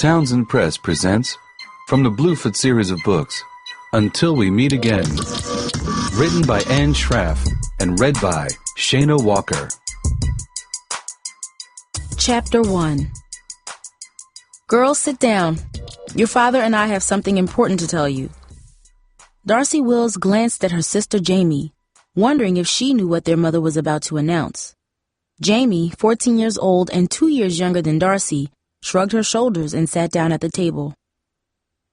Townsend Press presents, from the Bluford series of books, Until We Meet Again. Written by Anne Schraff and read by Shayna Walker. Chapter 1. Girls, sit down. Your father and I have something important to tell you. Darcy Wills glanced at her sister Jamie, wondering if she knew what their mother was about to announce. Jamie, 14 years old and 2 years younger than Darcy, shrugged her shoulders and sat down at the table.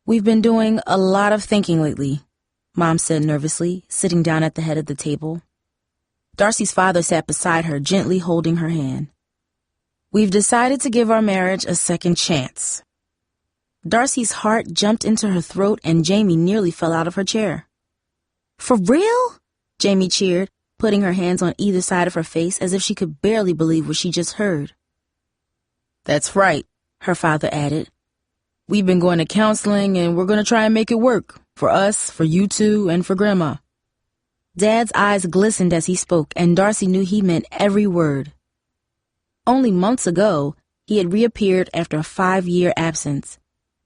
"We've been doing a lot of thinking lately," Mom said nervously, sitting down at the head of the table. Darcy's father sat beside her, gently holding her hand. "We've decided to give our marriage a second chance." Darcy's heart jumped into her throat and Jamie nearly fell out of her chair. "For real?" Jamie cheered, putting her hands on either side of her face as if she could barely believe what she just heard. "That's right," her father added. "We've been going to counseling and we're going to try and make it work. For us, for you two, and for Grandma." Dad's eyes glistened as he spoke, and Darcy knew he meant every word. Only months ago, he had reappeared after a 5-year absence.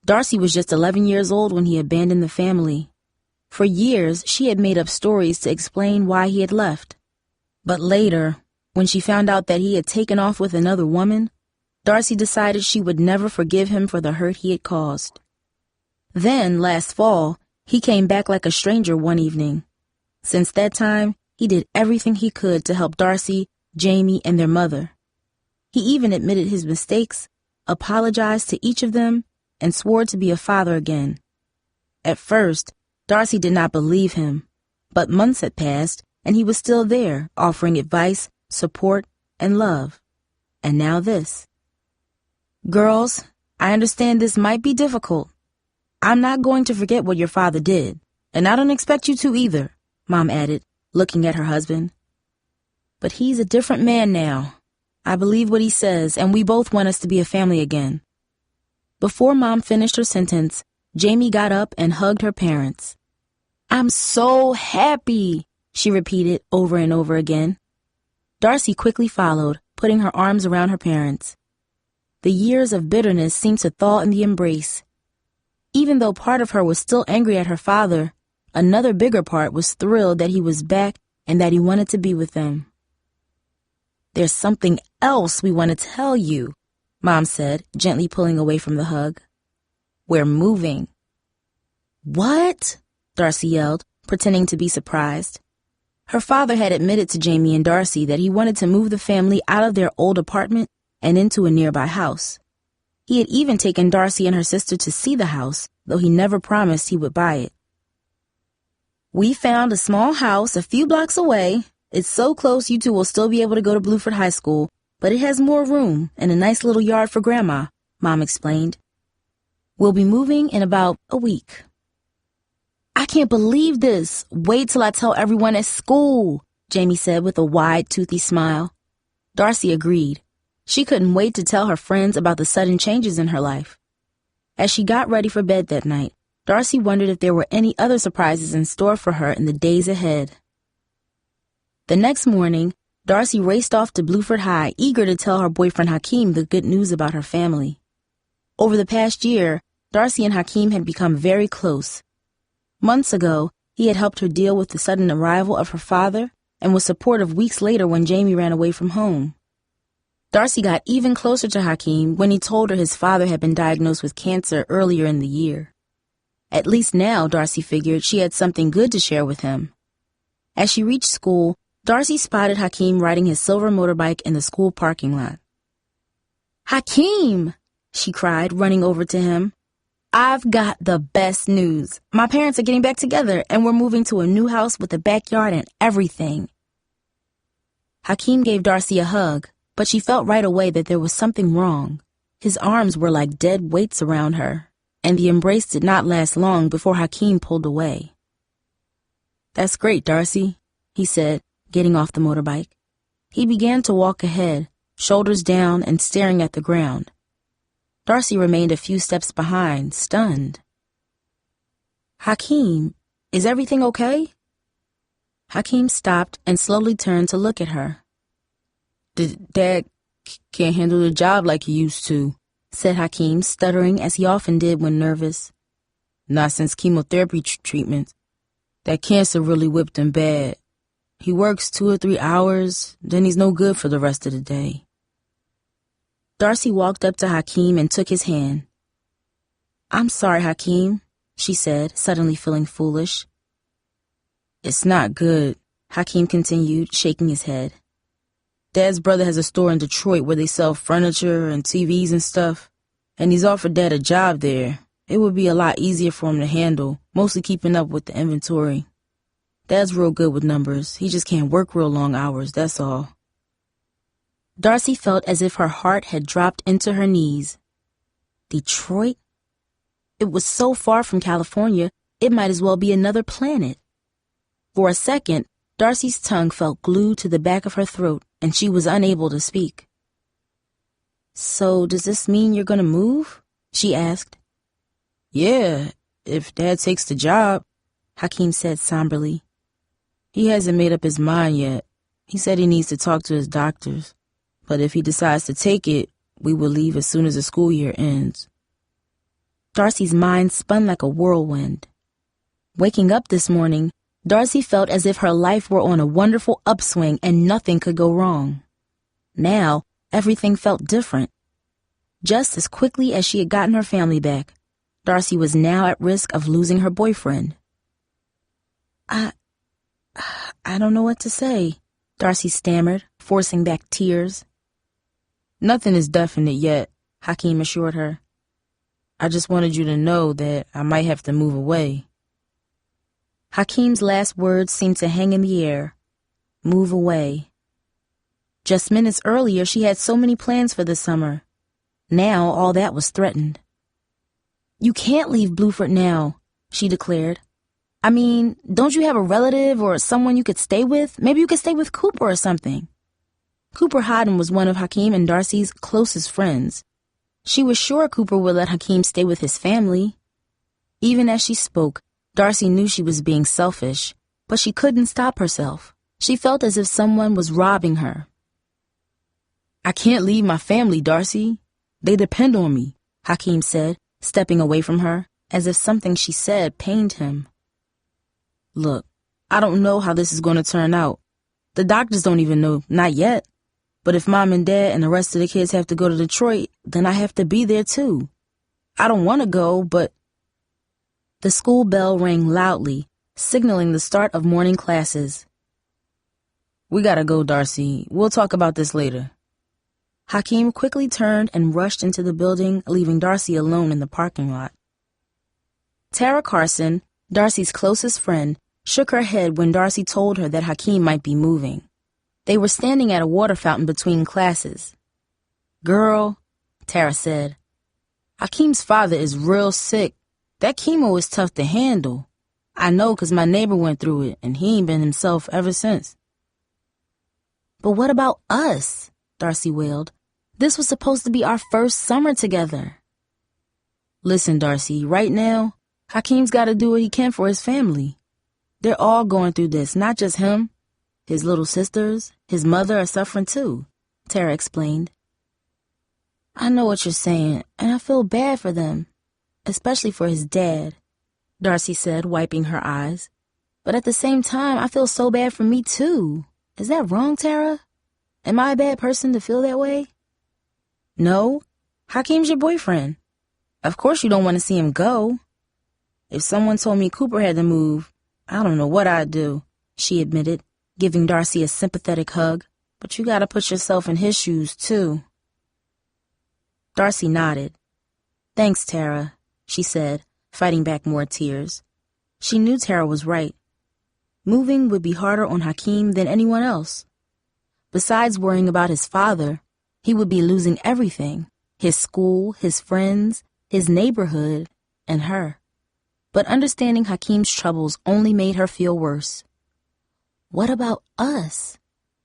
Darcy was just 11 years old when he abandoned the family. For years, she had made up stories to explain why he had left. But later, when she found out that he had taken off with another woman, Darcy decided she would never forgive him for the hurt he had caused. Then, last fall, he came back like a stranger one evening. Since that time, he did everything he could to help Darcy, Jamie, and their mother. He even admitted his mistakes, apologized to each of them, and swore to be a father again. At first, Darcy did not believe him, but months had passed, and he was still there, offering advice, support, and love. And now this. "Girls, I understand this might be difficult. I'm not going to forget what your father did, and I don't expect you to either," Mom added, looking at her husband. "But he's a different man now. I believe what he says, and we both want us to be a family again." Before Mom finished her sentence, Jamie got up and hugged her parents. "I'm so happy," she repeated over and over again. Darcy quickly followed, putting her arms around her parents. The years of bitterness seemed to thaw in the embrace. Even though part of her was still angry at her father, another bigger part was thrilled that he was back and that he wanted to be with them. "There's something else we want to tell you," Mom said, gently pulling away from the hug. "We're moving." "What?" Darcy yelled, pretending to be surprised. Her father had admitted to Jamie and Darcy that he wanted to move the family out of their old apartment and into a nearby house. He had even taken Darcy and her sister to see the house, though he never promised he would buy it. "We found a small house a few blocks away. It's so close you two will still be able to go to Bluford High School, but it has more room and a nice little yard for Grandma," Mom explained. "We'll be moving in about a week." "I can't believe this. Wait till I tell everyone at school," Jamie said with a wide, toothy smile. Darcy agreed. She couldn't wait to tell her friends about the sudden changes in her life. As she got ready for bed that night, Darcy wondered if there were any other surprises in store for her in the days ahead. The next morning, Darcy raced off to Bluford High, eager to tell her boyfriend Hakeem the good news about her family. Over the past year, Darcy and Hakeem had become very close. Months ago, he had helped her deal with the sudden arrival of her father and was supportive weeks later when Jamie ran away from home. Darcy got even closer to Hakeem when he told her his father had been diagnosed with cancer earlier in the year. At least now, Darcy figured, she had something good to share with him. As she reached school, Darcy spotted Hakeem riding his silver motorbike in the school parking lot. "Hakeem!" she cried, running over to him. "I've got the best news. My parents are getting back together, and we're moving to a new house with a backyard and everything." Hakeem gave Darcy a hug, but she felt right away that there was something wrong. His arms were like dead weights around her, and the embrace did not last long before Hakeem pulled away. "That's great, Darcy," he said, getting off the motorbike. He began to walk ahead, shoulders down and staring at the ground. Darcy remained a few steps behind, stunned. "Hakeem, is everything okay?" Hakeem stopped and slowly turned to look at her. "Dad can't handle the job like he used to," said Hakeem, stuttering as he often did when nervous. Not since chemotherapy treatment. That cancer really whipped him bad. He works 2 or 3 hours, then he's no good for the rest of the day. Darcy walked up to Hakeem and took his hand. I'm sorry, Hakeem, she said, suddenly feeling foolish. It's not good, Hakeem continued, shaking his head. Dad's brother has a store in Detroit where they sell furniture and TVs and stuff, and he's offered Dad a job there. It would be a lot easier for him to handle, mostly keeping up with the inventory. Dad's real good with numbers. He just can't work real long hours, that's all. Darcy felt as if her heart had dropped into her knees. Detroit? It was so far from California, it might as well be another planet. For a second, Darcy's tongue felt glued to the back of her throat, and she was unable to speak. So does this mean you're going to move? She asked. Yeah, if Dad takes the job, Hakeem said somberly. He hasn't made up his mind yet. He said he needs to talk to his doctors. But if he decides to take it, we will leave as soon as the school year ends. Darcy's mind spun like a whirlwind. Waking up this morning, Darcy felt as if her life were on a wonderful upswing and nothing could go wrong. Now, everything felt different. Just as quickly as she had gotten her family back, Darcy was now at risk of losing her boyfriend. I don't know what to say, Darcy stammered, forcing back tears. Nothing is definite yet, Hakeem assured her. I just wanted you to know that I might have to move away. Hakeem's last words seemed to hang in the air. Move away. Just minutes earlier, she had so many plans for the summer. Now, all that was threatened. You can't leave Bluford now, she declared. I mean, don't you have a relative or someone you could stay with? Maybe you could stay with Cooper or something. Cooper Hodden was one of Hakeem and Darcy's closest friends. She was sure Cooper would let Hakeem stay with his family. Even as she spoke, Darcy knew she was being selfish, but she couldn't stop herself. She felt as if someone was robbing her. I can't leave my family, Darcy. They depend on me, Hakeem said, stepping away from her, as if something she said pained him. Look, I don't know how this is going to turn out. The doctors don't even know, not yet. But if Mom and Dad and the rest of the kids have to go to Detroit, then I have to be there too. I don't want to go, but... The school bell rang loudly, signaling the start of morning classes. We gotta go, Darcy. We'll talk about this later. Hakeem quickly turned and rushed into the building, leaving Darcy alone in the parking lot. Tara Carson, Darcy's closest friend, shook her head when Darcy told her that Hakeem might be moving. They were standing at a water fountain between classes. Girl, Tara said, Hakeem's father is real sick. That chemo is tough to handle. I know 'cause my neighbor went through it, and he ain't been himself ever since. But what about us? Darcy wailed. This was supposed to be our first summer together. Listen, Darcy, right now, Hakeem's got to do what he can for his family. They're all going through this, not just him. His little sisters, his mother are suffering too, Tara explained. I know what you're saying, and I feel bad for them, especially for his dad, Darcy said, wiping her eyes. But at the same time, I feel so bad for me too. Is that wrong, Tara? Am I a bad person to feel that way? No, Hakeem's your boyfriend. Of course you don't want to see him go. If someone told me Cooper had to move, I don't know what I'd do, she admitted, giving Darcy a sympathetic hug. But you gotta put yourself in his shoes, too. Darcy nodded. Thanks, Tara, she said, fighting back more tears. She knew Tara was right. Moving would be harder on Hakeem than anyone else. Besides worrying about his father, he would be losing everything: his school, his friends, his neighborhood, and her. But understanding Hakeem's troubles only made her feel worse. What about us?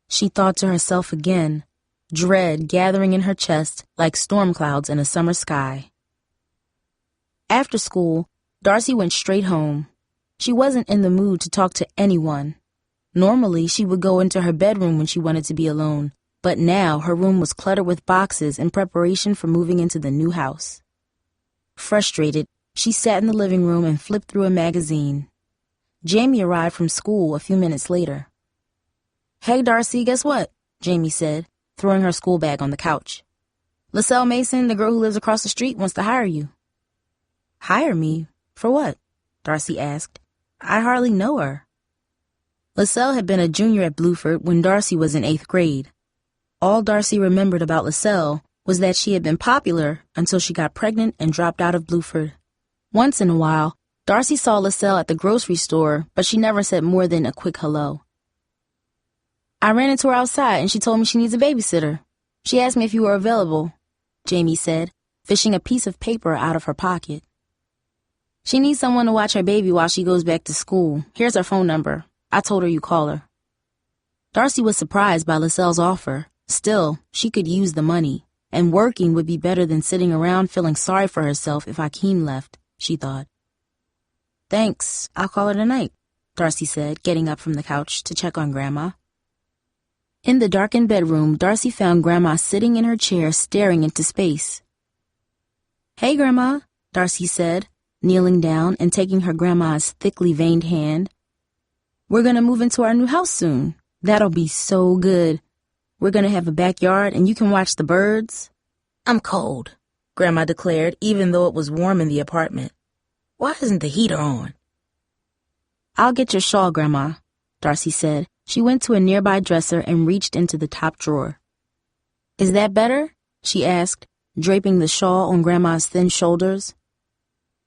She thought to herself again, dread gathering in her chest like storm clouds in a summer sky. After school, Darcy went straight home. She wasn't in the mood to talk to anyone. Normally, she would go into her bedroom when she wanted to be alone, But now her room was cluttered with boxes in preparation for moving into the new house. Frustrated, she sat in the living room and flipped through a magazine. Jamie arrived from school a few minutes later. "Hey, Darcy, guess what?" Jamie said, throwing her school bag on the couch. "LaSalle Mason, the girl who lives across the street, wants to hire you." "Hire me? For what?" Darcy asked. "I hardly know her." LaSalle had been a junior at Bluford when Darcy was in 8th grade. All Darcy remembered about LaSalle was that she had been popular until she got pregnant and dropped out of Bluford. Once in a while, Darcy saw LaSalle at the grocery store, but she never said more than a quick hello. "I ran into her outside and she told me she needs a babysitter. She asked me if you were available," Jamie said, fishing a piece of paper out of her pocket. "She needs someone to watch her baby while she goes back to school. Here's her phone number. I told her you call her." Darcy was surprised by LaSalle's offer. Still, she could use the money, and working would be better than sitting around feeling sorry for herself if Hakeem left, she thought. "Thanks, I'll call her tonight," Darcy said, getting up from the couch to check on Grandma. In the darkened bedroom, Darcy found Grandma sitting in her chair staring into space. "Hey, Grandma," Darcy said, kneeling down and taking her grandma's thickly veined hand. "We're going to move into our new house soon. That'll be so good. We're going to have a backyard and you can watch the birds." "I'm cold," Grandma declared, even though it was warm in the apartment. "Why isn't the heater on?" "I'll get your shawl, Grandma," Darcy said. She went to a nearby dresser and reached into the top drawer. "Is that better?" she asked, draping the shawl on Grandma's thin shoulders.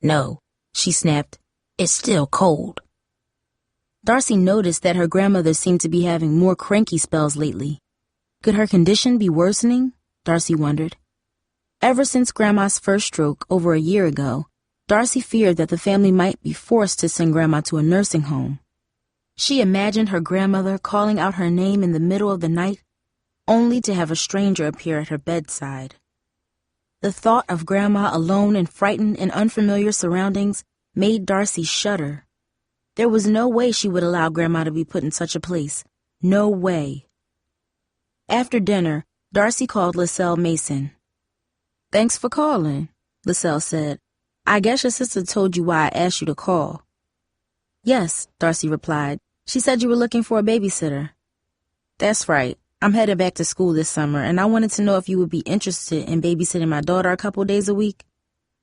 "No," she snapped. "It's still cold." Darcy noticed that her grandmother seemed to be having more cranky spells lately. Could her condition be worsening? Darcy wondered. Ever since Grandma's first stroke over a year ago, Darcy feared that the family might be forced to send Grandma to a nursing home. She imagined her grandmother calling out her name in the middle of the night, only to have a stranger appear at her bedside. The thought of Grandma alone and frightened in unfamiliar surroundings made Darcy shudder. There was no way she would allow Grandma to be put in such a place. No way. After dinner, Darcy called LaSalle Mason. "Thanks for calling," LaSalle said. "I guess your sister told you why I asked you to call." "Yes," Darcy replied. "She said you were looking for a babysitter." "That's right. I'm headed back to school this summer, and I wanted to know if you would be interested in babysitting my daughter a couple days a week.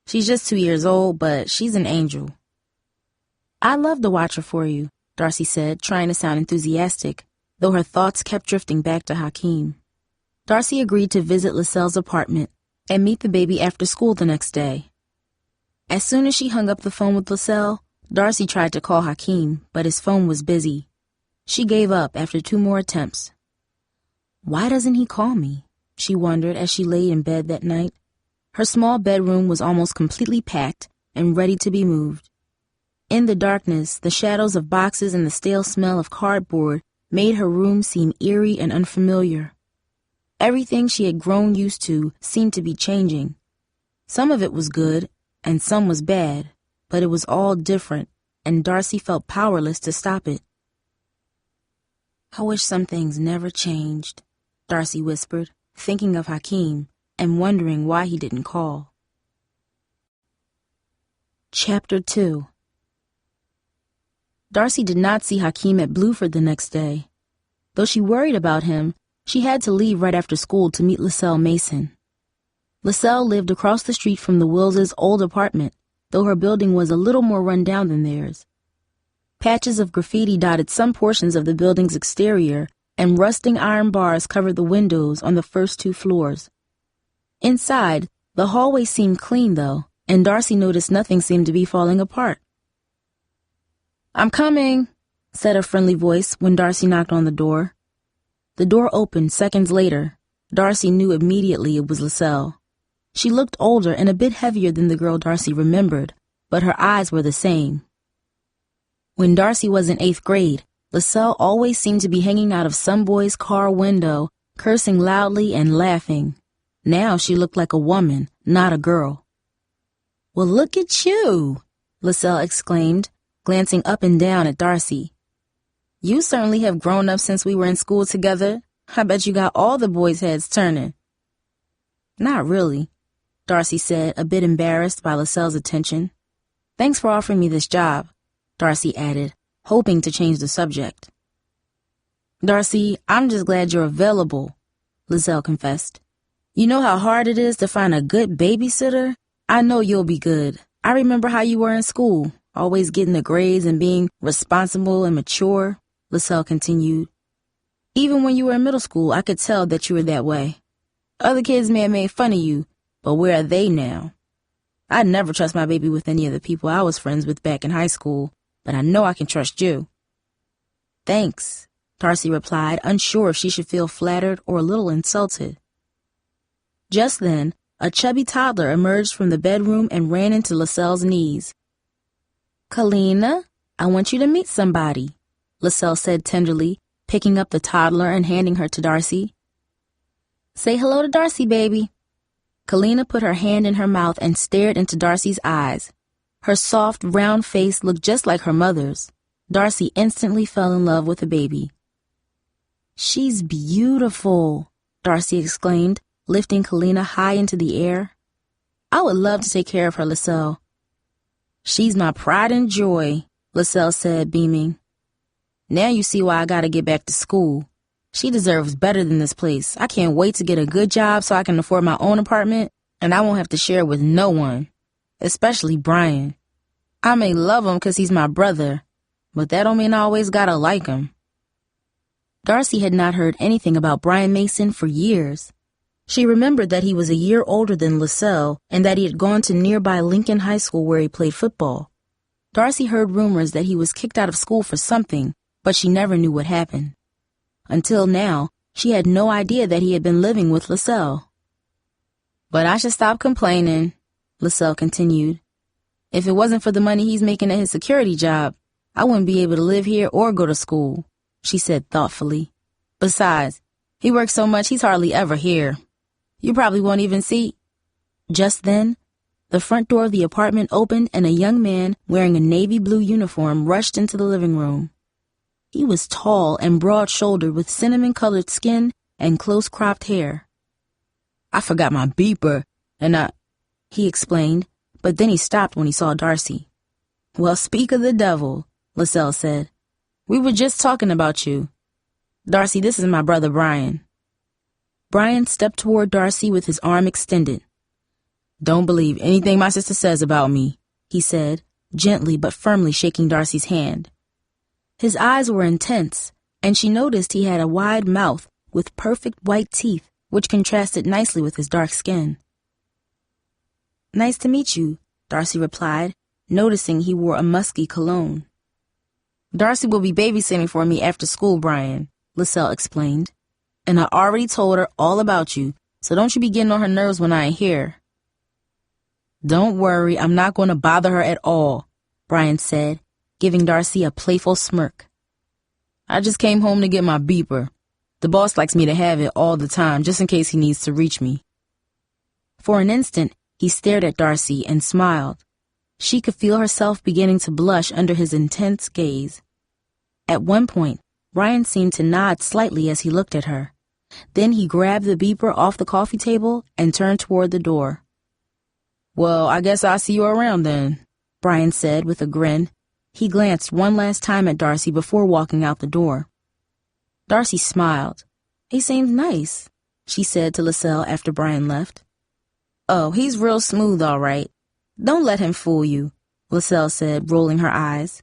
She's just 2 years old, but she's an angel." "I'd love to watch her for you," Darcy said, trying to sound enthusiastic, though her thoughts kept drifting back to Hakeem. Darcy agreed to visit LaSalle's apartment and meet the baby after school the next day. As soon as she hung up the phone with LaSalle, Darcy tried to call Hakeem, but his phone was busy. She gave up after 2 more attempts. Why doesn't he call me? She wondered as she lay in bed that night. Her small bedroom was almost completely packed and ready to be moved. In the darkness, the shadows of boxes and the stale smell of cardboard made her room seem eerie and unfamiliar. Everything she had grown used to seemed to be changing. Some of it was good, and some was bad, but it was all different, and Darcy felt powerless to stop it. "I wish some things never changed," Darcy whispered, thinking of Hakeem and wondering why he didn't call. Chapter 2. Darcy did not see Hakeem at Bluford the next day. Though she worried about him, she had to leave right after school to meet LaSalle Mason. LaSalle lived across the street from the Willses' old apartment, though her building was a little more run down than theirs. Patches of graffiti dotted some portions of the building's exterior, and rusting iron bars covered the windows on the first 2 floors. Inside, the hallway seemed clean, though, and Darcy noticed nothing seemed to be falling apart. "I'm coming," said a friendly voice when Darcy knocked on the door. The door opened seconds later. Darcy knew immediately it was LaSalle. She looked older and a bit heavier than the girl Darcy remembered, but her eyes were the same. When Darcy was in 8th grade, LaSalle always seemed to be hanging out of some boy's car window, cursing loudly and laughing. Now she looked like a woman, not a girl. "Well, look at you," LaSalle exclaimed, glancing up and down at Darcy. "You certainly have grown up since we were in school together. I bet you got all the boys' heads turning. Not really, Darcy said, a bit embarrassed by LaSalle's attention. Thanks for offering me this job, Darcy added, hoping to change the subject. Darcy, I'm just glad you're available, LaSalle confessed. You know how hard it is to find a good babysitter? I know you'll be good. I remember how you were in school, always getting the grades and being responsible and mature, LaSalle continued. Even when you were in middle school, I could tell that you were that way. Other kids may have made fun of you, but where are they now? I'd never trust my baby with any of the people I was friends with back in high school, but I know I can trust you. Thanks, Darcy replied, unsure if she should feel flattered or a little insulted. Just then, a chubby toddler emerged from the bedroom and ran into LaSalle's knees. Kalina, I want you to meet somebody, LaSalle said tenderly, picking up the toddler and handing her to Darcy. Say hello to Darcy, baby. Kalina put her hand in her mouth and stared into Darcy's eyes. Her soft, round face looked just like her mother's. Darcy instantly fell in love with the baby. She's beautiful, Darcy exclaimed, lifting Kalina high into the air. I would love to take care of her, LaSalle. She's my pride and joy, LaSalle said, beaming. Now you see why I gotta get back to school. She deserves better than this place. I can't wait to get a good job so I can afford my own apartment, and I won't have to share it with no one, especially Brian. I may love him 'cause he's my brother, but that don't mean I always gotta like him. Darcy had not heard anything about Brian Mason for years. She remembered that he was a year older than LaSalle and that he had gone to nearby Lincoln High School where he played football. Darcy heard rumors that he was kicked out of school for something, but she never knew what happened. Until now, she had no idea that he had been living with LaSalle. But I should stop complaining, LaSalle continued. If it wasn't for the money he's making at his security job, I wouldn't be able to live here or go to school, she said thoughtfully. Besides, he works so much he's hardly ever here. You probably won't even see. Just then, the front door of the apartment opened and a young man wearing a navy blue uniform rushed into the living room. He was tall and broad-shouldered with cinnamon-colored skin and close-cropped hair. I forgot my beeper, and he explained, but then he stopped when he saw Darcy. Well, speak of the devil, LaSalle said. We were just talking about you. Darcy, this is my brother Brian. Brian stepped toward Darcy with his arm extended. Don't believe anything my sister says about me, he said, gently but firmly shaking Darcy's hand. His eyes were intense, and she noticed he had a wide mouth with perfect white teeth, which contrasted nicely with his dark skin. Nice to meet you, Darcy replied, noticing he wore a musky cologne. Darcy will be babysitting for me after school, Brian, LaSalle explained. And I already told her all about you, so don't you be getting on her nerves when I ain't here. Don't worry, I'm not going to bother her at all, Brian said, giving Darcy a playful smirk. I just came home to get my beeper. The boss likes me to have it all the time, just in case he needs to reach me. For an instant, he stared at Darcy and smiled. She could feel herself beginning to blush under his intense gaze. At one point, Brian seemed to nod slightly as he looked at her. Then he grabbed the beeper off the coffee table and turned toward the door. Well, I guess I'll see you around then, Brian said with a grin. He glanced one last time at Darcy before walking out the door. Darcy smiled. He seems nice, she said to LaSalle after Brian left. Oh, he's real smooth, all right. Don't let him fool you, LaSalle said, rolling her eyes.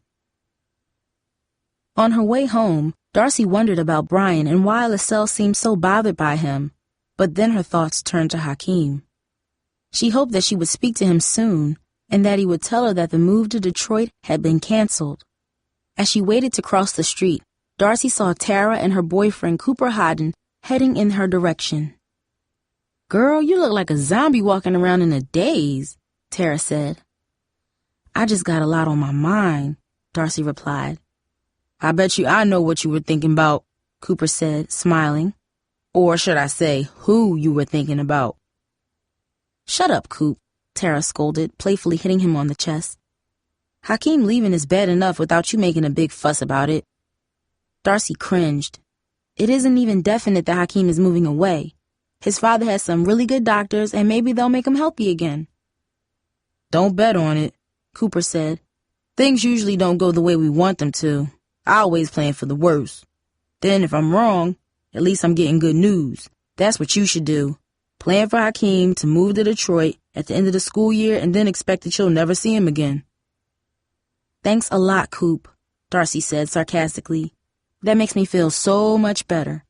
On her way home, Darcy wondered about Brian and why LaSalle seemed so bothered by him, but then her thoughts turned to Hakeem. She hoped that she would speak to him soon, and that he would tell her that the move to Detroit had been canceled. As she waited to cross the street, Darcy saw Tara and her boyfriend Cooper Hodden heading in her direction. Girl, you look like a zombie walking around in a daze, Tara said. I just got a lot on my mind, Darcy replied. I bet you I know what you were thinking about, Cooper said, smiling. Or should I say, who you were thinking about. Shut up, Coop, Tara scolded, playfully hitting him on the chest. Hakeem leaving is bad enough without you making a big fuss about it. Darcy cringed. It isn't even definite that Hakeem is moving away. His father has some really good doctors, and maybe they'll make him healthy again. Don't bet on it, Cooper said. Things usually don't go the way we want them to. I always plan for the worst. Then if I'm wrong, at least I'm getting good news. That's what you should do. Plan for Hakeem to move to Detroit at the end of the school year and then expect that you'll never see him again. Thanks a lot, Coop, Darcy said sarcastically. That makes me feel so much better.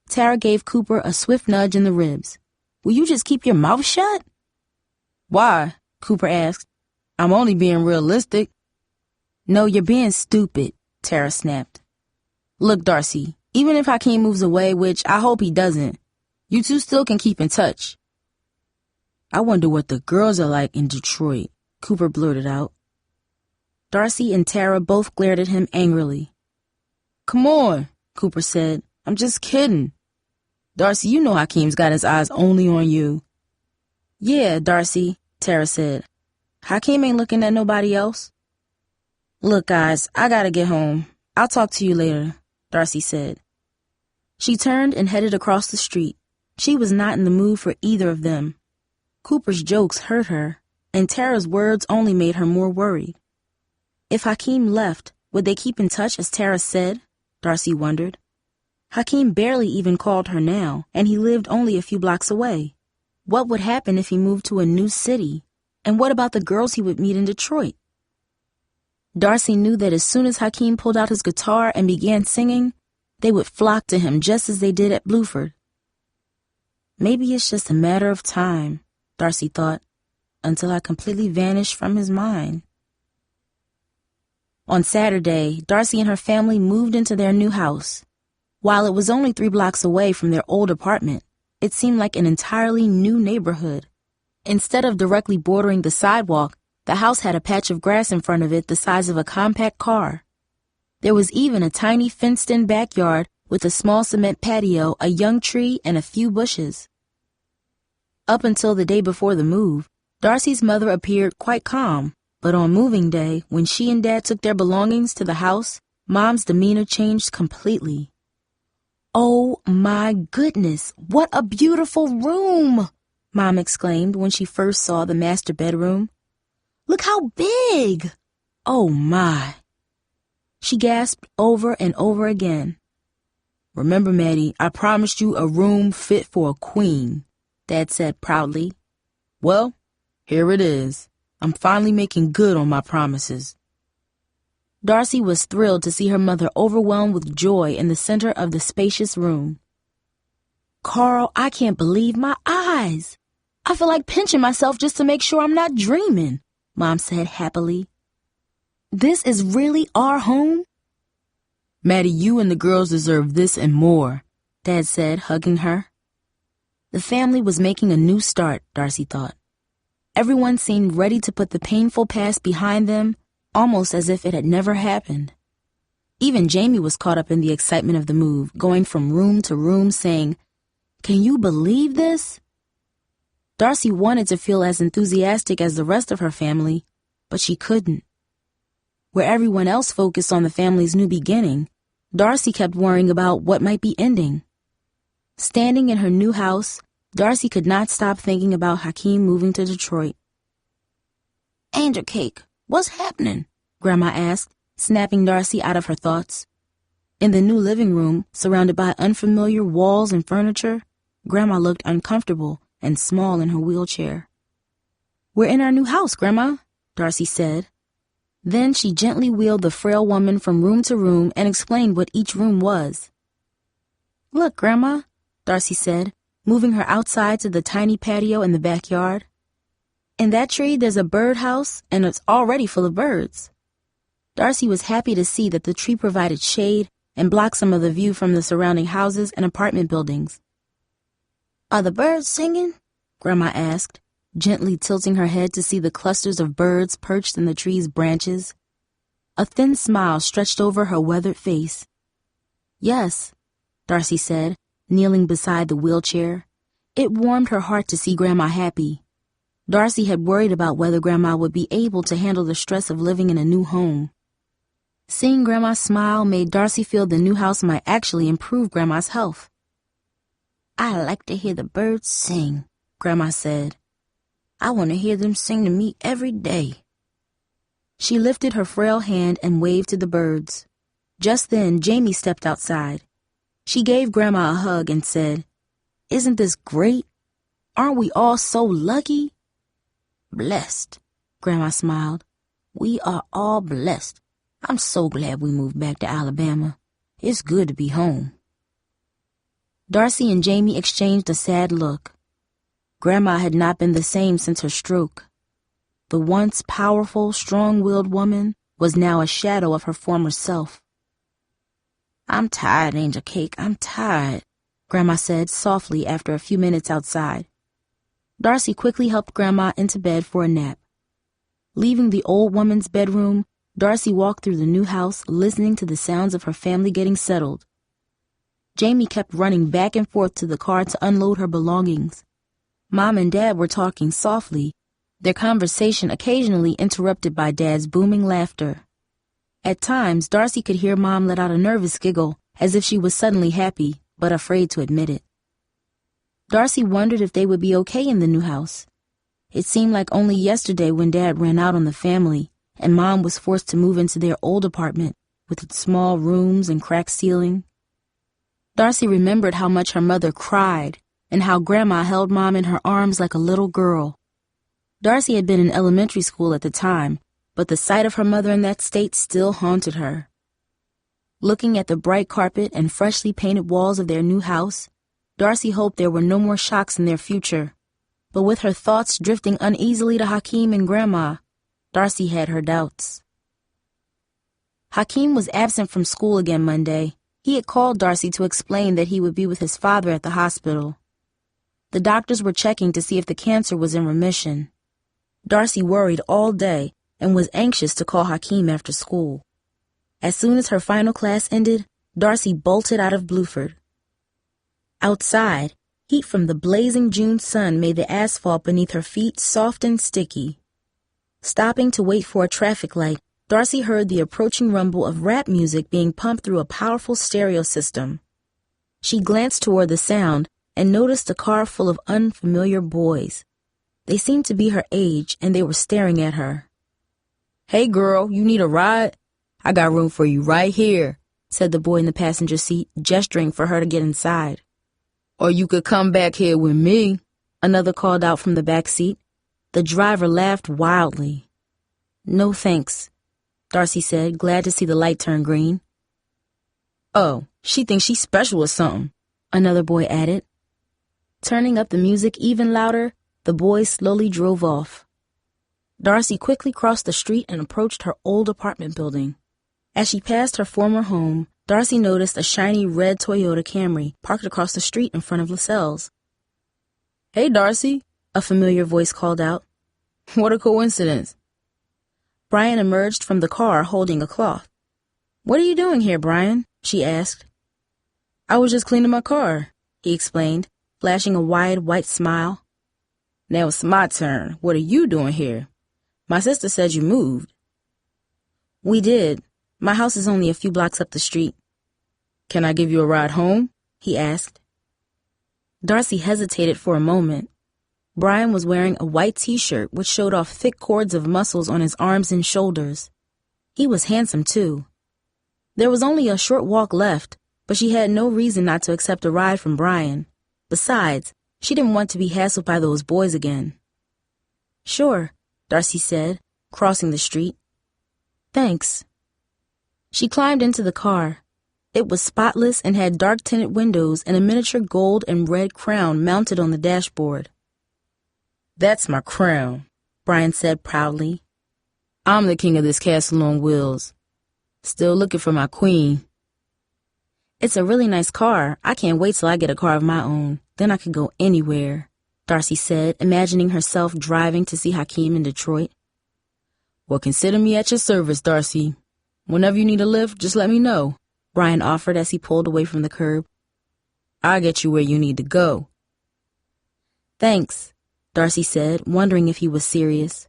Tara gave Cooper a swift nudge in the ribs. Will you just keep your mouth shut? Why? Cooper asked. I'm only being realistic. No, you're being stupid, Tara snapped. Look, Darcy, even if Hakeem moves away, which I hope he doesn't, you two still can keep in touch. I wonder what the girls are like in Detroit, Cooper blurted out. Darcy and Tara both glared at him angrily. Come on, Cooper said. I'm just kidding. Darcy, you know Hakeem's got his eyes only on you. Yeah, Darcy, Tara said. Hakeem ain't looking at nobody else. Look, guys, I gotta get home. I'll talk to you later, Darcy said. She turned and headed across the street. She was not in the mood for either of them. Cooper's jokes hurt her, and Tara's words only made her more worried. If Hakeem left, would they keep in touch as Tara said? Darcy wondered. Hakeem barely even called her now, and he lived only a few blocks away. What would happen if he moved to a new city? And what about the girls he would meet in Detroit? Darcy knew that as soon as Hakeem pulled out his guitar and began singing, they would flock to him just as they did at Bluford. Maybe it's just a matter of time, Darcy thought, until I completely vanished from his mind. On Saturday, Darcy and her family moved into their new house. While it was only 3 blocks away from their old apartment, it seemed like an entirely new neighborhood. Instead of directly bordering the sidewalk, the house had a patch of grass in front of it the size of a compact car. There was even a tiny fenced-in backyard with a small cement patio, a young tree, and a few bushes. Up until the day before the move, Darcy's mother appeared quite calm, but on moving day, when she and Dad took their belongings to the house, Mom's demeanor changed completely. Oh my goodness, what a beautiful room! Mom exclaimed when she first saw the master bedroom. Look how big! Oh my! She gasped over and over again. Remember, Maddie, I promised you a room fit for a queen, Dad said proudly. Well, here it is. I'm finally making good on my promises. Darcy was thrilled to see her mother overwhelmed with joy in the center of the spacious room. Carl, I can't believe my eyes. I feel like pinching myself just to make sure I'm not dreaming, Mom said happily. This is really our home? Maddie, you and the girls deserve this and more, Dad said, hugging her. The family was making a new start, Darcy thought. Everyone seemed ready to put the painful past behind them, almost as if it had never happened. Even Jamie was caught up in the excitement of the move, going from room to room saying, "Can you believe this?" Darcy wanted to feel as enthusiastic as the rest of her family, but she couldn't. Where everyone else focused on the family's new beginning, Darcy kept worrying about what might be ending. Standing in her new house, Darcy could not stop thinking about Hakeem moving to Detroit. "Angel Cake, what's happening?" Grandma asked, snapping Darcy out of her thoughts. In the new living room, surrounded by unfamiliar walls and furniture, Grandma looked uncomfortable and small in her wheelchair. "We're in our new house, Grandma," Darcy said. Then she gently wheeled the frail woman from room to room and explained what each room was. "Look, Grandma," Darcy said, moving her outside to the tiny patio in the backyard. "In that tree there's a birdhouse, and it's already full of birds." Darcy was happy to see that the tree provided shade and blocked some of the view from the surrounding houses and apartment buildings. "Are the birds singing?" Grandma asked, gently tilting her head to see the clusters of birds perched in the tree's branches. A thin smile stretched over her weathered face. "Yes," Darcy said, kneeling beside the wheelchair. It warmed her heart to see Grandma happy. Darcy had worried about whether Grandma would be able to handle the stress of living in a new home. Seeing Grandma smile made Darcy feel the new house might actually improve Grandma's health. "I like to hear the birds sing," Grandma said. "I want to hear them sing to me every day." She lifted her frail hand and waved to the birds. Just then, Jamie stepped outside. She gave Grandma a hug and said, "Isn't this great? Aren't we all so lucky?" "Blessed," Grandma smiled. "We are all blessed. I'm so glad we moved back to Alabama. It's good to be home." Darcy and Jamie exchanged a sad look. Grandma had not been the same since her stroke. The once powerful, strong-willed woman was now a shadow of her former self. "I'm tired, Angel Cake, I'm tired," Grandma said softly after a few minutes outside. Darcy quickly helped Grandma into bed for a nap. Leaving the old woman's bedroom, Darcy walked through the new house, listening to the sounds of her family getting settled. Jamie kept running back and forth to the car to unload her belongings. Mom and Dad were talking softly, their conversation occasionally interrupted by Dad's booming laughter. At times, Darcy could hear Mom let out a nervous giggle, as if she was suddenly happy, but afraid to admit it. Darcy wondered if they would be okay in the new house. It seemed like only yesterday when Dad ran out on the family, and Mom was forced to move into their old apartment, with its small rooms and cracked ceiling. Darcy remembered how much her mother cried, and how Grandma held Mom in her arms like a little girl. Darcy had been in elementary school at the time, but the sight of her mother in that state still haunted her. Looking at the bright carpet and freshly painted walls of their new house, Darcy hoped there were no more shocks in their future. But with her thoughts drifting uneasily to Hakeem and Grandma, Darcy had her doubts. Hakeem was absent from school again Monday. He had called Darcy to explain that he would be with his father at the hospital. The doctors were checking to see if the cancer was in remission. Darcy worried all day and was anxious to call Hakeem after school. As soon as her final class ended, Darcy bolted out of Bluford. Outside, heat from the blazing June sun made the asphalt beneath her feet soft and sticky. Stopping to wait for a traffic light, Darcy heard the approaching rumble of rap music being pumped through a powerful stereo system. She glanced toward the sound and noticed a car full of unfamiliar boys. They seemed to be her age, and they were staring at her. "Hey girl, you need a ride? I got room for you right here," said the boy in the passenger seat, gesturing for her to get inside. "Or you could come back here with me," another called out from the back seat. The driver laughed wildly. "No thanks," Darcy said, glad to see the light turn green. "Oh, she thinks she's special or something," another boy added. Turning up the music even louder, the boys slowly drove off. Darcy quickly crossed the street and approached her old apartment building. As she passed her former home, Darcy noticed a shiny red Toyota Camry parked across the street in front of Lascelles. "Hey, Darcy," a familiar voice called out. "What a coincidence." Brian emerged from the car holding a cloth. "What are you doing here, Brian?" she asked. "I was just cleaning my car," he explained, flashing a wide white smile. "Now it's my turn. What are you doing here? My sister said you moved." "We did. My house is only a few blocks up the street." "Can I give you a ride home?" he asked. Darcy hesitated for a moment. Brian was wearing a white t-shirt which showed off thick cords of muscles on his arms and shoulders. He was handsome, too. There was only a short walk left, but she had no reason not to accept a ride from Brian. Besides, she didn't want to be hassled by those boys again. "Sure," Darcy said, crossing the street. "Thanks." She climbed into the car. It was spotless and had dark-tinted windows and a miniature gold and red crown mounted on the dashboard. "That's my crown," Brian said proudly. "I'm the king of this castle on wheels. Still looking for my queen." "It's a really nice car. I can't wait till I get a car of my own. Then I could go anywhere," Darcy said, imagining herself driving to see Hakeem in Detroit. "Well, consider me at your service, Darcy. Whenever you need a lift, just let me know," Brian offered as he pulled away from the curb. "I'll get you where you need to go." "Thanks," Darcy said, wondering if he was serious.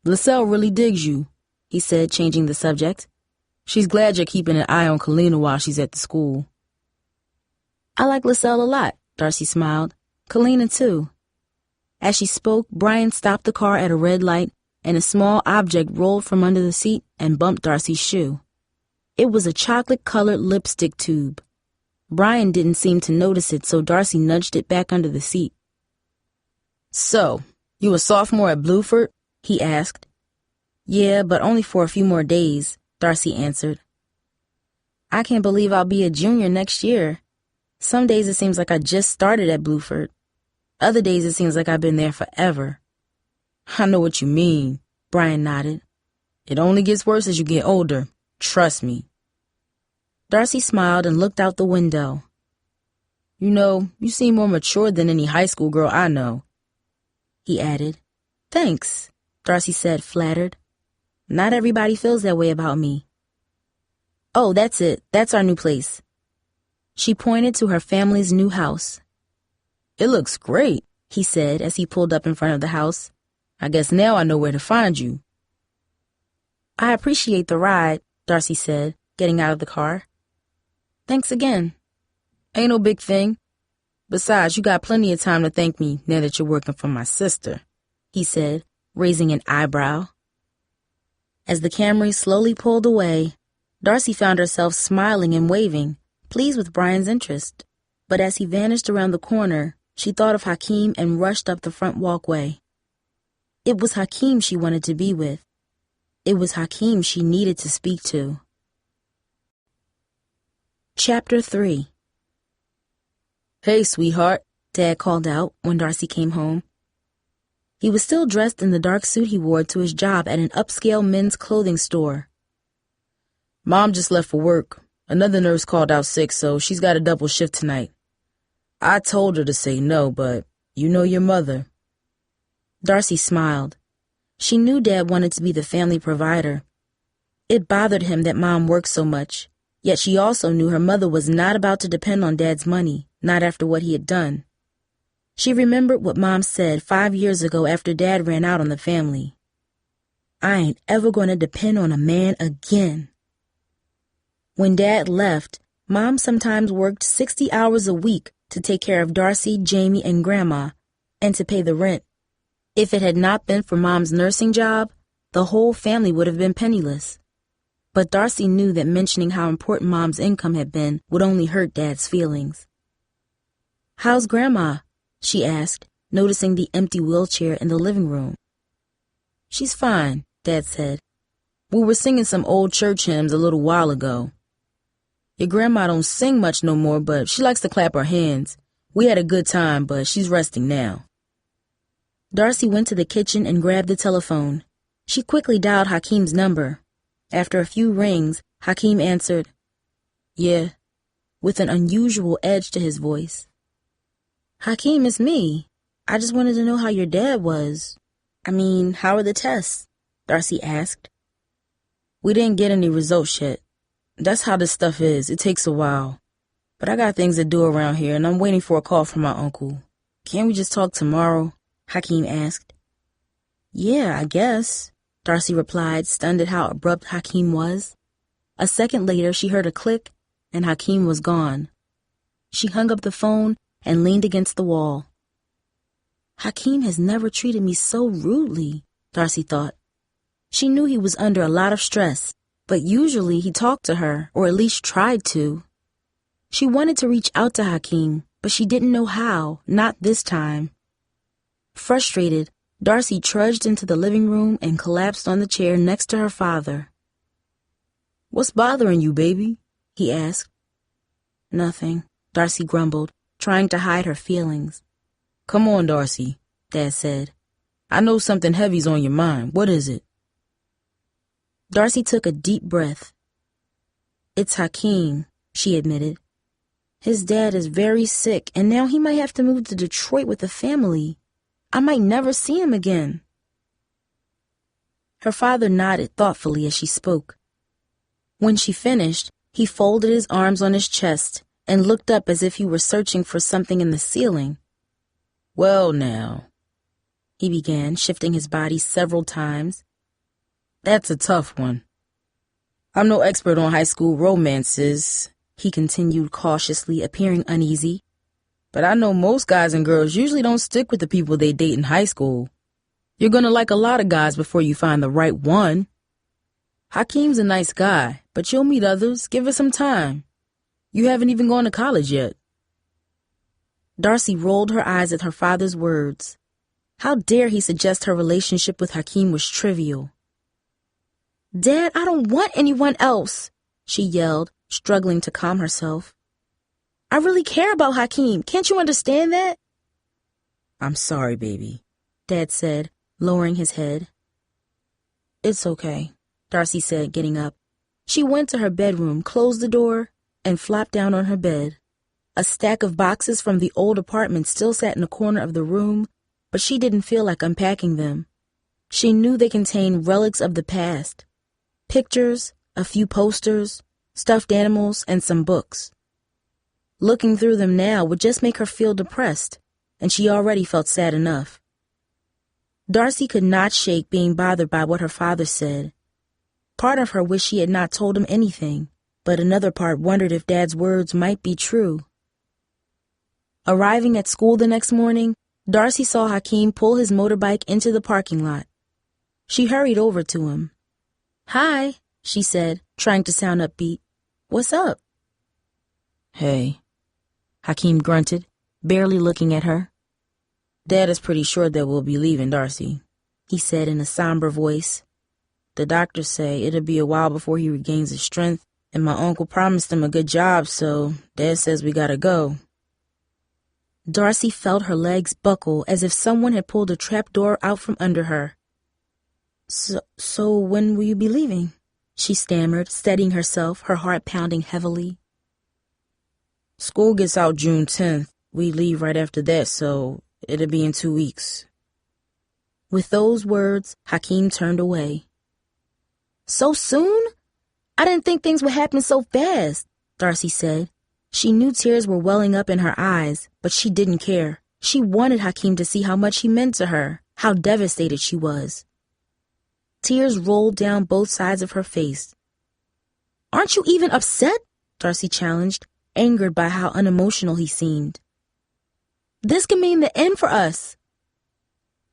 "Lascelles really digs you," he said, changing the subject. She's glad you're keeping an eye on Kalina while she's at the school. I like LaSalle a lot, Darcy smiled. Kalina, too. As she spoke, Brian stopped the car at a red light, and a small object rolled from under the seat and bumped Darcy's shoe. It was a chocolate-colored lipstick tube. Brian didn't seem to notice it, so Darcy nudged it back under the seat. "So, you a sophomore at Bluford?" he asked. "Yeah, but only for a few more days," Darcy answered. "I can't believe I'll be a junior next year. Some days it seems like I just started at Bluford. Other days it seems like I've been there forever." "I know what you mean," Brian nodded. "It only gets worse as you get older. Trust me." Darcy smiled and looked out the window. "You know, you seem more mature than any high school girl I know," he added. "Thanks," Darcy said, flattered. "Not everybody feels that way about me." "Oh, that's it. That's our new place." She pointed to her family's new house. "It looks great," he said as he pulled up in front of the house. "I guess now I know where to find you." "I appreciate the ride," Darcy said, getting out of the car. "Thanks again." "Ain't no big thing. Besides, you got plenty of time to thank me now that you're working for my sister," he said, raising an eyebrow. As the Camry slowly pulled away, Darcy found herself smiling and waving, pleased with Brian's interest. But as he vanished around the corner, she thought of Hakeem and rushed up the front walkway. It was Hakeem she wanted to be with. It was Hakeem she needed to speak to. Chapter 3. "Hey, sweetheart," Dad called out when Darcy came home. He was still dressed in the dark suit he wore to his job at an upscale men's clothing store. "Mom just left for work. Another nurse called out sick, so she's got a double shift tonight. I told her to say no, but you know your mother." Darcy smiled. She knew Dad wanted to be the family provider. It bothered him that Mom worked so much, yet she also knew her mother was not about to depend on Dad's money, not after what he had done. She remembered what Mom said 5 years ago after Dad ran out on the family. "I ain't ever going to depend on a man again." When Dad left, Mom sometimes worked 60 hours a week to take care of Darcy, Jamie, and Grandma, and to pay the rent. If it had not been for Mom's nursing job, the whole family would have been penniless. But Darcy knew that mentioning how important Mom's income had been would only hurt Dad's feelings. "How's Grandma?" she asked, noticing the empty wheelchair in the living room. "She's fine," Dad said. "We were singing some old church hymns a little while ago. Your grandma don't sing much no more, but she likes to clap her hands. We had a good time, but she's resting now." Darcy went to the kitchen and grabbed the telephone. She quickly dialed Hakeem's number. After a few rings, Hakeem answered. "Yeah," with an unusual edge to his voice. "Hakeem, it's me. I just wanted to know how your dad was. How are the tests?" Darcy asked. "We didn't get any results yet. That's how this stuff is. It takes a while. But I got things to do around here, and I'm waiting for a call from my uncle. Can't we just talk tomorrow?" Hakeem asked. "Yeah, I guess," Darcy replied, stunned at how abrupt Hakeem was. A second later, she heard a click, and Hakeem was gone. She hung up the phone and leaned against the wall. "Hakeem has never treated me so rudely," Darcy thought. She knew he was under a lot of stress, but usually he talked to her, or at least tried to. She wanted to reach out to Hakeem, but she didn't know how, not this time. Frustrated, Darcy trudged into the living room and collapsed on the chair next to her father. "What's bothering you, baby?" he asked. "Nothing," Darcy grumbled, trying to hide her feelings. "Come on, Darcy," Dad said. "I know something heavy's on your mind. What is it?" Darcy took a deep breath. "It's Hakeem," she admitted. "His dad is very sick, and now he might have to move to Detroit with the family. I might never see him again." Her father nodded thoughtfully as she spoke. When she finished, he folded his arms on his chest and looked up as if he were searching for something in the ceiling. "Well now," he began, shifting his body several times. "That's a tough one. I'm no expert on high school romances, he continued cautiously, appearing uneasy. But I know most guys and girls usually don't stick with the people they date in high school. You're gonna like a lot of guys before you find the right one. Hakeem's a nice guy, but you'll meet others. Give it some time. You haven't even gone to college yet. Darcy rolled her eyes at her father's words. How dare he suggest her relationship with Hakeem was trivial? Dad, I don't want anyone else, she yelled, struggling to calm herself. I really care about Hakeem. Can't you understand that? I'm sorry, baby, Dad said, lowering his head. It's okay, Darcy said, getting up. She went to her bedroom, closed the door, and flopped down on her bed. A stack of boxes from the old apartment still sat in the corner of the room, but she didn't feel like unpacking them. She knew they contained relics of the past. Pictures, a few posters, stuffed animals, and some books. Looking through them now would just make her feel depressed, and she already felt sad enough. Darcy could not shake being bothered by what her father said. Part of her wished she had not told him anything, but another part wondered if Dad's words might be true. Arriving at school the next morning, Darcy saw Hakeem pull his motorbike into the parking lot. She hurried over to him. Hi, she said, trying to sound upbeat. What's up? Hey, Hakeem grunted, barely looking at her. Dad is pretty sure that we'll be leaving, Darcy, he said in a somber voice. The doctors say it'll be a while before he regains his strength, and my uncle promised him a good job, so Dad says we gotta go. Darcy felt her legs buckle as if someone had pulled a trapdoor out from under her. So when will you be leaving? She stammered, steadying herself, her heart pounding heavily. School gets out June 10th. We leave right after that, so it'll be in 2 weeks. With those words, Hakeem turned away. So soon? I didn't think things would happen so fast, Darcy said. She knew tears were welling up in her eyes, but she didn't care. She wanted Hakeem to see how much he meant to her, how devastated she was. Tears rolled down both sides of her face. Aren't you even upset? Darcy challenged, angered by how unemotional he seemed. This can mean the end for us.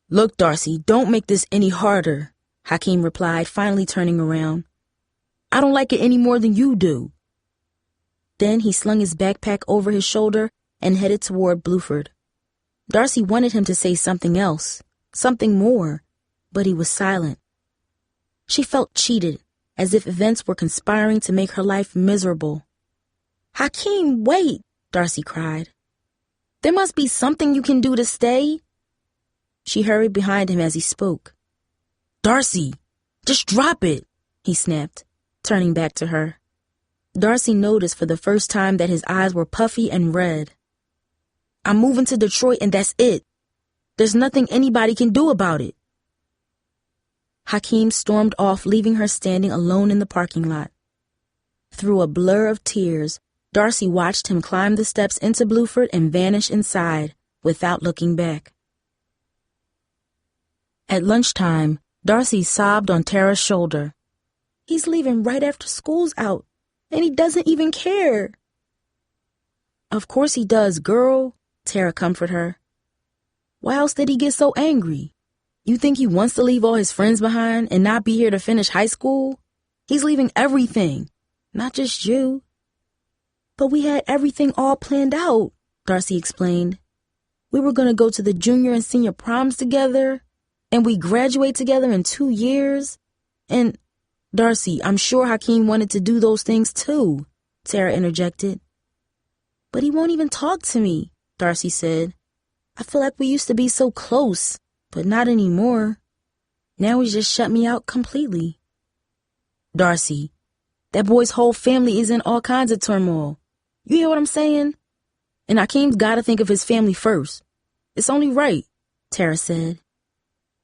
Look, Darcy, don't make this any harder, Hakeem replied, finally turning around. I don't like it any more than you do. Then he slung his backpack over his shoulder and headed toward Bluford. Darcy wanted him to say something else, something more, but he was silent. She felt cheated, as if events were conspiring to make her life miserable. Hakeem, wait, Darcy cried. There must be something you can do to stay. She hurried behind him as he spoke. Darcy, just drop it, he snapped, turning back to her. Darcy noticed for the first time that his eyes were puffy and red. I'm moving to Detroit and that's it. There's nothing anybody can do about it. Hakeem stormed off, leaving her standing alone in the parking lot. Through a blur of tears, Darcy watched him climb the steps into Bluford and vanish inside, without looking back. At lunchtime, Darcy sobbed on Tara's shoulder. He's leaving right after school's out, and he doesn't even care. Of course he does, girl, Tara comforted her. Why else did he get so angry? You think he wants to leave all his friends behind and not be here to finish high school? He's leaving everything, not just you. But we had everything all planned out, Darcy explained. We were going to go to the junior and senior proms together, and we graduate together in 2 years. And, Darcy, I'm sure Hakeem wanted to do those things too, Tara interjected. But he won't even talk to me, Darcy said. I feel like we used to be so close, but not anymore. Now he's just shut me out completely. Darcy, that boy's whole family is in all kinds of turmoil. You hear what I'm saying? And Hakeem's gotta think of his family first. It's only right, Tara said.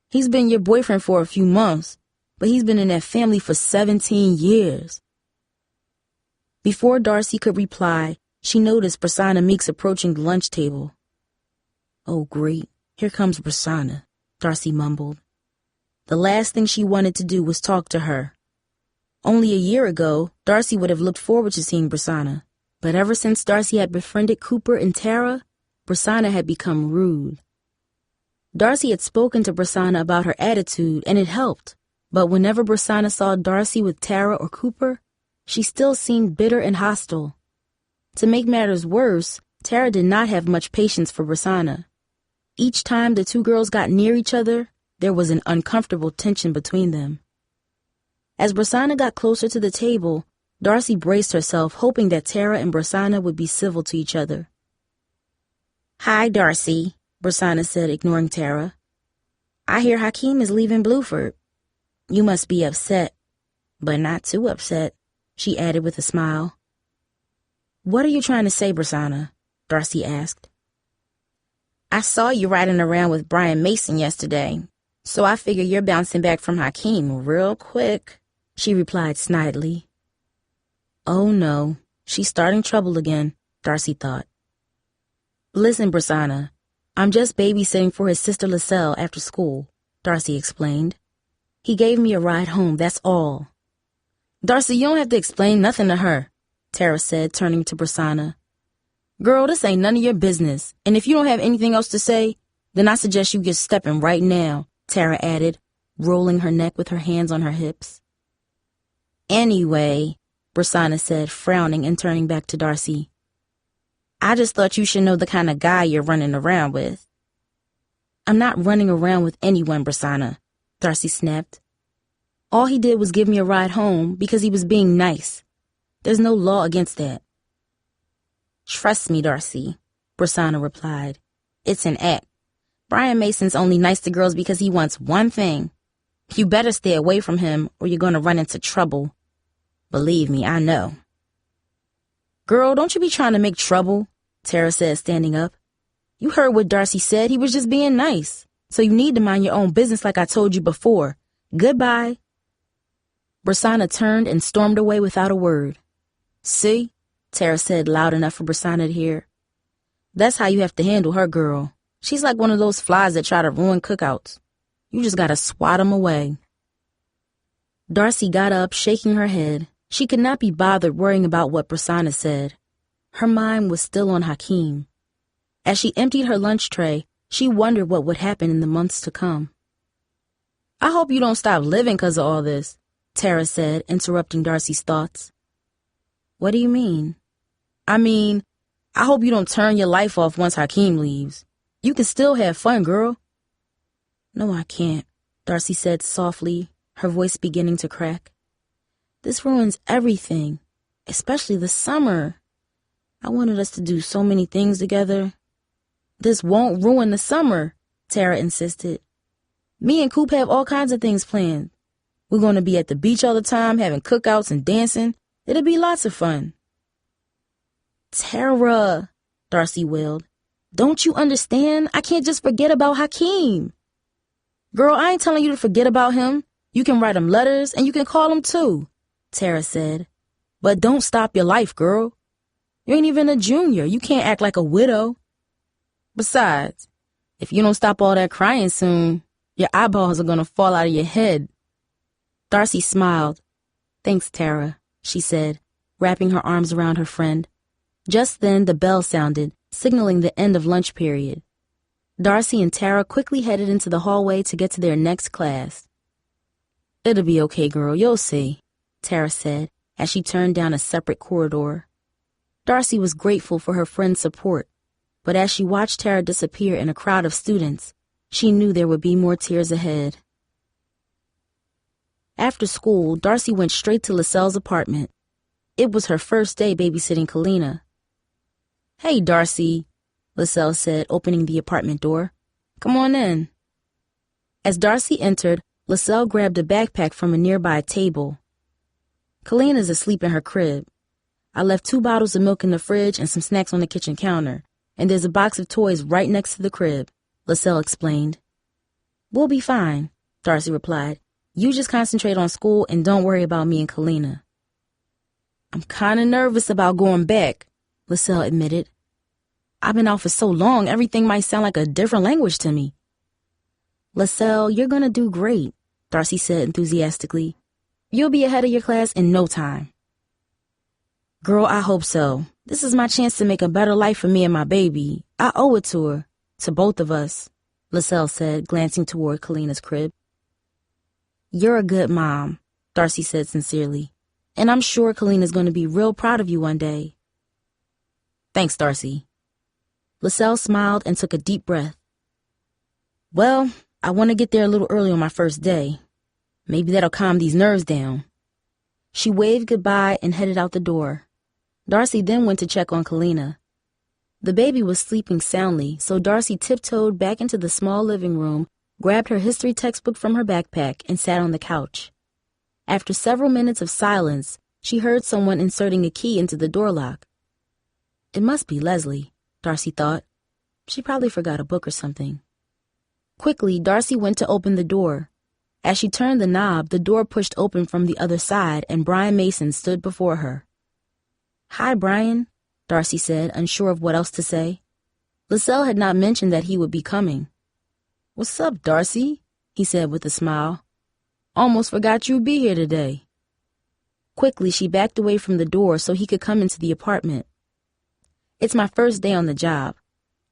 He's been your boyfriend for a few months, but he's been in that family for 17 years. Before Darcy could reply, she noticed Prasanna Meeks approaching the lunch table. Oh, great. Here comes Prasanna, Darcy mumbled. The last thing she wanted to do was talk to her. Only a year ago, Darcy would have looked forward to seeing Prasanna. But ever since Darcy had befriended Cooper and Tara, Prasanna had become rude. Darcy had spoken to Prasanna about her attitude, and it helped. But whenever Prasanna saw Darcy with Tara or Cooper, she still seemed bitter and hostile. To make matters worse, Tara did not have much patience for Prasanna. Each time the two girls got near each other, there was an uncomfortable tension between them. As Prasanna got closer to the table, Darcy braced herself, hoping that Tara and Prasanna would be civil to each other. "Hi, Darcy," Prasanna said, ignoring Tara. "I hear Hakeem is leaving Bluford. You must be upset, but not too upset," she added with a smile. "What are you trying to say, Prasanna?" Darcy asked. "I saw you riding around with Brian Mason yesterday, so I figure you're bouncing back from Hakeem real quick," she replied snidely. Oh no, she's starting trouble again, Darcy thought. "Listen, Prasanna, I'm just babysitting for his sister LaSalle after school," Darcy explained. "He gave me a ride home, that's all." "Darcy, you don't have to explain nothing to her," Tara said, turning to Prasanna. "Girl, this ain't none of your business, and if you don't have anything else to say, then I suggest you get stepping right now," Tara added, rolling her neck with her hands on her hips. "Anyway," Prasanna said, frowning and turning back to Darcy, "I just thought you should know the kind of guy you're running around with." "I'm not running around with anyone, Prasanna," Darcy snapped. "All he did was give me a ride home because he was being nice. There's no law against that." "Trust me, Darcy," Prasanna replied. "It's an act. Brian Mason's only nice to girls because he wants one thing. You better stay away from him or you're going to run into trouble. Believe me, I know." "Girl, don't you be trying to make trouble," Tara said, standing up. "You heard what Darcy said. He was just being nice. So you need to mind your own business like I told you before. Goodbye." Prasanna turned and stormed away without a word. "See?" Tara said loud enough for Prasanna to hear. "That's how you have to handle her, girl. She's like one of those flies that try to ruin cookouts. You just gotta swat 'em away." Darcy got up, shaking her head. She could not be bothered worrying about what Prasanna said. Her mind was still on Hakeem. As she emptied her lunch tray, she wondered what would happen in the months to come. "I hope you don't stop living because of all this," Tara said, interrupting Darcy's thoughts. "What do you mean?" I mean, I hope you don't turn your life off once Hakeem leaves. You can still have fun, girl." "No, I can't," Darcy said softly, her voice beginning to crack. "This ruins everything, especially the summer. I wanted us to do so many things together." "This won't ruin the summer," Tara insisted. "Me and Coop have all kinds of things planned. We're going to be at the beach all the time, having cookouts and dancing. It'll be lots of fun." "Tara," Darcy wailed, "don't you understand? I can't just forget about Hakeem." "Girl, I ain't telling you to forget about him. You can write him letters and you can call him too," Tara said. "But don't stop your life, girl. You ain't even a junior. You can't act like a widow. Besides, if you don't stop all that crying soon, your eyeballs are going to fall out of your head." Darcy smiled. "Thanks, Tara," she said, wrapping her arms around her friend. Just then the bell sounded, signaling the end of lunch period. Darcy and Tara quickly headed into the hallway to get to their next class. "It'll be okay, girl, you'll see," Tara said as she turned down a separate corridor. Darcy was grateful for her friend's support, but as she watched Tara disappear in a crowd of students, she knew there would be more tears ahead. After school, Darcy went straight to LaSalle's apartment. It was her first day babysitting Kalina. "Hey, Darcy," LaSalle said, opening the apartment door. "Come on in." As Darcy entered, LaSalle grabbed a backpack from a nearby table. "Kalina's asleep in her crib. I left 2 bottles of milk in the fridge and some snacks on the kitchen counter, and there's a box of toys right next to the crib," LaSalle explained. "We'll be fine," Darcy replied. "You just concentrate on school and don't worry about me and Kalina." "I'm kind of nervous about going back," LaSalle admitted. "I've been out for so long, everything might sound like a different language to me." "LaSalle, you're going to do great," Darcy said enthusiastically. You'll be ahead of your class in no time. Girl, I hope so. This is my chance to make a better life for me and my baby. I owe it to her, to both of us, LaSalle said, glancing toward Kalina's crib. You're a good mom, Darcy said sincerely, and I'm sure Kalina's going to be real proud of you one day. Thanks, Darcy. LaSalle smiled and took a deep breath. Well, I want to get there a little early on my first day. Maybe that'll calm these nerves down. She waved goodbye and headed out the door. Darcy then went to check on Kalina. The baby was sleeping soundly, so Darcy tiptoed back into the small living room, grabbed her history textbook from her backpack, and sat on the couch. After several minutes of silence, she heard someone inserting a key into the door lock. It must be Leslie, Darcy thought. She probably forgot a book or something. Quickly, Darcy went to open the door. As she turned the knob, the door pushed open from the other side, and Brian Mason stood before her. Hi, Brian, Darcy said, unsure of what else to say. LaSalle had not mentioned that he would be coming. What's up, Darcy? He said with a smile. Almost forgot you'd be here today. Quickly, she backed away from the door so he could come into the apartment. It's my first day on the job,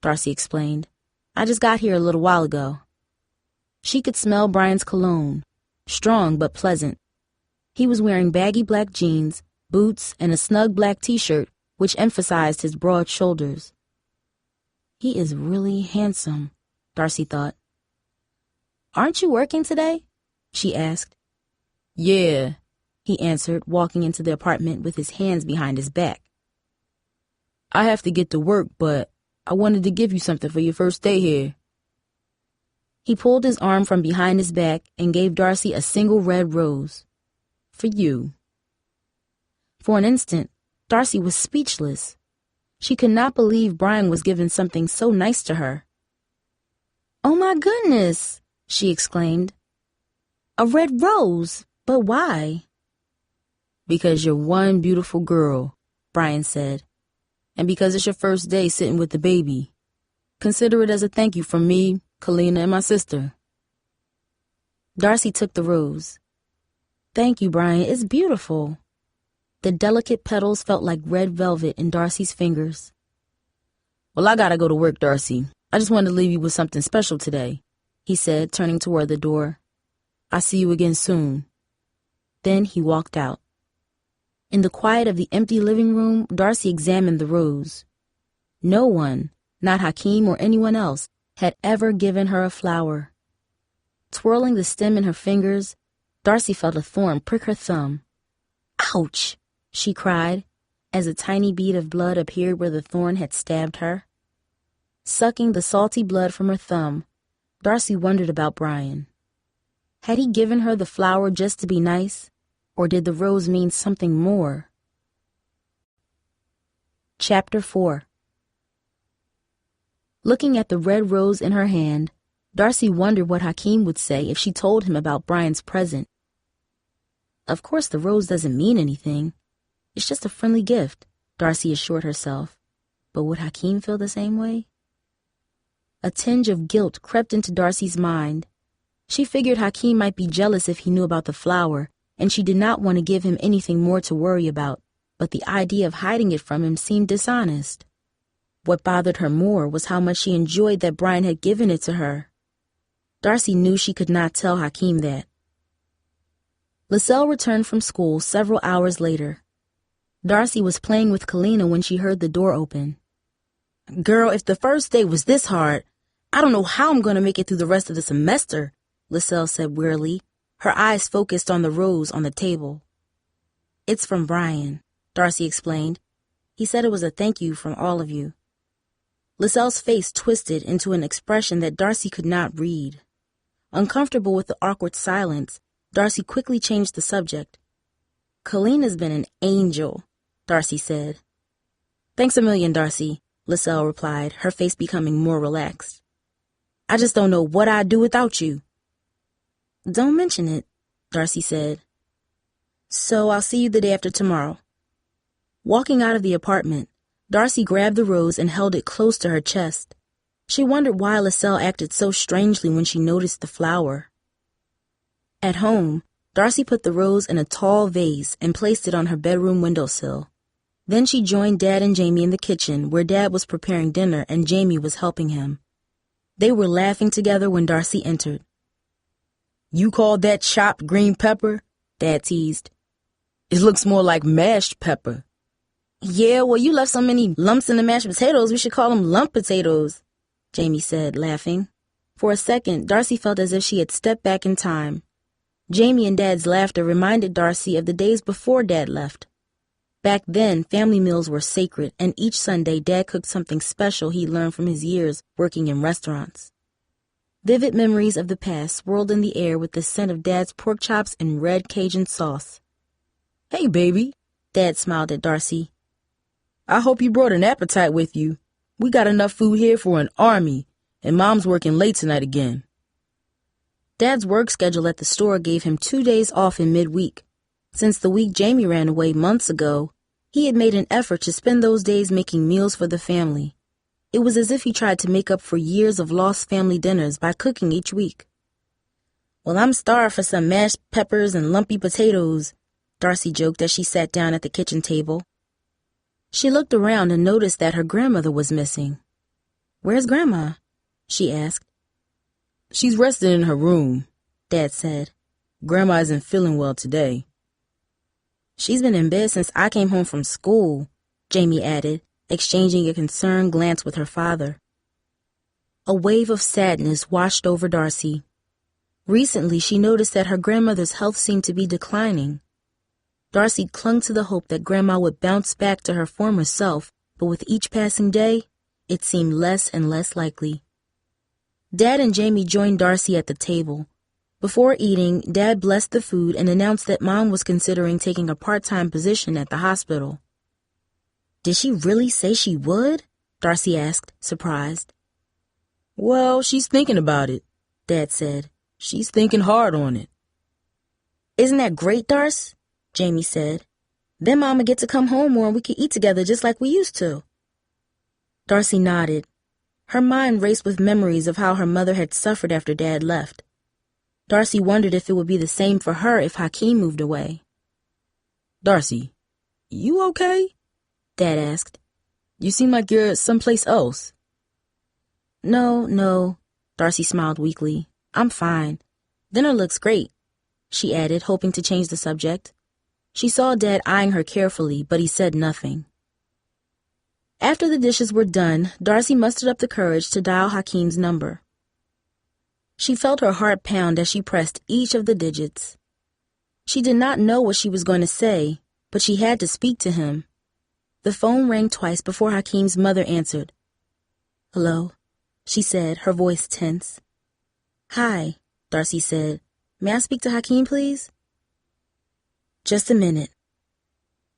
Darcy explained. I just got here a little while ago. She could smell Brian's cologne, strong but pleasant. He was wearing baggy black jeans, boots, and a snug black t-shirt, which emphasized his broad shoulders. He is really handsome, Darcy thought. Aren't you working today? She asked. Yeah, he answered, walking into the apartment with his hands behind his back. I have to get to work, but I wanted to give you something for your first day here. He pulled his arm from behind his back and gave Darcy a single red rose. For you. For an instant, Darcy was speechless. She could not believe Brian was giving something so nice to her. Oh my goodness, she exclaimed. A red rose, but why? Because you're one beautiful girl, Brian said, and because it's your first day sitting with the baby. Consider it as a thank you from me, Kalina, and my sister. Darcy took the rose. Thank you, Brian. It's beautiful. The delicate petals felt like red velvet in Darcy's fingers. Well, I gotta go to work, Darcy. I just wanted to leave you with something special today, he said, turning toward the door. I'll see you again soon. Then he walked out. In the quiet of the empty living room, Darcy examined the rose. No one, not Hakeem or anyone else, had ever given her a flower. Twirling the stem in her fingers, Darcy felt a thorn prick her thumb. Ouch! She cried, as a tiny bead of blood appeared where the thorn had stabbed her. Sucking the salty blood from her thumb, Darcy wondered about Brian. Had he given her the flower just to be nice, or did the rose mean something more? Chapter 4. Looking at the red rose in her hand, Darcy wondered what Hakeem would say if she told him about Brian's present. Of course the rose doesn't mean anything. It's just a friendly gift, Darcy assured herself. But would Hakeem feel the same way? A tinge of guilt crept into Darcy's mind. She figured Hakeem might be jealous if he knew about the flower, and she did not want to give him anything more to worry about, but the idea of hiding it from him seemed dishonest. What bothered her more was how much she enjoyed that Brian had given it to her. Darcy knew she could not tell Hakeem that. LaSalle returned from school several hours later. Darcy was playing with Kalina when she heard the door open. Girl, if the first day was this hard, I don't know how I'm going to make it through the rest of the semester, LaSalle said wearily, her eyes focused on the rose on the table. It's from Brian, Darcy explained. He said it was a thank you from all of you. LaSalle's face twisted into an expression that Darcy could not read. Uncomfortable with the awkward silence, Darcy quickly changed the subject. Kalina's been an angel, Darcy said. Thanks a million, Darcy, LaSalle replied, her face becoming more relaxed. I just don't know what I'd do without you. Don't mention it, Darcy said. So I'll see you the day after tomorrow. Walking out of the apartment, Darcy grabbed the rose and held it close to her chest. She wondered why LaSalle acted so strangely when she noticed the flower. At home, Darcy put the rose in a tall vase and placed it on her bedroom windowsill. Then she joined Dad and Jamie in the kitchen, where Dad was preparing dinner and Jamie was helping him. They were laughing together when Darcy entered. "You call that chopped green pepper?" Dad teased. "It looks more like mashed pepper." "Yeah, well, you left so many lumps in the mashed potatoes, we should call them lump potatoes," Jamie said, laughing. For a second, Darcy felt as if she had stepped back in time. Jamie and Dad's laughter reminded Darcy of the days before Dad left. Back then, family meals were sacred, and each Sunday Dad cooked something special he learned from his years working in restaurants. Vivid memories of the past swirled in the air with the scent of Dad's pork chops and red Cajun sauce. "Hey, baby," Dad smiled at Darcy. "I hope you brought an appetite with you. We got enough food here for an army, and Mom's working late tonight again." Dad's work schedule at the store gave him 2 days off in midweek. Since the week Jamie ran away months ago, he had made an effort to spend those days making meals for the family. It was as if he tried to make up for years of lost family dinners by cooking each week. "Well, I'm starved for some mashed peppers and lumpy potatoes," Darcy joked as she sat down at the kitchen table. She looked around and noticed that her grandmother was missing. "Where's Grandma?" she asked. "She's resting in her room," Dad said. "Grandma isn't feeling well today." "She's been in bed since I came home from school," Jamie added, exchanging a concerned glance with her father. A wave of sadness washed over Darcy. Recently, she noticed that her grandmother's health seemed to be declining. Darcy clung to the hope that Grandma would bounce back to her former self, but with each passing day, it seemed less and less likely. Dad and Jamie joined Darcy at the table. Before eating, Dad blessed the food and announced that Mom was considering taking a part-time position at the hospital. "Did she really say she would?" Darcy asked, surprised. "Well, she's thinking about it," Dad said. "She's thinking hard on it." "Isn't that great, Darce?" Jamie said. "Then Mama get to come home more and we could eat together just like we used to." Darcy nodded. Her mind raced with memories of how her mother had suffered after Dad left. Darcy wondered if it would be the same for her if Hakeem moved away. "Darcy, you okay?" Dad asked. "You seem like you're someplace else." No, Darcy smiled weakly. "I'm fine. Dinner looks great," she added, hoping to change the subject. She saw Dad eyeing her carefully, but he said nothing. After the dishes were done, Darcy mustered up the courage to dial Hakeem's number. She felt her heart pound as she pressed each of the digits. She did not know what she was going to say, but she had to speak to him. The phone rang twice before Hakeem's mother answered. "Hello," she said, her voice tense. "Hi," Darcy said. "May I speak to Hakeem, please?" "Just a minute."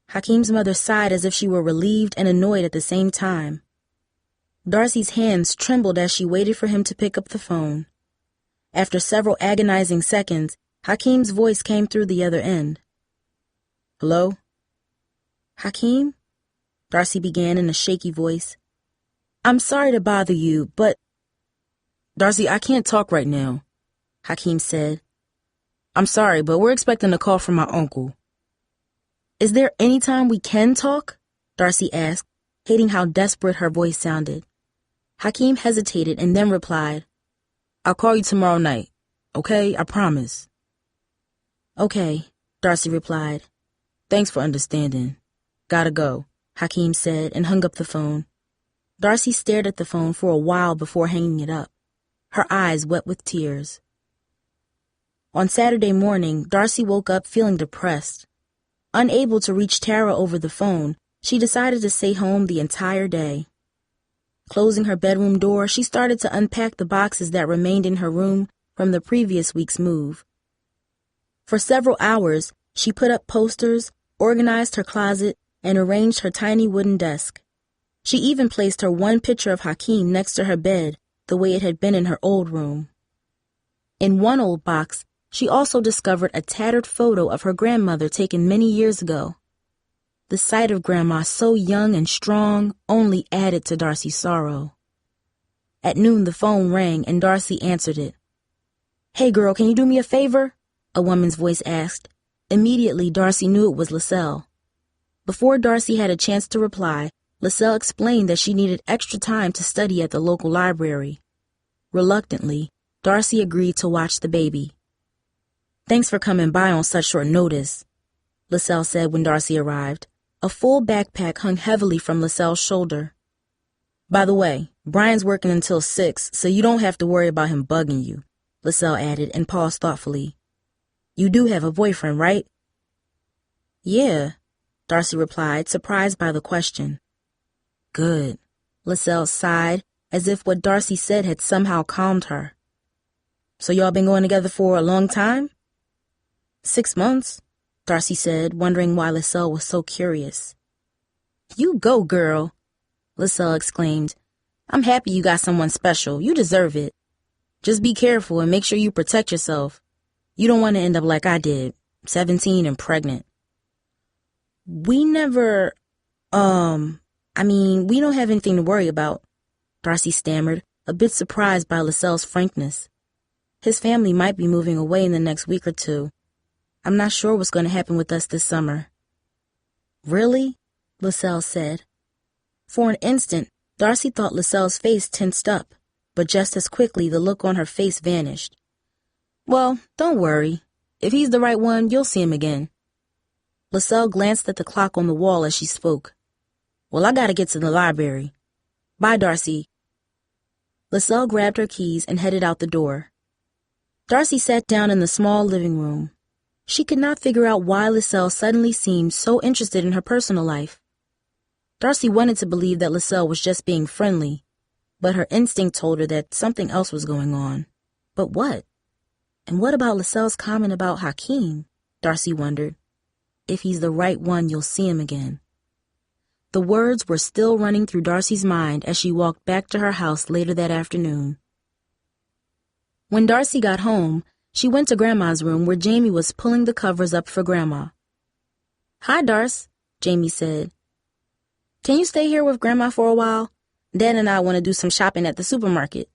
Hakeem's mother sighed as if she were relieved and annoyed at the same time. Darcy's hands trembled as she waited for him to pick up the phone. After several agonizing seconds, Hakeem's voice came through the other end. "Hello?" "Hakeem?" Darcy began in a shaky voice. "I'm sorry to bother you, but—" "Darcy, I can't talk right now," Hakeem said. "I'm sorry, but we're expecting a call from my uncle." "Is there any time we can talk?" Darcy asked, hating how desperate her voice sounded. Hakeem hesitated and then replied, "I'll call you tomorrow night, okay? I promise." "Okay," Darcy replied. "Thanks for understanding. Gotta go," Hakeem said and hung up the phone. Darcy stared at the phone for a while before hanging it up, her eyes wet with tears. On Saturday morning, Darcy woke up feeling depressed. Unable to reach Tara over the phone, she decided to stay home the entire day. Closing her bedroom door, she started to unpack the boxes that remained in her room from the previous week's move. For several hours, she put up posters, organized her closet, and arranged her tiny wooden desk. She even placed her one picture of Hakeem next to her bed, the way it had been in her old room. In one old box, she also discovered a tattered photo of her grandmother taken many years ago. The sight of Grandma so young and strong only added to Darcy's sorrow. At noon, the phone rang and Darcy answered it. "Hey girl, can you do me a favor?" a woman's voice asked. Immediately, Darcy knew it was LaSalle. Before Darcy had a chance to reply, LaSalle explained that she needed extra time to study at the local library. Reluctantly, Darcy agreed to watch the baby. "Thanks for coming by on such short notice," LaSalle said when Darcy arrived. A full backpack hung heavily from LaSalle's shoulder. "By the way, Brian's working until 6, so you don't have to worry about him bugging you," LaSalle added and paused thoughtfully. "You do have a boyfriend, right?" "Yeah," Darcy replied, surprised by the question. "Good," LaSalle sighed, as if what Darcy said had somehow calmed her. "So y'all been going together for a long time?" 6 months, Darcy said, wondering why LaSalle was so curious. "You go, girl," LaSalle exclaimed. "I'm happy you got someone special. You deserve it. Just be careful and make sure you protect yourself. You don't want to end up like I did, 17 and pregnant." "We never, we don't have anything to worry about," Darcy stammered, a bit surprised by LaSalle's frankness. "His family might be moving away in the next week or two. I'm not sure what's going to happen with us this summer." "Really?" LaSalle said. For an instant, Darcy thought LaSalle's face tensed up, but just as quickly the look on her face vanished. "Well, don't worry. If he's the right one, you'll see him again." LaSalle glanced at the clock on the wall as she spoke. "Well, I gotta get to the library. Bye, Darcy." LaSalle grabbed her keys and headed out the door. Darcy sat down in the small living room. She could not figure out why LaSalle suddenly seemed so interested in her personal life. Darcy wanted to believe that LaSalle was just being friendly, but her instinct told her that something else was going on. But what? And what about LaSalle's comment about Hakeem? Darcy wondered. If he's the right one, you'll see him again. The words were still running through Darcy's mind as she walked back to her house later that afternoon. When Darcy got home, she went to Grandma's room where Jamie was pulling the covers up for Grandma. "Hi, Darce," Jamie said. "Can you stay here with Grandma for a while? Dad and I want to do some shopping at the supermarket."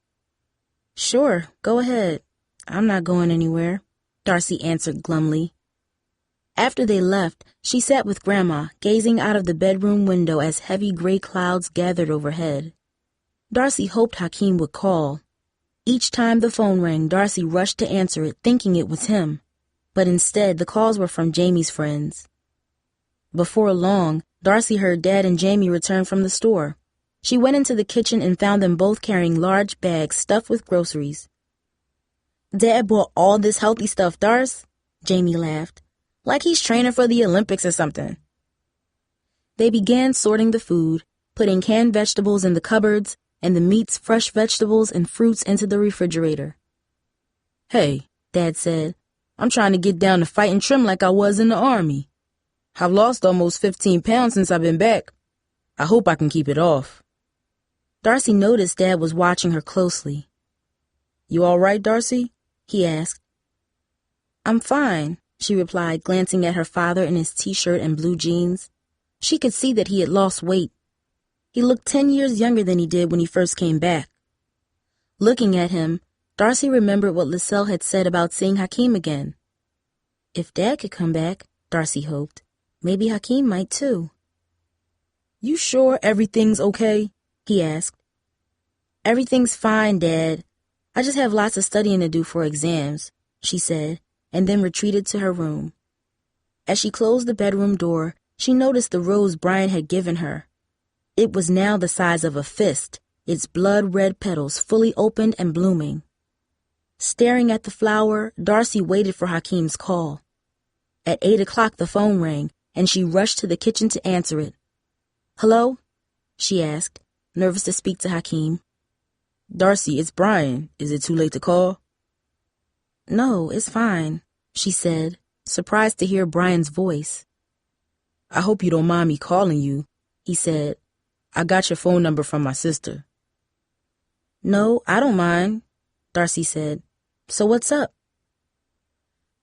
"Sure, go ahead. I'm not going anywhere," Darcy answered glumly. After they left, she sat with Grandma, gazing out of the bedroom window as heavy gray clouds gathered overhead. Darcy hoped Hakeem would call. Each time the phone rang, Darcy rushed to answer it, thinking it was him. But instead, the calls were from Jamie's friends. Before long, Darcy heard Dad and Jamie return from the store. She went into the kitchen and found them both carrying large bags stuffed with groceries. "Dad bought all this healthy stuff, Darce," Jamie laughed. "Like he's training for the Olympics or something." They began sorting the food, putting canned vegetables in the cupboards, and the meats, fresh vegetables, and fruits into the refrigerator. "Hey," Dad said, "I'm trying to get down to fighting trim like I was in the Army. I've lost almost 15 pounds since I've been back. I hope I can keep it off." Darcy noticed Dad was watching her closely. "You all right, Darcy?" he asked. "I'm fine," she replied, glancing at her father in his t-shirt and blue jeans. She could see that he had lost weight. He looked 10 years younger than he did when he first came back. Looking at him, Darcy remembered what LaSalle had said about seeing Hakeem again. If Dad could come back, Darcy hoped, maybe Hakeem might too. "You sure everything's okay?" he asked. "Everything's fine, Dad. I just have lots of studying to do for exams," she said, and then retreated to her room. As she closed the bedroom door, she noticed the rose Brian had given her. It was now the size of a fist, its blood-red petals fully opened and blooming. Staring at the flower, Darcy waited for Hakeem's call. At 8 o'clock the phone rang, and she rushed to the kitchen to answer it. "Hello?" she asked, nervous to speak to Hakeem. "Darcy, it's Brian. Is it too late to call?" "No, it's fine," she said, surprised to hear Brian's voice. "I hope you don't mind me calling you," he said. "I got your phone number from my sister." "No, I don't mind," Darcy said. "So what's up?"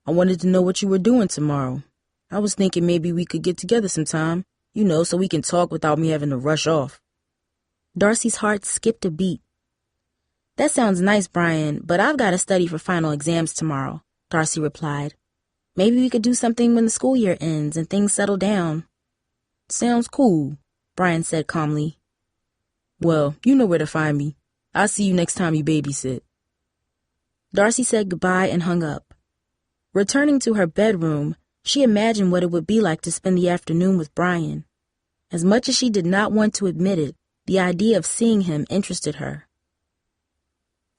"I wanted to know what you were doing tomorrow. I was thinking maybe we could get together sometime, so we can talk without me having to rush off." Darcy's heart skipped a beat. "That sounds nice, Brian, but I've got to study for final exams tomorrow," Darcy replied. Maybe we could do something when the school year ends and things settle down. Sounds cool, Brian said calmly. Well, you know where to find me. I'll see you next time you babysit. Darcy said goodbye and hung up. Returning to her bedroom, she imagined what it would be like to spend the afternoon with Brian. As much as she did not want to admit it, the idea of seeing him interested her.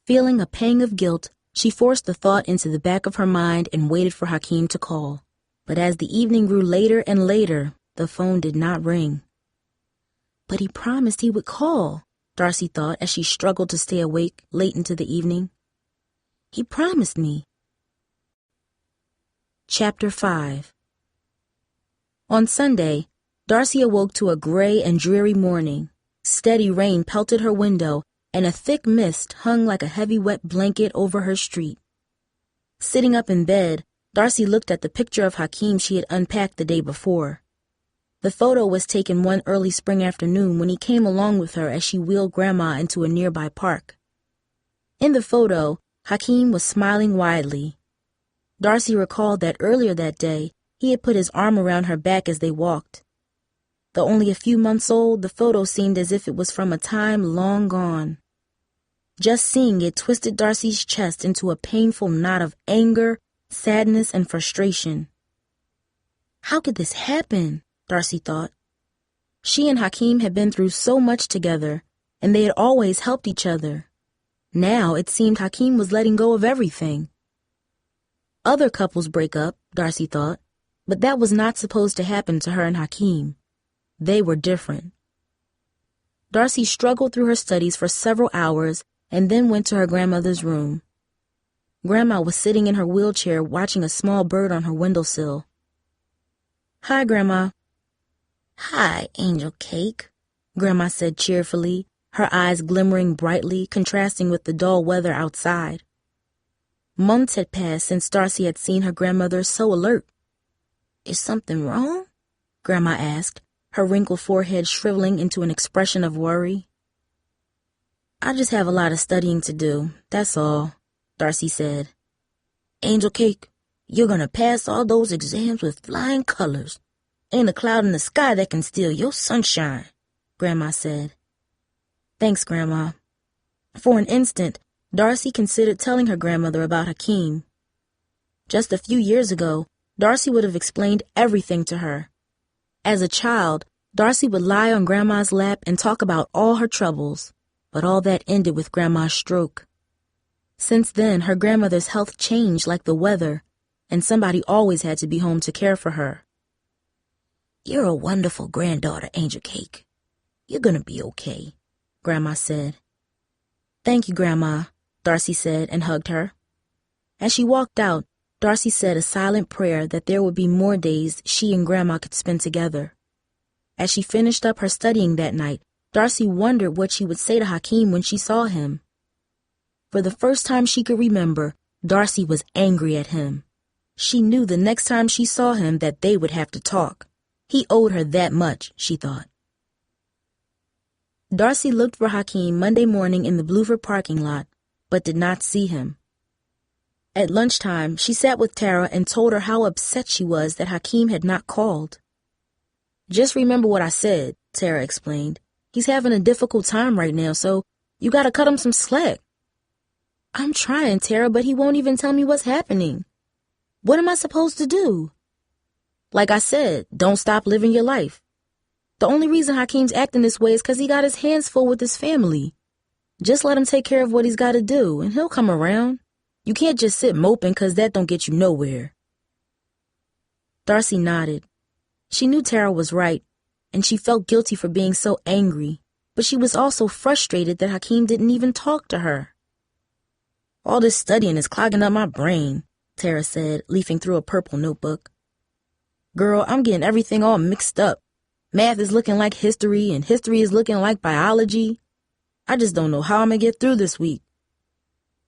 Feeling a pang of guilt, she forced the thought into the back of her mind and waited for Hakeem to call. But as the evening grew later and later, the phone did not ring. But he promised he would call, Darcy thought as she struggled to stay awake late into the evening. He promised me. Chapter 5. On Sunday, Darcy awoke to a gray and dreary morning. Steady rain pelted her window, and a thick mist hung like a heavy wet blanket over her street. Sitting up in bed, Darcy looked at the picture of Hakeem she had unpacked the day before. The photo was taken one early spring afternoon when he came along with her as she wheeled Grandma into a nearby park. In the photo, Hakeem was smiling widely. Darcy recalled that earlier that day, he had put his arm around her back as they walked. Though only a few months old, the photo seemed as if it was from a time long gone. Just seeing it twisted Darcy's chest into a painful knot of anger, sadness, and frustration. How could this happen? Darcy thought. She and Hakeem had been through so much together, and they had always helped each other. Now it seemed Hakeem was letting go of everything. Other couples break up, Darcy thought, but that was not supposed to happen to her and Hakeem. They were different. Darcy struggled through her studies for several hours and then went to her grandmother's room. Grandma was sitting in her wheelchair watching a small bird on her windowsill. Hi, Grandma. Hi, Angel Cake, Grandma said cheerfully, her eyes glimmering brightly, contrasting with the dull weather outside. Months had passed since Darcy had seen her grandmother so alert. Is something wrong? Grandma asked, her wrinkled forehead shriveling into an expression of worry. I just have a lot of studying to do, that's all, Darcy said. Angel Cake, you're gonna pass all those exams with flying colors. Ain't a cloud in the sky that can steal your sunshine, Grandma said. Thanks, Grandma. For an instant, Darcy considered telling her grandmother about Hakeem. Just a few years ago, Darcy would have explained everything to her. As a child, Darcy would lie on Grandma's lap and talk about all her troubles, but all that ended with Grandma's stroke. Since then, her grandmother's health changed like the weather, and somebody always had to be home to care for her. You're a wonderful granddaughter, Angel Cake. You're gonna be okay, Grandma said. Thank you, Grandma, Darcy said and hugged her. As she walked out, Darcy said a silent prayer that there would be more days she and Grandma could spend together. As she finished up her studying that night, Darcy wondered what she would say to Hakeem when she saw him. For the first time she could remember, Darcy was angry at him. She knew the next time she saw him that they would have to talk. He owed her that much, she thought. Darcy looked for Hakeem Monday morning in the Bluford parking lot, but did not see him. At lunchtime, she sat with Tara and told her how upset she was that Hakeem had not called. Just remember what I said, Tara explained. He's having a difficult time right now, so you gotta cut him some slack. I'm trying, Tara, but he won't even tell me what's happening. What am I supposed to do? Like I said, don't stop living your life. The only reason Hakeem's acting this way is because he got his hands full with his family. Just let him take care of what he's got to do, and he'll come around. You can't just sit moping because that don't get you nowhere. Darcy nodded. She knew Tara was right, and she felt guilty for being so angry, but she was also frustrated that Hakeem didn't even talk to her. All this studying is clogging up my brain, Tara said, leafing through a purple notebook. Girl, I'm getting everything all mixed up. Math is looking like history, and history is looking like biology. I just don't know how I'm gonna get through this week.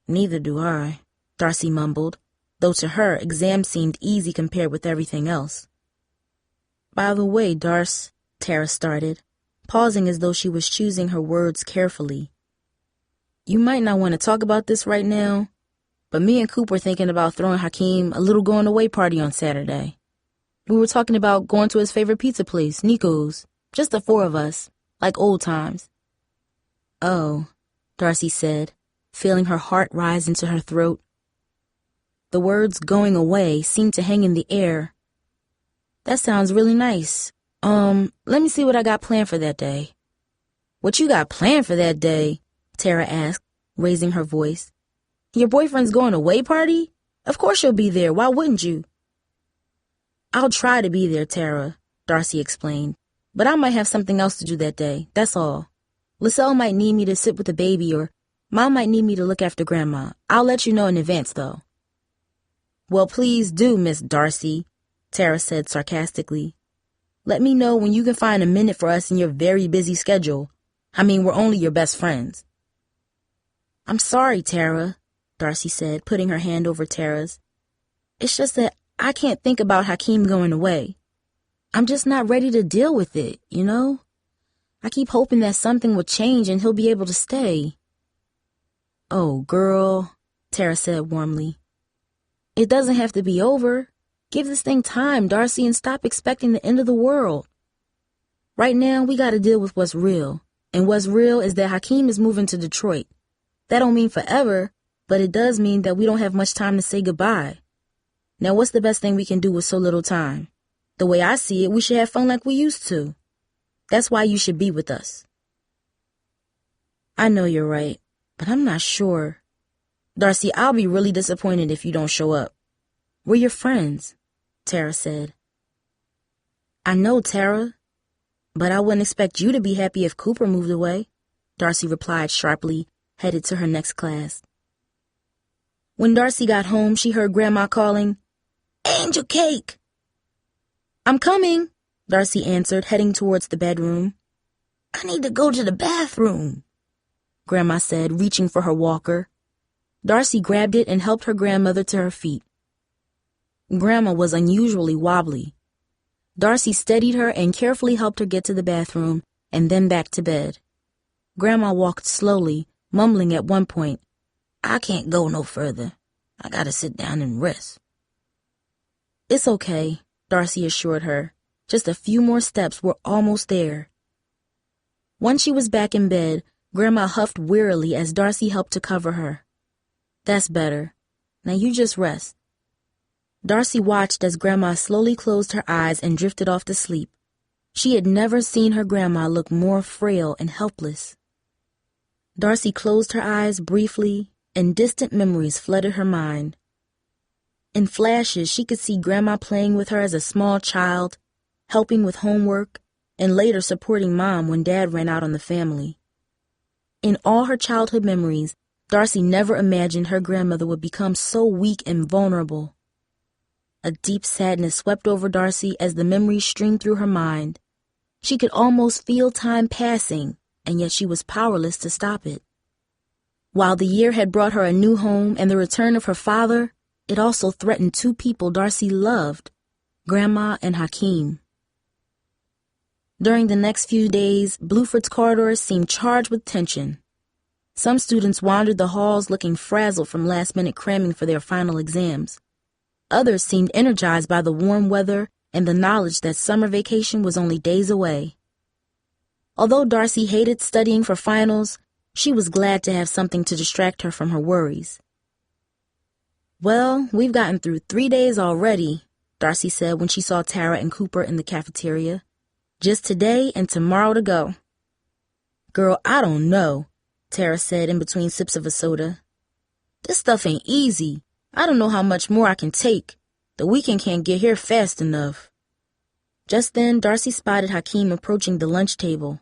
Neither do I, Darcy mumbled, though to her, exams seemed easy compared with everything else. By the way, Darce, Tara started, pausing as though she was choosing her words carefully. You might not want to talk about this right now, but me and Coop were thinking about throwing Hakeem a little going-away party on Saturday. We were talking about going to his favorite pizza place, Nico's. Just the four of us, like old times. Oh, Darcy said, feeling her heart rise into her throat. The words going away seemed to hang in the air. That sounds really nice. Let me see what I got planned for that day. What you got planned for that day? Tara asked, raising her voice. Your boyfriend's going away party? Of course you'll be there. Why wouldn't you? I'll try to be there, Tara, Darcy explained. But I might have something else to do that day, that's all. Lyselle might need me to sit with the baby, or Mom might need me to look after Grandma. I'll let you know in advance, though. Well, please do, Miss Darcy, Tara said sarcastically. Let me know when you can find a minute for us in your very busy schedule. I mean, we're only your best friends. I'm sorry, Tara, Darcy said, putting her hand over Tara's. It's just that I can't think about Hakeem going away. I'm just not ready to deal with it, you know? I keep hoping that something will change and he'll be able to stay. Oh, girl, Tara said warmly. It doesn't have to be over. Give this thing time, Darcy, and stop expecting the end of the world. Right now, we gotta deal with what's real. And what's real is that Hakeem is moving to Detroit. That don't mean forever, but it does mean that we don't have much time to say goodbye. Now, what's the best thing we can do with so little time? The way I see it, we should have fun like we used to. That's why you should be with us. I know you're right, but I'm not sure. Darcy, I'll be really disappointed if you don't show up. We're your friends, Tara said. I know, Tara, but I wouldn't expect you to be happy if Cooper moved away, Darcy replied sharply, headed to her next class. When Darcy got home, she heard Grandma calling, Angel Cake! I'm coming, Darcy answered, heading towards the bedroom. I need to go to the bathroom, Grandma said, reaching for her walker. Darcy grabbed it and helped her grandmother to her feet. Grandma was unusually wobbly. Darcy steadied her and carefully helped her get to the bathroom and then back to bed. Grandma walked slowly, mumbling at one point, I can't go no further. I gotta sit down and rest. It's okay, Darcy assured her. Just a few more steps, we're almost there. Once she was back in bed, Grandma huffed wearily as Darcy helped to cover her. That's better. Now you just rest. Darcy watched as Grandma slowly closed her eyes and drifted off to sleep. She had never seen her grandma look more frail and helpless. Darcy closed her eyes briefly, and distant memories flooded her mind. In flashes, she could see Grandma playing with her as a small child, helping with homework, and later supporting Mom when Dad ran out on the family. In all her childhood memories, Darcy never imagined her grandmother would become so weak and vulnerable. A deep sadness swept over Darcy as the memories streamed through her mind. She could almost feel time passing, and yet she was powerless to stop it. While the year had brought her a new home and the return of her father, it also threatened two people Darcy loved, Grandma and Hakeem. During the next few days, Bluford's corridors seemed charged with tension. Some students wandered the halls looking frazzled from last-minute cramming for their final exams. Others seemed energized by the warm weather and the knowledge that summer vacation was only days away. Although Darcy hated studying for finals, she was glad to have something to distract her from her worries. Well, we've gotten through 3 days already, Darcy said when she saw Tara and Cooper in the cafeteria. Just today and tomorrow to go. Girl, I don't know, Tara said in between sips of a soda. This stuff ain't easy. I don't know how much more I can take. The weekend can't get here fast enough. Just then, Darcy spotted Hakeem approaching the lunch table.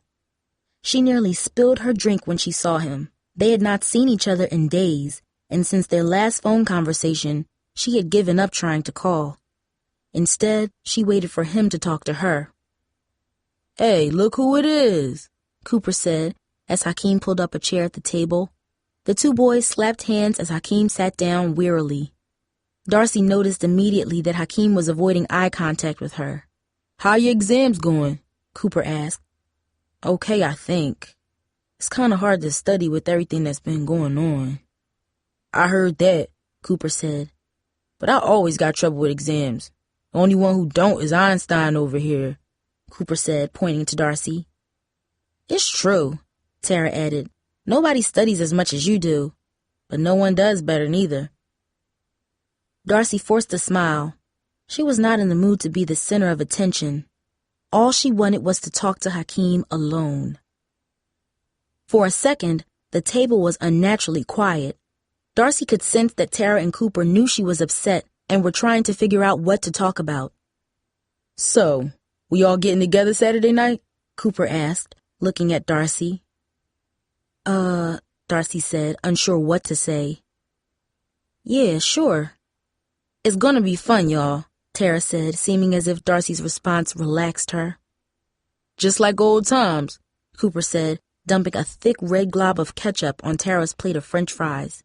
She nearly spilled her drink when she saw him. They had not seen each other in days, and since their last phone conversation, she had given up trying to call. Instead, she waited for him to talk to her. Hey, look who it is, Cooper said as Hakeem pulled up a chair at the table. The two boys slapped hands as Hakeem sat down wearily. Darcy noticed immediately that Hakeem was avoiding eye contact with her. How your exams going? Cooper asked. Okay, I think. It's kind of hard to study with everything that's been going on. I heard that. Cooper said. "But I always got trouble with exams. The only one who don't is Einstein over here," Cooper said, pointing to Darcy. "It's true," Tara added. "Nobody studies as much as you do, but no one does better neither." Darcy forced a smile. She was not in the mood to be the center of attention. All she wanted was to talk to Hakeem alone. For a second, the table was unnaturally quiet. Darcy could sense that Tara and Cooper knew she was upset and were trying to figure out what to talk about. "So, we all getting together Saturday night?" Cooper asked, looking at Darcy. Darcy said, unsure what to say. "Yeah, sure." "It's gonna be fun, y'all," Tara said, seeming as if Darcy's response relaxed her. "Just like old times," Cooper said, dumping a thick red glob of ketchup on Tara's plate of French fries.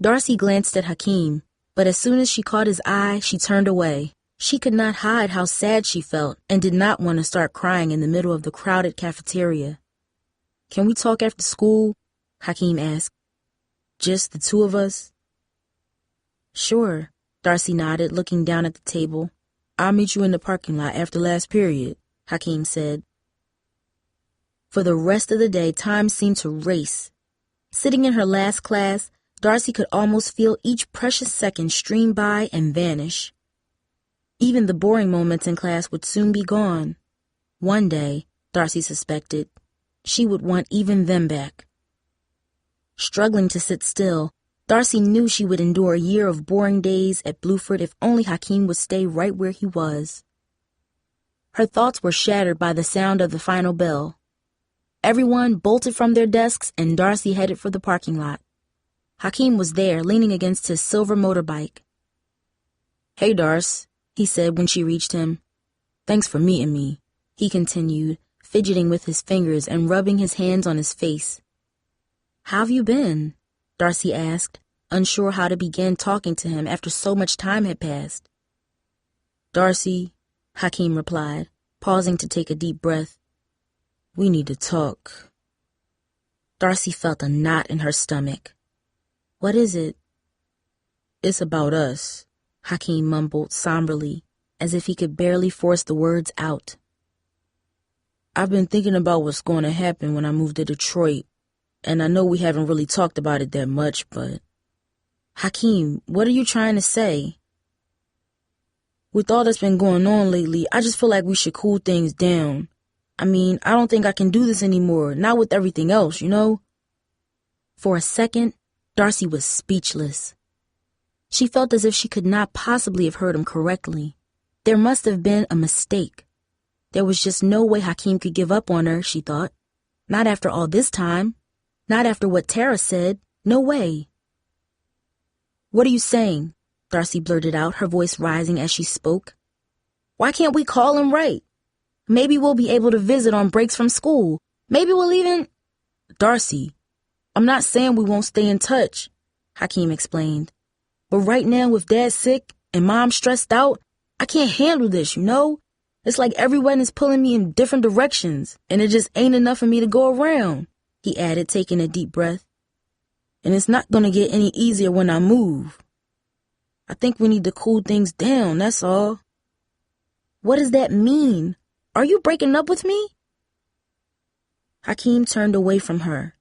Darcy glanced at Hakeem, but as soon as she caught his eye, she turned away. She could not hide how sad she felt and did not want to start crying in the middle of the crowded cafeteria. "Can we talk after school?" Hakeem asked. "Just the two of us?" "Sure," Darcy nodded, looking down at the table. "I'll meet you in the parking lot after last period," Hakeem said. For the rest of the day, time seemed to race. Sitting in her last class, Darcy could almost feel each precious second stream by and vanish. Even the boring moments in class would soon be gone. One day, Darcy suspected, she would want even them back. Struggling to sit still, Darcy knew she would endure a year of boring days at Bluford if only Hakeem would stay right where he was. Her thoughts were shattered by the sound of the final bell. Everyone bolted from their desks and Darcy headed for the parking lot. Hakeem was there, leaning against his silver motorbike. "Hey, Darce," he said when she reached him. "Thanks for meeting me," he continued, fidgeting with his fingers and rubbing his hands on his face. "How've you been?" Darcy asked, unsure how to begin talking to him after so much time had passed. "Darcy," Hakeem replied, pausing to take a deep breath. "We need to talk." Darcy felt a knot in her stomach. "What is it?" "It's about us," Hakeem mumbled somberly, as if he could barely force the words out. "I've been thinking about what's going to happen when I move to Detroit, and I know we haven't really talked about it that much, but—" "Hakeem, what are you trying to say?" "With all that's been going on lately, I just feel like we should cool things down. I mean, I don't think I can do this anymore, not with everything else, you know?" For a second, Darcy was speechless. She felt as if she could not possibly have heard him correctly. There must have been a mistake. There was just no way Hakeem could give up on her, she thought. Not after all this time. Not after what Tara said. No way. "What are you saying?" Darcy blurted out, her voice rising as she spoke. "Why can't we call him right? Maybe we'll be able to visit on breaks from school. Maybe we'll even—" "Darcy, I'm not saying we won't stay in touch," Hakeem explained. "But right now with Dad sick and Mom stressed out, I can't handle this, you know? It's like everyone is pulling me in different directions, and it just ain't enough for me to go around," he added, taking a deep breath. "And it's not going to get any easier when I move. I think we need to cool things down, that's all." "What does that mean? Are you breaking up with me?" Hakeem turned away from her.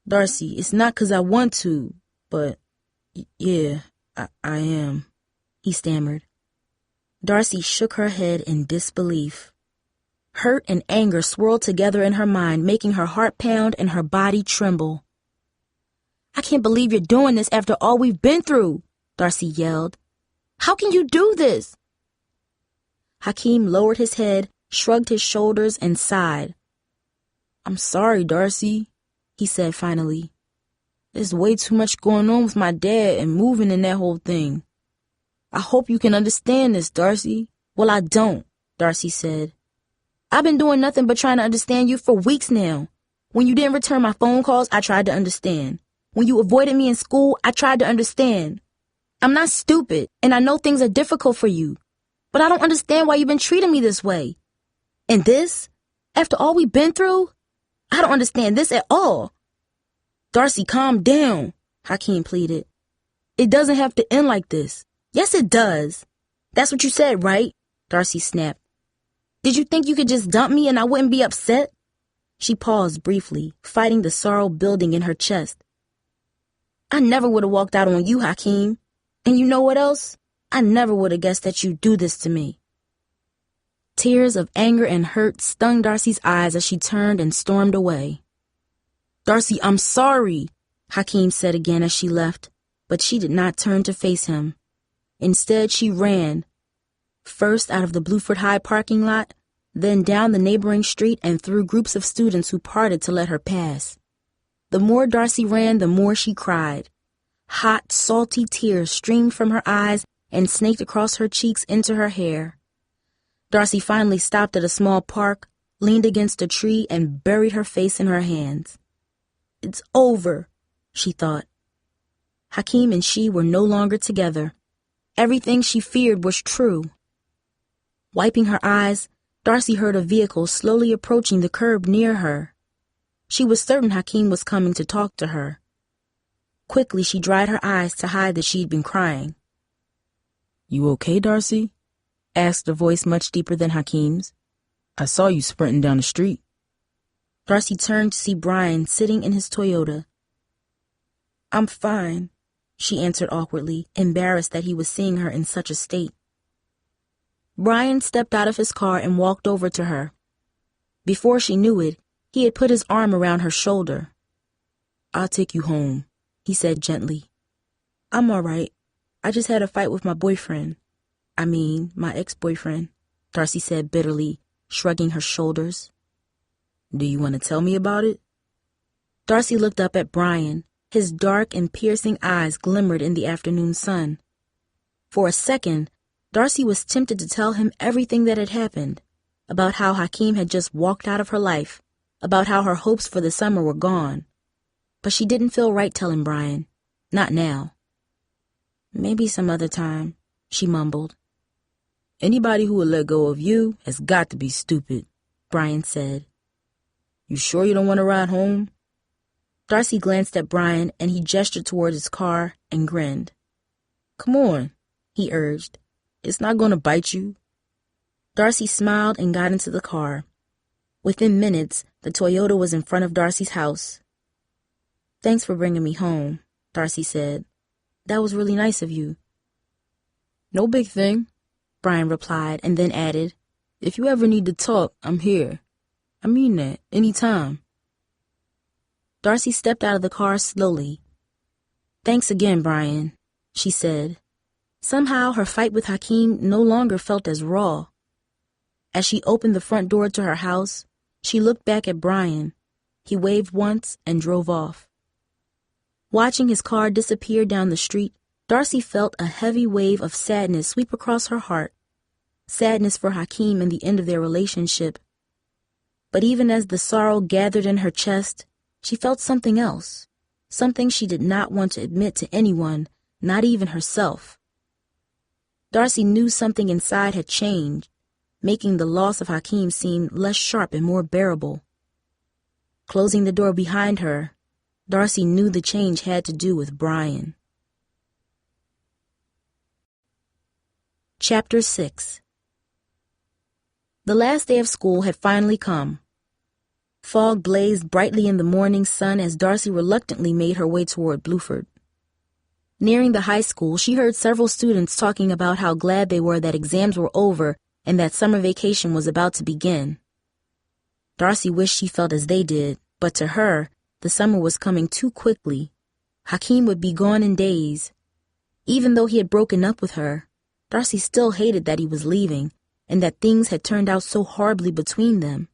"Darcy, it's not 'cause I want to, but yeah, I am," he stammered. Darcy shook her head in disbelief. Hurt and anger swirled together in her mind, making her heart pound and her body tremble. "I can't believe you're doing this after all we've been through," Darcy yelled. "How can you do this?" Hakeem lowered his head, shrugged his shoulders, and sighed. "I'm sorry, Darcy," he said finally. "There's way too much going on with my dad and moving and that whole thing. I hope you can understand this, Darcy." "Well, I don't," Darcy said. "I've been doing nothing but trying to understand you for weeks now. When you didn't return my phone calls, I tried to understand. When you avoided me in school, I tried to understand. I'm not stupid, and I know things are difficult for you. But I don't understand why you've been treating me this way. And this, after all we've been through, I don't understand this at all." "Darcy, calm down," Hakeem pleaded. It doesn't have to end like this. Yes, it does. That's what you said, right? Darcy snapped. Did you think you could just dump me and I wouldn't be upset? She paused briefly, fighting the sorrow building in her chest. I never would have walked out on you, Hakeem. And you know what else? I never would have guessed that you'd do this to me. Tears of anger and hurt stung Darcy's eyes as she turned and stormed away. Darcy, I'm sorry, Hakeem said again as she left, but she did not turn to face him. Instead, she ran, first out of the Bluford High parking lot, then down the neighboring street and through groups of students who parted to let her pass. The more Darcy ran, the more she cried. Hot, salty tears streamed from her eyes and snaked across her cheeks into her hair. Darcy finally stopped at a small park, leaned against a tree, and buried her face in her hands. It's over, she thought. Hakeem and she were no longer together. Everything she feared was true. Wiping her eyes, Darcy heard a vehicle slowly approaching the curb near her. She was certain Hakeem was coming to talk to her. Quickly, she dried her eyes to hide that she'd been crying. You okay, Darcy? Asked a voice much deeper than Hakeem's. I saw you sprinting down the street. Darcy turned to see Brian sitting in his Toyota. I'm fine, she answered awkwardly, embarrassed that he was seeing her in such a state. Brian stepped out of his car and walked over to her. Before she knew it, he had put his arm around her shoulder. I'll take you home, he said gently. I'm all right. I just had a fight with my boyfriend. My ex-boyfriend, Darcy said bitterly, shrugging her shoulders. Do you want to tell me about it? Darcy looked up at Brian. His dark and piercing eyes glimmered in the afternoon sun. For a second, Darcy was tempted to tell him everything that had happened, about how Hakeem had just walked out of her life, about how her hopes for the summer were gone. But she didn't feel right telling Brian. Not now. Maybe some other time, she mumbled. Anybody who would let go of you has got to be stupid, Brian said. You sure you don't want to ride home? Darcy glanced at Brian and he gestured toward his car and grinned. Come on, he urged. It's not going to bite you. Darcy smiled and got into the car. Within minutes, the Toyota was in front of Darcy's house. Thanks for bringing me home, Darcy said. That was really nice of you. No big thing, Brian replied and then added, if you ever need to talk, I'm here. I mean that, anytime. Darcy stepped out of the car slowly. Thanks again, Brian, she said. Somehow her fight with Hakeem no longer felt as raw. As she opened the front door to her house, she looked back at Brian. He waved once and drove off. Watching his car disappear down the street, Darcy felt a heavy wave of sadness sweep across her heart. Sadness for Hakeem and the end of their relationship. But even as the sorrow gathered in her chest, she felt something else. Something she did not want to admit to anyone, not even herself. Darcy knew something inside had changed, making the loss of Hakeem seem less sharp and more bearable. Closing the door behind her, Darcy knew the change had to do with Brian. Chapter 6. The last day of school had finally come. Fog blazed brightly in the morning sun as Darcy reluctantly made her way toward Bluford. Nearing the high school, she heard several students talking about how glad they were that exams were over and that summer vacation was about to begin. Darcy wished she felt as they did, but to her, the summer was coming too quickly. Hakeem would be gone in days. Even though he had broken up with her, Darcy still hated that he was leaving and that things had turned out so horribly between them.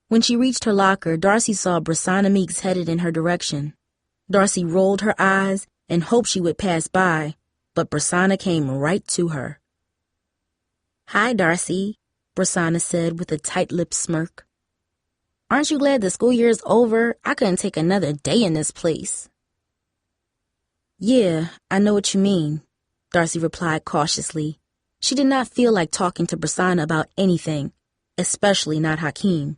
When she reached her locker, Darcy saw Brasana Meeks headed in her direction. Darcy rolled her eyes and hoped she would pass by, but Brasana came right to her. Hi, Darcy, Brasana said with a tight-lipped smirk. Aren't you glad the school year is over? I couldn't take another day in this place. Yeah, I know what you mean, Darcy replied cautiously. She did not feel like talking to Brasana about anything, especially not Hakeem.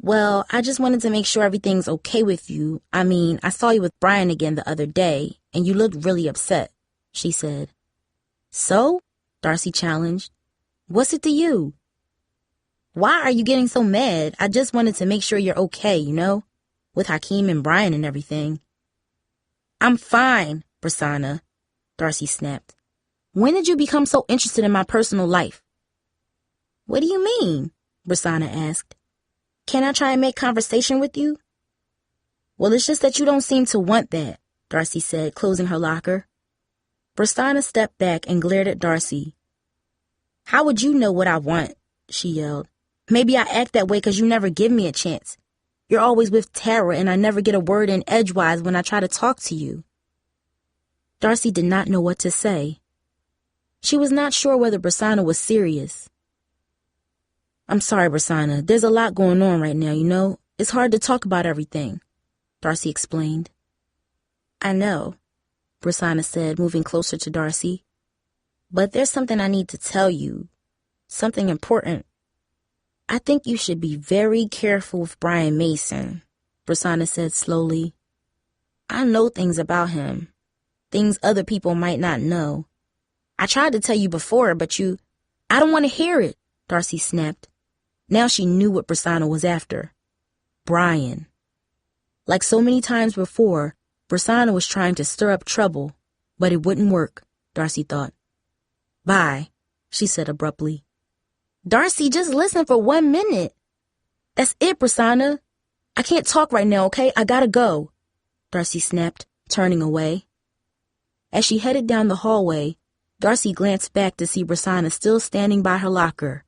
Well, I just wanted to make sure everything's okay with you. I mean, I saw you with Brian again the other day, and you looked really upset, she said. So? Darcy challenged. What's it to you? Why are you getting so mad? I just wanted to make sure you're okay, you know? With Hakeem and Brian and everything. I'm fine, Prasanna, Darcy snapped. When did you become so interested in my personal life? What do you mean? Prasanna asked. Can I try and make conversation with you? Well, it's just that you don't seem to want that, Darcy said, closing her locker. Prasanna stepped back and glared at Darcy. How would you know what I want? She yelled. Maybe I act that way because you never give me a chance. You're always with Tara and I never get a word in edgewise when I try to talk to you. Darcy did not know what to say. She was not sure whether Prasanna was serious. I'm sorry, Prasanna. There's a lot going on right now, you know? It's hard to talk about everything, Darcy explained. I know, Prasanna said, moving closer to Darcy. But there's something I need to tell you. Something important. I think you should be very careful with Brian Mason, Prasanna said slowly. I know things about him. Things other people might not know. I tried to tell you before, but I don't want to hear it, Darcy snapped. Now she knew what Prasanna was after. Brian. Like so many times before, Prasanna was trying to stir up trouble, but it wouldn't work, Darcy thought. Bye, she said abruptly. Darcy, just listen for 1 minute. That's it, Prasanna. I can't talk right now, okay? I gotta go, Darcy snapped, turning away. As she headed down the hallway, Darcy glanced back to see Prasanna still standing by her locker.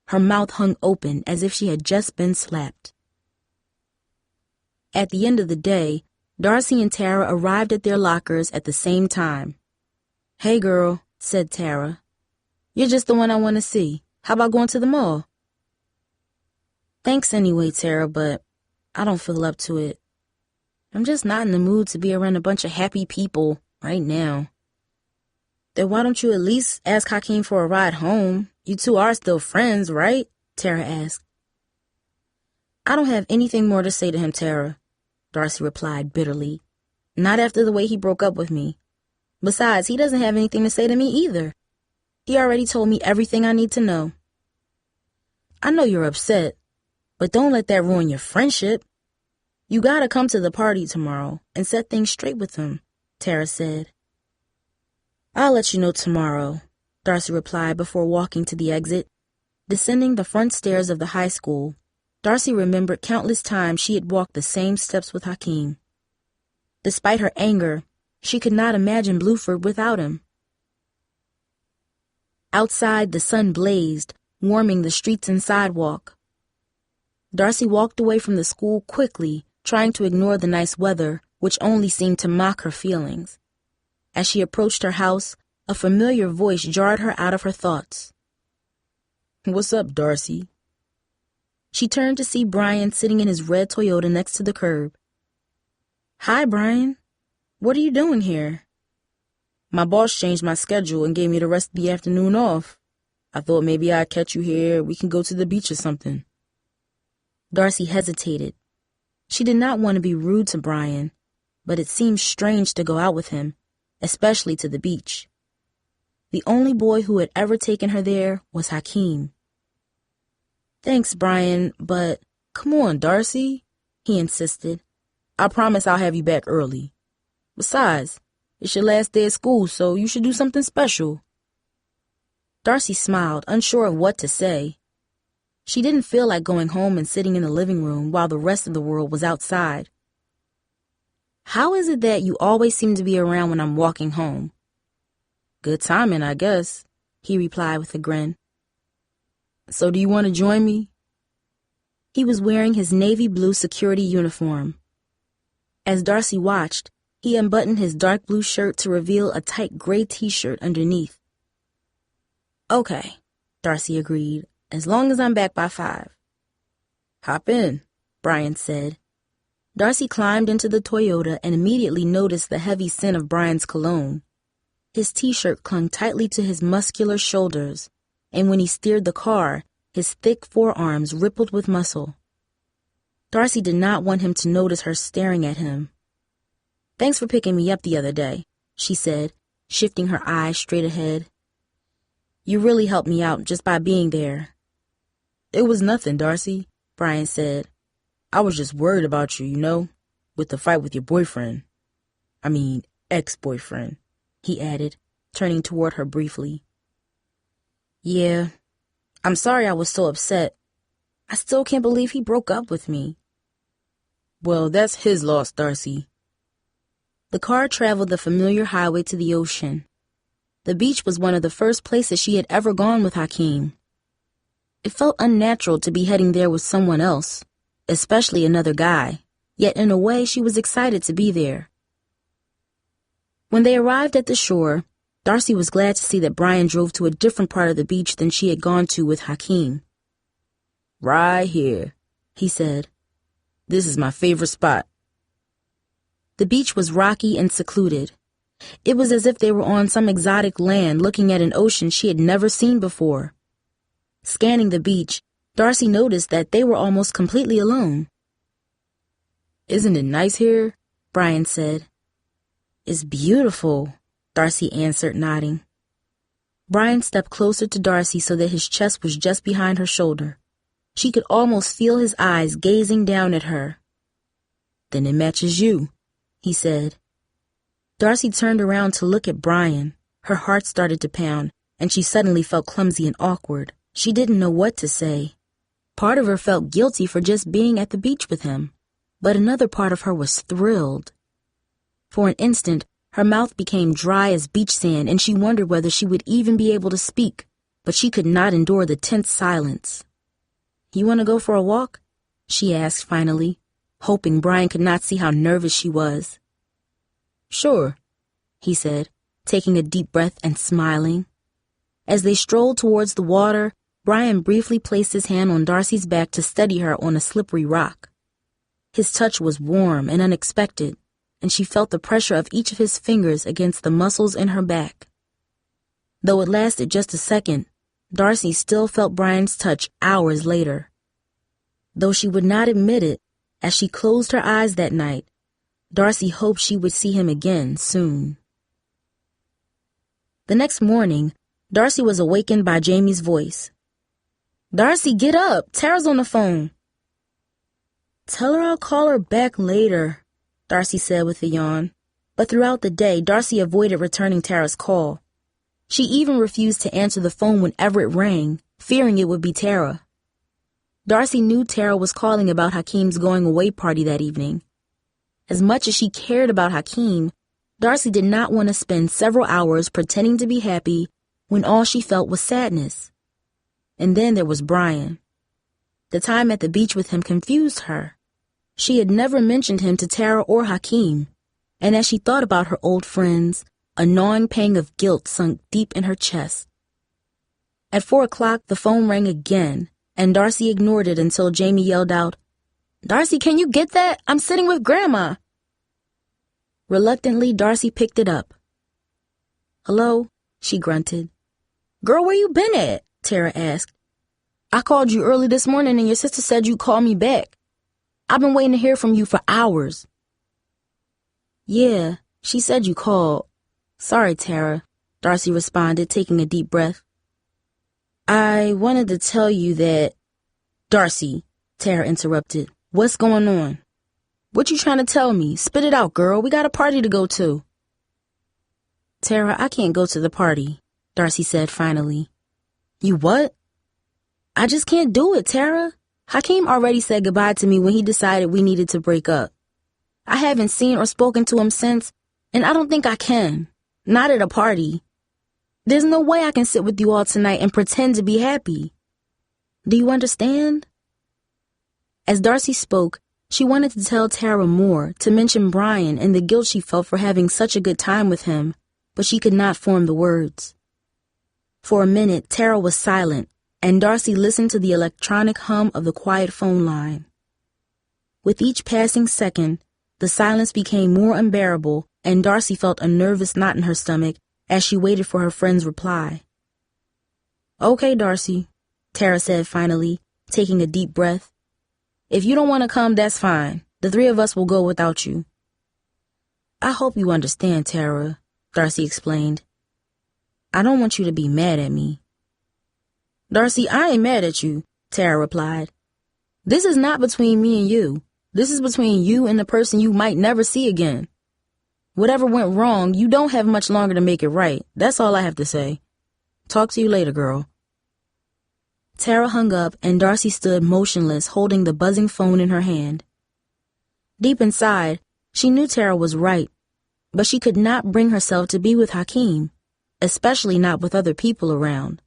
Her mouth hung open as if she had just been slapped. At the end of the day, Darcy and Tara arrived at their lockers at the same time. Hey, girl, said Tara. You're just the one I want to see. How about going to the mall? Thanks anyway, Tara, but I don't feel up to it. I'm just not in the mood to be around a bunch of happy people right now. Then why don't you at least ask Hakeem for a ride home? You two are still friends, right? Tara asked. I don't have anything more to say to him, Tara, Darcy replied bitterly. Not after the way he broke up with me. Besides, he doesn't have anything to say to me either. He already told me everything I need to know. I know you're upset, but don't let that ruin your friendship. You gotta come to the party tomorrow and set things straight with him, Tara said. I'll let you know tomorrow, Darcy replied before walking to the exit. Descending the front stairs of the high school, Darcy remembered countless times she had walked the same steps with Hakeem. Despite her anger, she could not imagine Bluford without him. Outside, the sun blazed, warming the streets and sidewalk. Darcy walked away from the school quickly, trying to ignore the nice weather, which only seemed to mock her feelings. As she approached her house, a familiar voice jarred her out of her thoughts. What's up, Darcy? She turned to see Brian sitting in his red Toyota next to the curb. Hi, Brian. What are you doing here? My boss changed my schedule and gave me the rest of the afternoon off. I thought maybe I'd catch you here. We can go to the beach or something. Darcy hesitated. She did not want to be rude to Brian, but it seemed strange to go out with him, especially to the beach. The only boy who had ever taken her there was Hakeem. Thanks, Brian, but come on, Darcy, he insisted. I promise I'll have you back early. Besides, it's your last day of school, so you should do something special. Darcy smiled, unsure of what to say. She didn't feel like going home and sitting in the living room while the rest of the world was outside. How is it that you always seem to be around when I'm walking home? Good timing, I guess, he replied with a grin. So do you want to join me? He was wearing his navy blue security uniform. As Darcy watched, he unbuttoned his dark blue shirt to reveal a tight gray t-shirt underneath. Okay, Darcy agreed, as long as I'm back by 5. Hop in, Brian said. Darcy climbed into the Toyota and immediately noticed the heavy scent of Brian's cologne. His t-shirt clung tightly to his muscular shoulders, and when he steered the car, his thick forearms rippled with muscle. Darcy did not want him to notice her staring at him. "Thanks for picking me up the other day," she said, shifting her eyes straight ahead. "You really helped me out just by being there." "It was nothing, Darcy," Brian said. "I was just worried about you, with the fight with your boyfriend. Ex-boyfriend," he added, turning toward her briefly. "Yeah, I'm sorry I was so upset. I still can't believe he broke up with me." "Well, that's his loss, Darcy." The car traveled the familiar highway to the ocean. The beach was one of the first places she had ever gone with Hakeem. It felt unnatural to be heading there with someone else, especially another guy, yet in a way she was excited to be there. When they arrived at the shore, Darcy was glad to see that Brian drove to a different part of the beach than she had gone to with Hakeem. "Right here," he said. "This is my favorite spot." The beach was rocky and secluded. It was as if they were on some exotic land looking at an ocean she had never seen before. Scanning the beach, Darcy noticed that they were almost completely alone. "Isn't it nice here?" Brian said. "It's beautiful," Darcy answered, nodding. Brian stepped closer to Darcy so that his chest was just behind her shoulder. She could almost feel his eyes gazing down at her. "Then it matches you," he said. Darcy turned around to look at Brian. Her heart started to pound, and she suddenly felt clumsy and awkward. She didn't know what to say. Part of her felt guilty for just being at the beach with him, but another part of her was thrilled. For an instant, her mouth became dry as beach sand, and she wondered whether she would even be able to speak, but she could not endure the tense silence. "You want to go for a walk?" she asked finally, hoping Brian could not see how nervous she was. "Sure," he said, taking a deep breath and smiling. As they strolled towards the water, Brian briefly placed his hand on Darcy's back to steady her on a slippery rock. His touch was warm and unexpected, and she felt the pressure of each of his fingers against the muscles in her back. Though it lasted just a second, Darcy still felt Brian's touch hours later. Though she would not admit it, as she closed her eyes that night, Darcy hoped she would see him again soon. The next morning, Darcy was awakened by Jamie's voice. "Darcy, get up! Tara's on the phone." "Tell her I'll call her back later," Darcy said with a yawn. But throughout the day, Darcy avoided returning Tara's call. She even refused to answer the phone whenever it rang, fearing it would be Tara. Darcy knew Tara was calling about Hakeem's going-away party that evening. As much as she cared about Hakeem, Darcy did not want to spend several hours pretending to be happy when all she felt was sadness. And then there was Brian. The time at the beach with him confused her. She had never mentioned him to Tara or Hakeem, and as she thought about her old friends, a gnawing pang of guilt sunk deep in her chest. At 4 o'clock, the phone rang again, and Darcy ignored it until Jamie yelled out, "Darcy, can you get that? I'm sitting with Grandma." Reluctantly, Darcy picked it up. "Hello?" she grunted. "Girl, where you been at?" Tara asked. "I called you early this morning and your sister said you'd call me back. I've been waiting to hear from you for hours." "Yeah, she said you called. Sorry, Tara," Darcy responded, taking a deep breath. "I wanted to tell you that—" "Darcy," Tara interrupted. "What's going on? What you trying to tell me? Spit it out, girl. We got a party to go to." "Tara, I can't go to the party," Darcy said finally. "You what?" "I just can't do it, Tara. Hakeem already said goodbye to me when he decided we needed to break up. I haven't seen or spoken to him since, and I don't think I can. Not at a party. There's no way I can sit with you all tonight and pretend to be happy. Do you understand?" As Darcy spoke, she wanted to tell Tara more, to mention Brian and the guilt she felt for having such a good time with him, but she could not form the words. For a minute, Tara was silent, and Darcy listened to the electronic hum of the quiet phone line. With each passing second, the silence became more unbearable, and Darcy felt a nervous knot in her stomach as she waited for her friend's reply. "Okay, Darcy," Tara said finally, taking a deep breath. If you don't want to come, that's fine. The three of us will go without you. I hope you understand, Tara, Darcy explained. I don't want you to be mad at me. Darcy, I ain't mad at you, Tara replied. This is not between me and you. This is between you and the person you might never see again. Whatever went wrong, you don't have much longer to make it right. That's all I have to say. Talk to you later, girl. Tara hung up and Darcy stood motionless, holding the buzzing phone in her hand. Deep inside, she knew Tara was right, but she could not bring herself to be with Hakeem, especially not with other people around.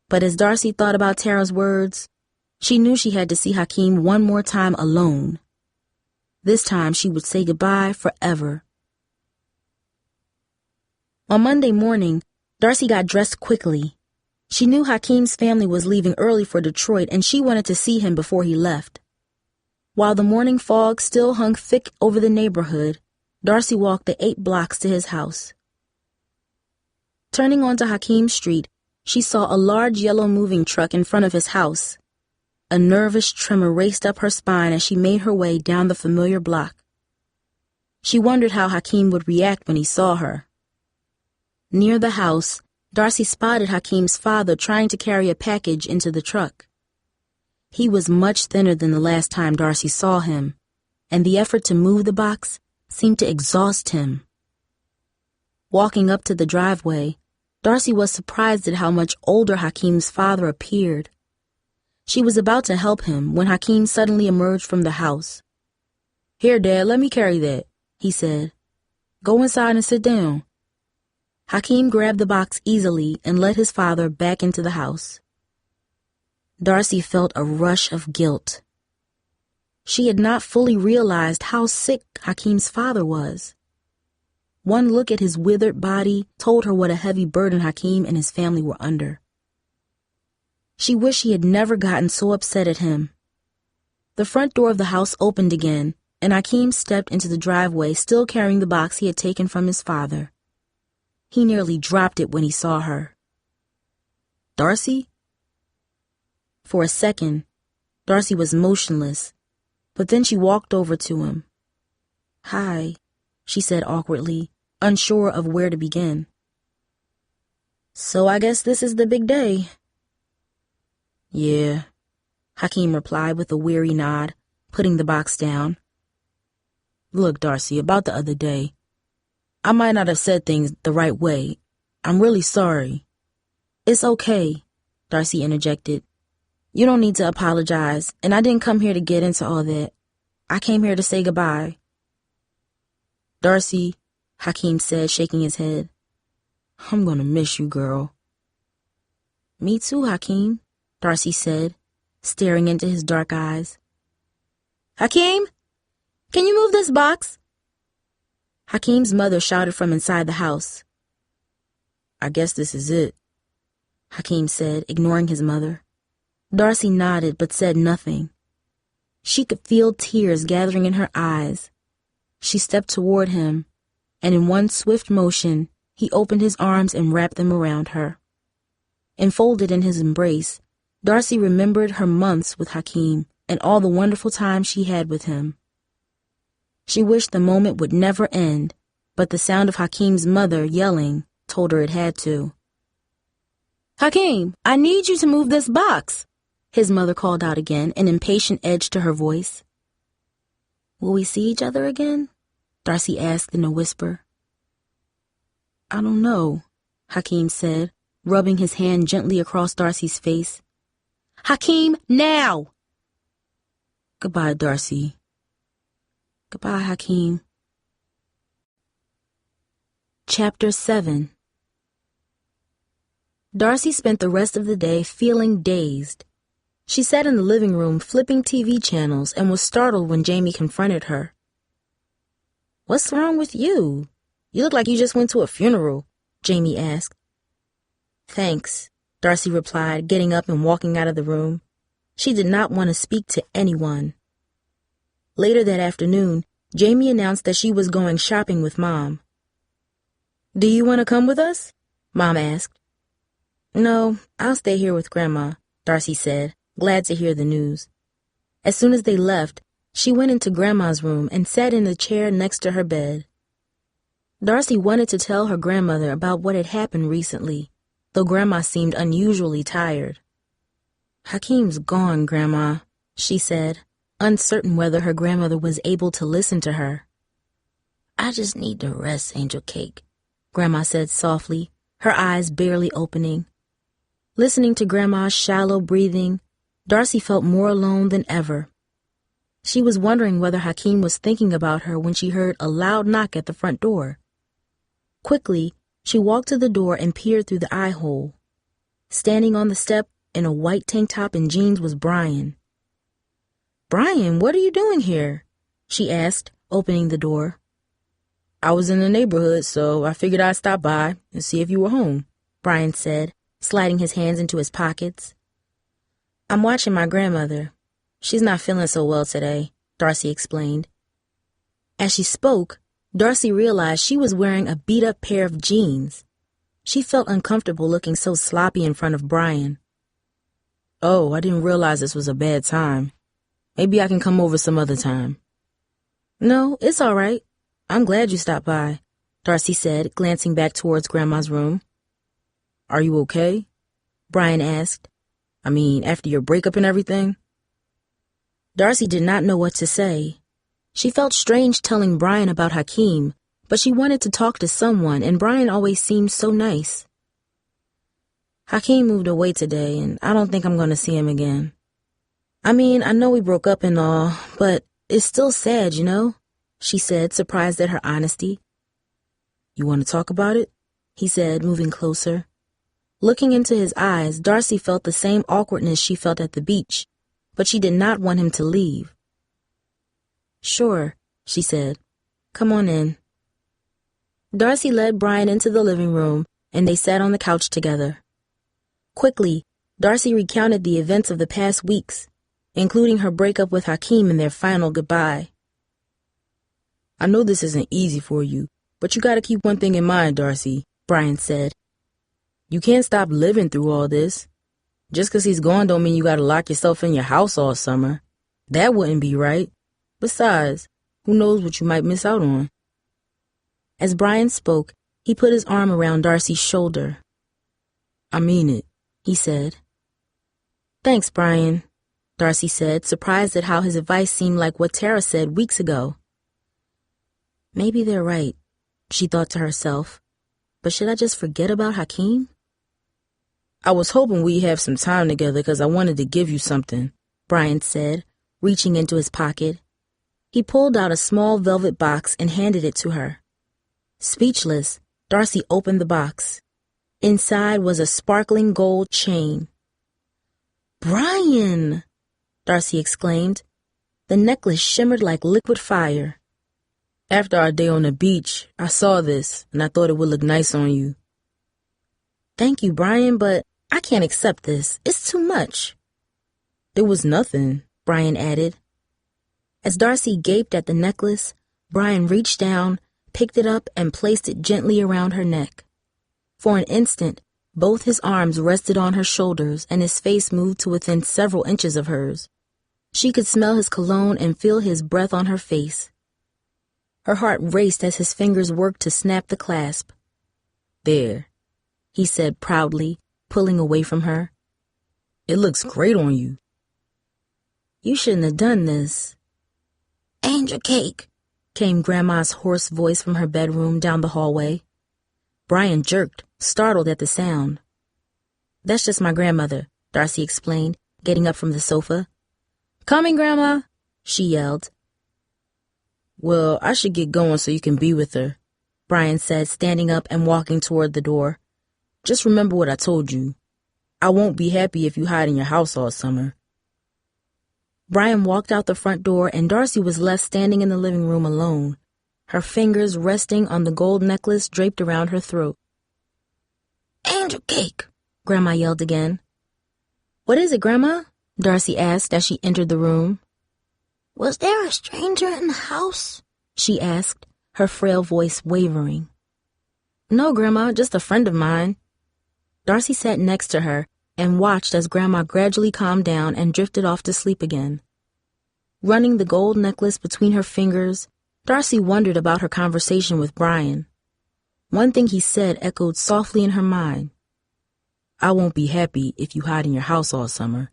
But as Darcy thought about Tara's words, she knew she had to see Hakeem one more time alone. This time she would say goodbye forever. On Monday morning, Darcy got dressed quickly. She knew Hakeem's family was leaving early for Detroit and she wanted to see him before he left. While the morning fog still hung thick over the neighborhood, Darcy walked the 8 blocks to his house. Turning onto Hakeem Street, she saw a large yellow moving truck in front of his house. A nervous tremor raced up her spine as she made her way down the familiar block. She wondered how Hakeem would react when he saw her. Near the house, Darcy spotted Hakeem's father trying to carry a package into the truck. He was much thinner than the last time Darcy saw him, and the effort to move the box seemed to exhaust him. Walking up to the driveway, Darcy was surprised at how much older Hakeem's father appeared. She was about to help him when Hakeem suddenly emerged from the house. "Here, Dad, let me carry that," he said. "Go inside and sit down." Hakeem grabbed the box easily and led his father back into the house. Darcy felt a rush of guilt. She had not fully realized how sick Hakeem's father was. One look at his withered body told her what a heavy burden Hakeem and his family were under. She wished she had never gotten so upset at him. The front door of the house opened again, and Hakeem stepped into the driveway, still carrying the box he had taken from his father. He nearly dropped it when he saw her. "Darcy?" For a second, Darcy was motionless, but then she walked over to him. "Hi," she said awkwardly, unsure of where to begin. "So I guess this is the big day." "Yeah," Hakeem replied with a weary nod, putting the box down. "Look, Darcy, about the other day, I might not have said things the right way. I'm really sorry." "It's okay," Darcy interjected. "You don't need to apologize, and I didn't come here to get into all that. I came here to say goodbye." "Darcy," Hakeem said, shaking his head, "I'm gonna miss you, girl." "Me too, Hakeem," Darcy said, staring into his dark eyes. "Hakeem, can you move this box?" Hakeem's mother shouted from inside the house. "I guess this is it," Hakeem said, ignoring his mother. Darcy nodded but said nothing. She could feel tears gathering in her eyes. She stepped toward him, and in one swift motion, he opened his arms and wrapped them around her. Enfolded in his embrace, Darcy remembered her months with Hakeem and all the wonderful time she had with him. She wished the moment would never end, but the sound of Hakeem's mother yelling told her it had to. "Hakeem, I need you to move this box," his mother called out again, an impatient edge to her voice. "Will we see each other again?" Darcy asked in a whisper. "I don't know," Hakeem said, rubbing his hand gently across Darcy's face. "Hakeem, now!" "Goodbye, Darcy." "Goodbye, Hakeem." Chapter 7. Darcy spent the rest of the day feeling dazed. She sat in the living room flipping TV channels and was startled when Jamie confronted her. "What's wrong with you? You look like you just went to a funeral," Jamie asked. "Thanks," Darcy replied, getting up and walking out of the room. She did not want to speak to anyone. Later that afternoon, Jamie announced that she was going shopping with Mom. "Do you want to come with us?" Mom asked. "No, I'll stay here with Grandma," Darcy said, glad to hear the news. As soon as they left, she went into Grandma's room and sat in the chair next to her bed. Darcy wanted to tell her grandmother about what had happened recently, though Grandma seemed unusually tired. "Hakeem's gone, Grandma," she said, uncertain whether her grandmother was able to listen to her. "I just need to rest, Angel Cake," Grandma said softly, her eyes barely opening. Listening to Grandma's shallow breathing, Darcy felt more alone than ever. She was wondering whether Hakeem was thinking about her when she heard a loud knock at the front door. Quickly, she walked to the door and peered through the eye hole. Standing on the step in a white tank top and jeans was Brian. "Brian, what are you doing here?" she asked, opening the door. "I was in the neighborhood, so I figured I'd stop by and see if you were home," Brian said, sliding his hands into his pockets. "I'm watching my grandmother. She's not feeling so well today," Darcy explained. As she spoke, Darcy realized she was wearing a beat-up pair of jeans. She felt uncomfortable looking so sloppy in front of Brian. "Oh, I didn't realize this was a bad time. Maybe I can come over some other time." "No, it's all right. I'm glad you stopped by," Darcy said, glancing back towards Grandma's room. "Are you okay?" Brian asked. "I mean, after your breakup and everything?" Darcy did not know what to say. She felt strange telling Brian about Hakeem, but she wanted to talk to someone, and Brian always seemed so nice. "Hakeem moved away today, and I don't think I'm going to see him again. I mean, I know we broke up and all, but it's still sad, you know?" she said, surprised at her honesty. "You want to talk about it?" he said, moving closer. Looking into his eyes, Darcy felt the same awkwardness she felt at the beach, but she did not want him to leave. "Sure," she said. "Come on in." Darcy led Brian into the living room, and they sat on the couch together. Quickly, Darcy recounted the events of the past weeks, including her breakup with Hakeem and their final goodbye. "I know this isn't easy for you, but you gotta keep one thing in mind, Darcy," Brian said. "You can't stop living through all this. Just 'cause he's gone don't mean you gotta lock yourself in your house all summer. That wouldn't be right. Besides, who knows what you might miss out on." As Brian spoke, he put his arm around Darcy's shoulder. "I mean it," he said. "Thanks, Brian," Darcy said, surprised at how his advice seemed like what Tara said weeks ago. Maybe they're right, she thought to herself. But should I just forget about Hakeem? "I was hoping we'd have some time together because I wanted to give you something," Brian said, reaching into his pocket. He pulled out a small velvet box and handed it to her. Speechless, Darcy opened the box. Inside was a sparkling gold chain. "Brian!" Darcy exclaimed. The necklace shimmered like liquid fire. "After our day on the beach, I saw this, and I thought it would look nice on you." "Thank you, Brian, but I can't accept this. It's too much." "It was nothing," Brian added. As Darcy gaped at the necklace, Brian reached down, picked it up, and placed it gently around her neck. For an instant, both his arms rested on her shoulders, and his face moved to within several inches of hers. She could smell his cologne and feel his breath on her face. Her heart raced as his fingers worked to snap the clasp. "There," he said proudly, pulling away from her. "It looks great on you." "You shouldn't have done this." "Angel Cake," came Grandma's hoarse voice from her bedroom down the hallway. Brian jerked, startled at the sound. "That's just my grandmother," Darcy explained, getting up from the sofa. "Coming, Grandma," she yelled. "Well, I should get going so you can be with her," Brian said, standing up and walking toward the door. "Just remember what I told you. I won't be happy if you hide in your house all summer." Brian walked out the front door, and Darcy was left standing in the living room alone, her fingers resting on the gold necklace draped around her throat. "Angel Cake," Grandma yelled again. "What is it, Grandma?" Darcy asked as she entered the room. "Was there a stranger in the house?" she asked, her frail voice wavering. "No, Grandma, just a friend of mine." Darcy sat next to her and watched as Grandma gradually calmed down and drifted off to sleep again. Running the gold necklace between her fingers, Darcy wondered about her conversation with Brian. One thing he said echoed softly in her mind. "I won't be happy if you hide in your house all summer."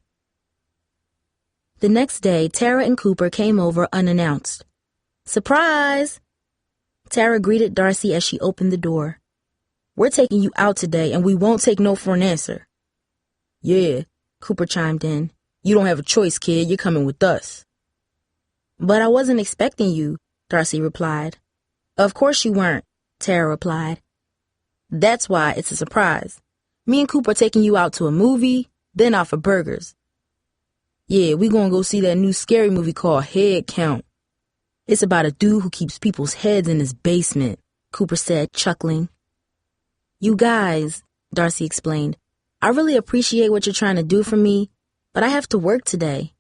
The next day, Tara and Cooper came over unannounced. "Surprise!" Tara greeted Darcy as she opened the door. "We're taking you out today, and we won't take no for an answer." "Yeah," Cooper chimed in. "You don't have a choice, kid. You're coming with us." "But I wasn't expecting you," Darcy replied. "Of course you weren't," Tara replied. "That's why it's a surprise. Me and Cooper taking you out to a movie, then out for burgers." "Yeah, we gonna go see that new scary movie called Head Count. It's about a dude who keeps people's heads in his basement," Cooper said, chuckling. "You guys," Darcy explained, "I really appreciate what you're trying to do for me, but I have to work today."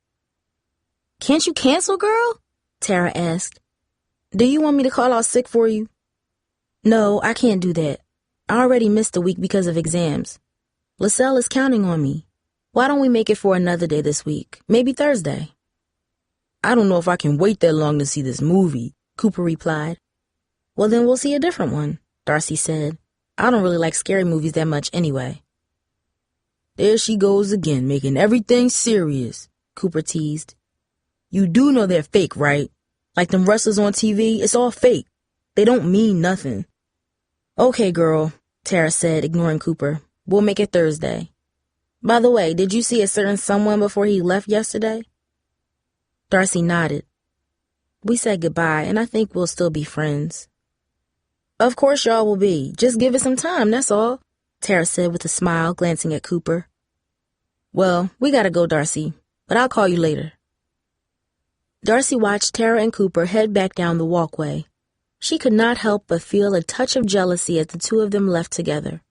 "Can't you cancel, girl?" Tara asked. "Do you want me to call out sick for you?" "No, I can't do that. I already missed a week because of exams. LaSalle is counting on me. Why don't we make it for another day this week? Maybe Thursday." "I don't know if I can wait that long to see this movie," Cooper replied. "Well, then we'll see a different one," Darcy said. "I don't really like scary movies that much anyway." "There she goes again, making everything serious," Cooper teased. "You do know they're fake, right? Like them wrestlers on TV, it's all fake. They don't mean nothing." "Okay, girl," Tara said, ignoring Cooper. "We'll make it Thursday. By the way, did you see a certain someone before he left yesterday?" Darcy nodded. "We said goodbye, and I think we'll still be friends." "Of course y'all will be. Just give it some time, that's all," Tara said with a smile, glancing at Cooper. "Well, we gotta go, Darcy, but I'll call you later." Darcy watched Tara and Cooper head back down the walkway. She could not help but feel a touch of jealousy as the two of them left together.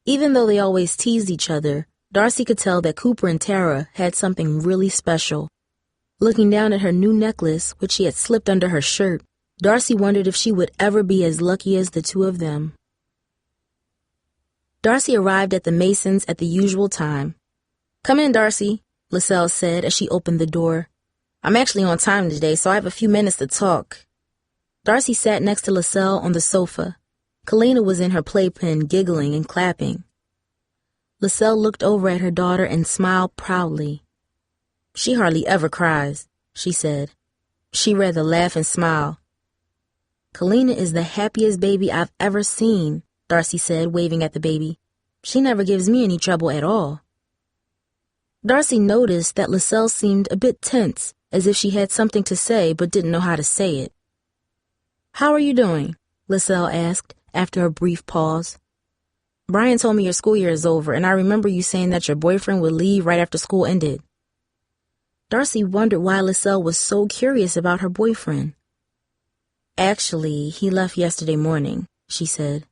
Even though they always teased each other, Darcy could tell that Cooper and Tara had something really special. Looking down at her new necklace, which she had slipped under her shirt, Darcy wondered if she would ever be as lucky as the two of them. Darcy arrived at the Masons at the usual time. "Come in, Darcy," LaSalle said as she opened the door. "I'm actually on time today, so I have a few minutes to talk." Darcy sat next to LaSalle on the sofa. Kalina was in her playpen, giggling and clapping. LaSalle looked over at her daughter and smiled proudly. "She hardly ever cries," she said. She rather laugh and smile. "Kalina is the happiest baby I've ever seen," Darcy said, waving at the baby. "She never gives me any trouble at all." Darcy noticed that LaSalle seemed a bit tense, as if she had something to say but didn't know how to say it. "How are you doing?" LaSalle asked after a brief pause. "Brian told me your school year is over, and I remember you saying that your boyfriend would leave right after school ended." Darcy wondered why LaSalle was so curious about her boyfriend. "Actually, he left yesterday morning," she said.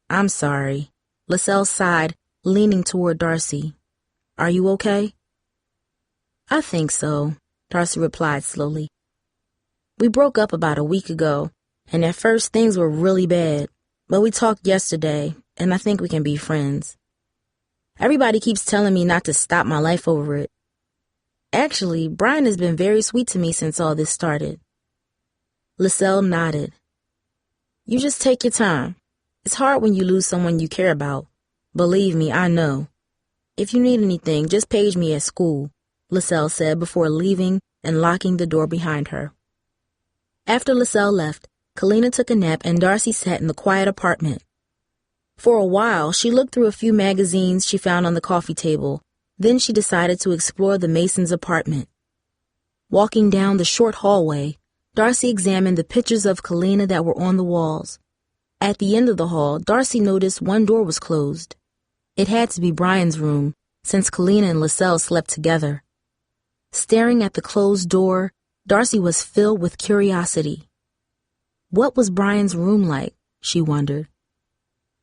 "I'm sorry." LaSalle sighed, leaning toward Darcy. "Are you okay?" "I think so," Darcy replied slowly. "We broke up about a week ago, and at first things were really bad, but we talked yesterday, and I think we can be friends. Everybody keeps telling me not to stop my life over it. Actually, Brian has been very sweet to me since all this started." LaSalle nodded. "You just take your time. It's hard when you lose someone you care about. Believe me, I know. If you need anything, just page me at school," LaSalle said before leaving and locking the door behind her. After LaSalle left, Kalina took a nap and Darcy sat in the quiet apartment. For a while, she looked through a few magazines she found on the coffee table. Then she decided to explore the Masons' apartment. Walking down the short hallway, Darcy examined the pictures of Kalina that were on the walls. At the end of the hall, Darcy noticed one door was closed. It had to be Brian's room, since Kalina and LaSalle slept together. Staring at the closed door, Darcy was filled with curiosity. What was Brian's room like, she wondered.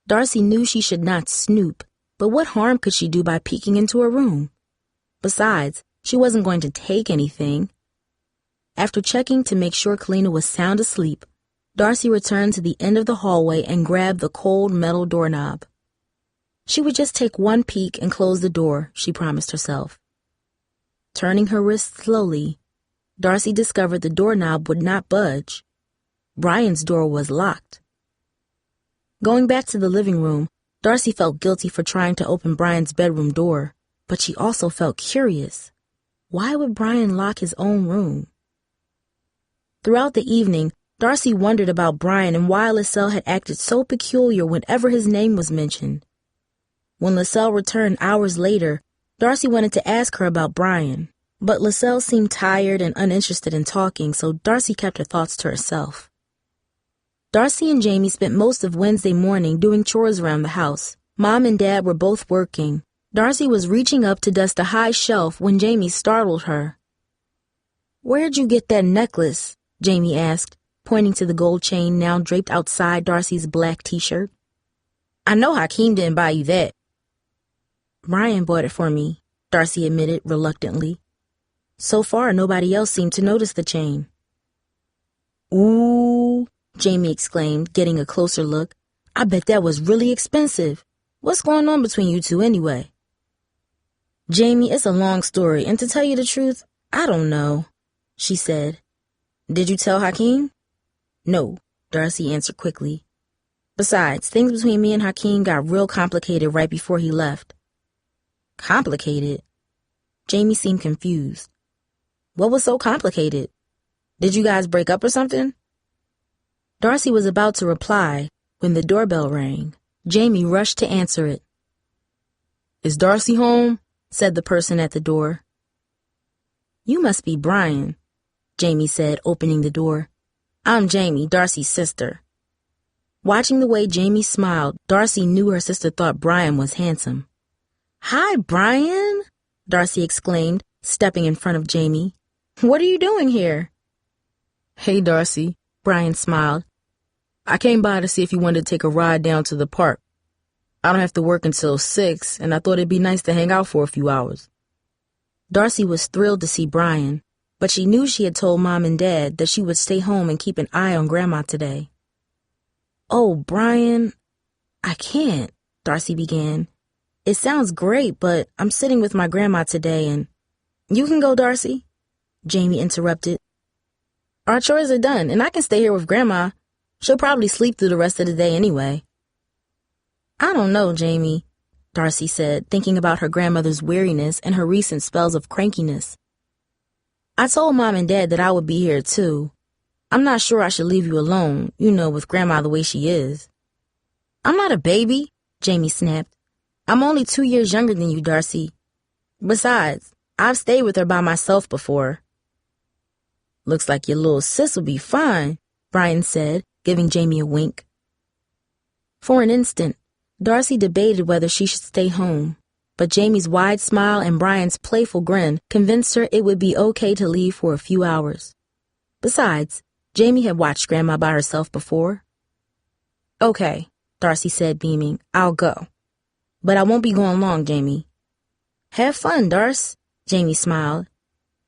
Darcy knew she should not snoop, but what harm could she do by peeking into her room? Besides, she wasn't going to take anything. After checking to make sure Kalina was sound asleep, Darcy returned to the end of the hallway and grabbed the cold metal doorknob. She would just take one peek and close the door, she promised herself. Turning her wrist slowly, Darcy discovered the doorknob would not budge. Brian's door was locked. Going back to the living room, Darcy felt guilty for trying to open Brian's bedroom door, but she also felt curious. Why would Brian lock his own room? Throughout the evening, Darcy wondered about Brian and why LaSalle had acted so peculiar whenever his name was mentioned. When LaSalle returned hours later, Darcy wanted to ask her about Brian, but LaSalle seemed tired and uninterested in talking, so Darcy kept her thoughts to herself. Darcy and Jamie spent most of Wednesday morning doing chores around the house. Mom and Dad were both working. Darcy was reaching up to dust a high shelf when Jamie startled her. "Where'd you get that necklace?" Jamie asked, pointing to the gold chain now draped outside Darcy's black t-shirt. "I know Hakeem didn't buy you that." "Brian bought it for me," Darcy admitted reluctantly. So far, nobody else seemed to notice the chain. "Ooh," Jamie exclaimed, getting a closer look. "I bet that was really expensive. What's going on between you two anyway?" "Jamie, it's a long story, and to tell you the truth, I don't know," she said. "Did you tell Hakeem?" "No," Darcy answered quickly. "Besides, things between me and Hakeem got real complicated right before he left." "Complicated?" Jamie seemed confused. "What was so complicated? Did you guys break up or something?" Darcy was about to reply when the doorbell rang. Jamie rushed to answer it. "Is Darcy home?" said the person at the door. "You must be Brian," Jamie said, opening the door. "I'm Jamie, Darcy's sister." Watching the way Jamie smiled, Darcy knew her sister thought Brian was handsome. "Hi, Brian," Darcy exclaimed, stepping in front of Jamie. "What are you doing here?" "Hey, Darcy," Brian smiled. "I came by to see if you wanted to take a ride down to the park. I don't have to work until 6, and I thought it'd be nice to hang out for a few hours." Darcy was thrilled to see Brian, but she knew she had told Mom and Dad that she would stay home and keep an eye on Grandma today. "Oh, Brian, I can't," Darcy began. "It sounds great, but I'm sitting with my grandma today and—" "You can go, Darcy," Jamie interrupted. "Our chores are done, and I can stay here with Grandma. She'll probably sleep through the rest of the day anyway." "I don't know, Jamie," Darcy said, thinking about her grandmother's weariness and her recent spells of crankiness. "I told Mom and Dad that I would be here, too. I'm not sure I should leave you alone, with Grandma the way she is." "I'm not a baby," Jamie snapped. "I'm only 2 years younger than you, Darcy. Besides, I've stayed with her by myself before." "Looks like your little sis will be fine," Brian said, giving Jamie a wink. For an instant, Darcy debated whether she should stay home, but Jamie's wide smile and Brian's playful grin convinced her it would be okay to leave for a few hours. Besides, Jamie had watched Grandma by herself before. "Okay," Darcy said, beaming. "I'll go. But I won't be going long, Jamie." "Have fun, Darce," Jamie smiled.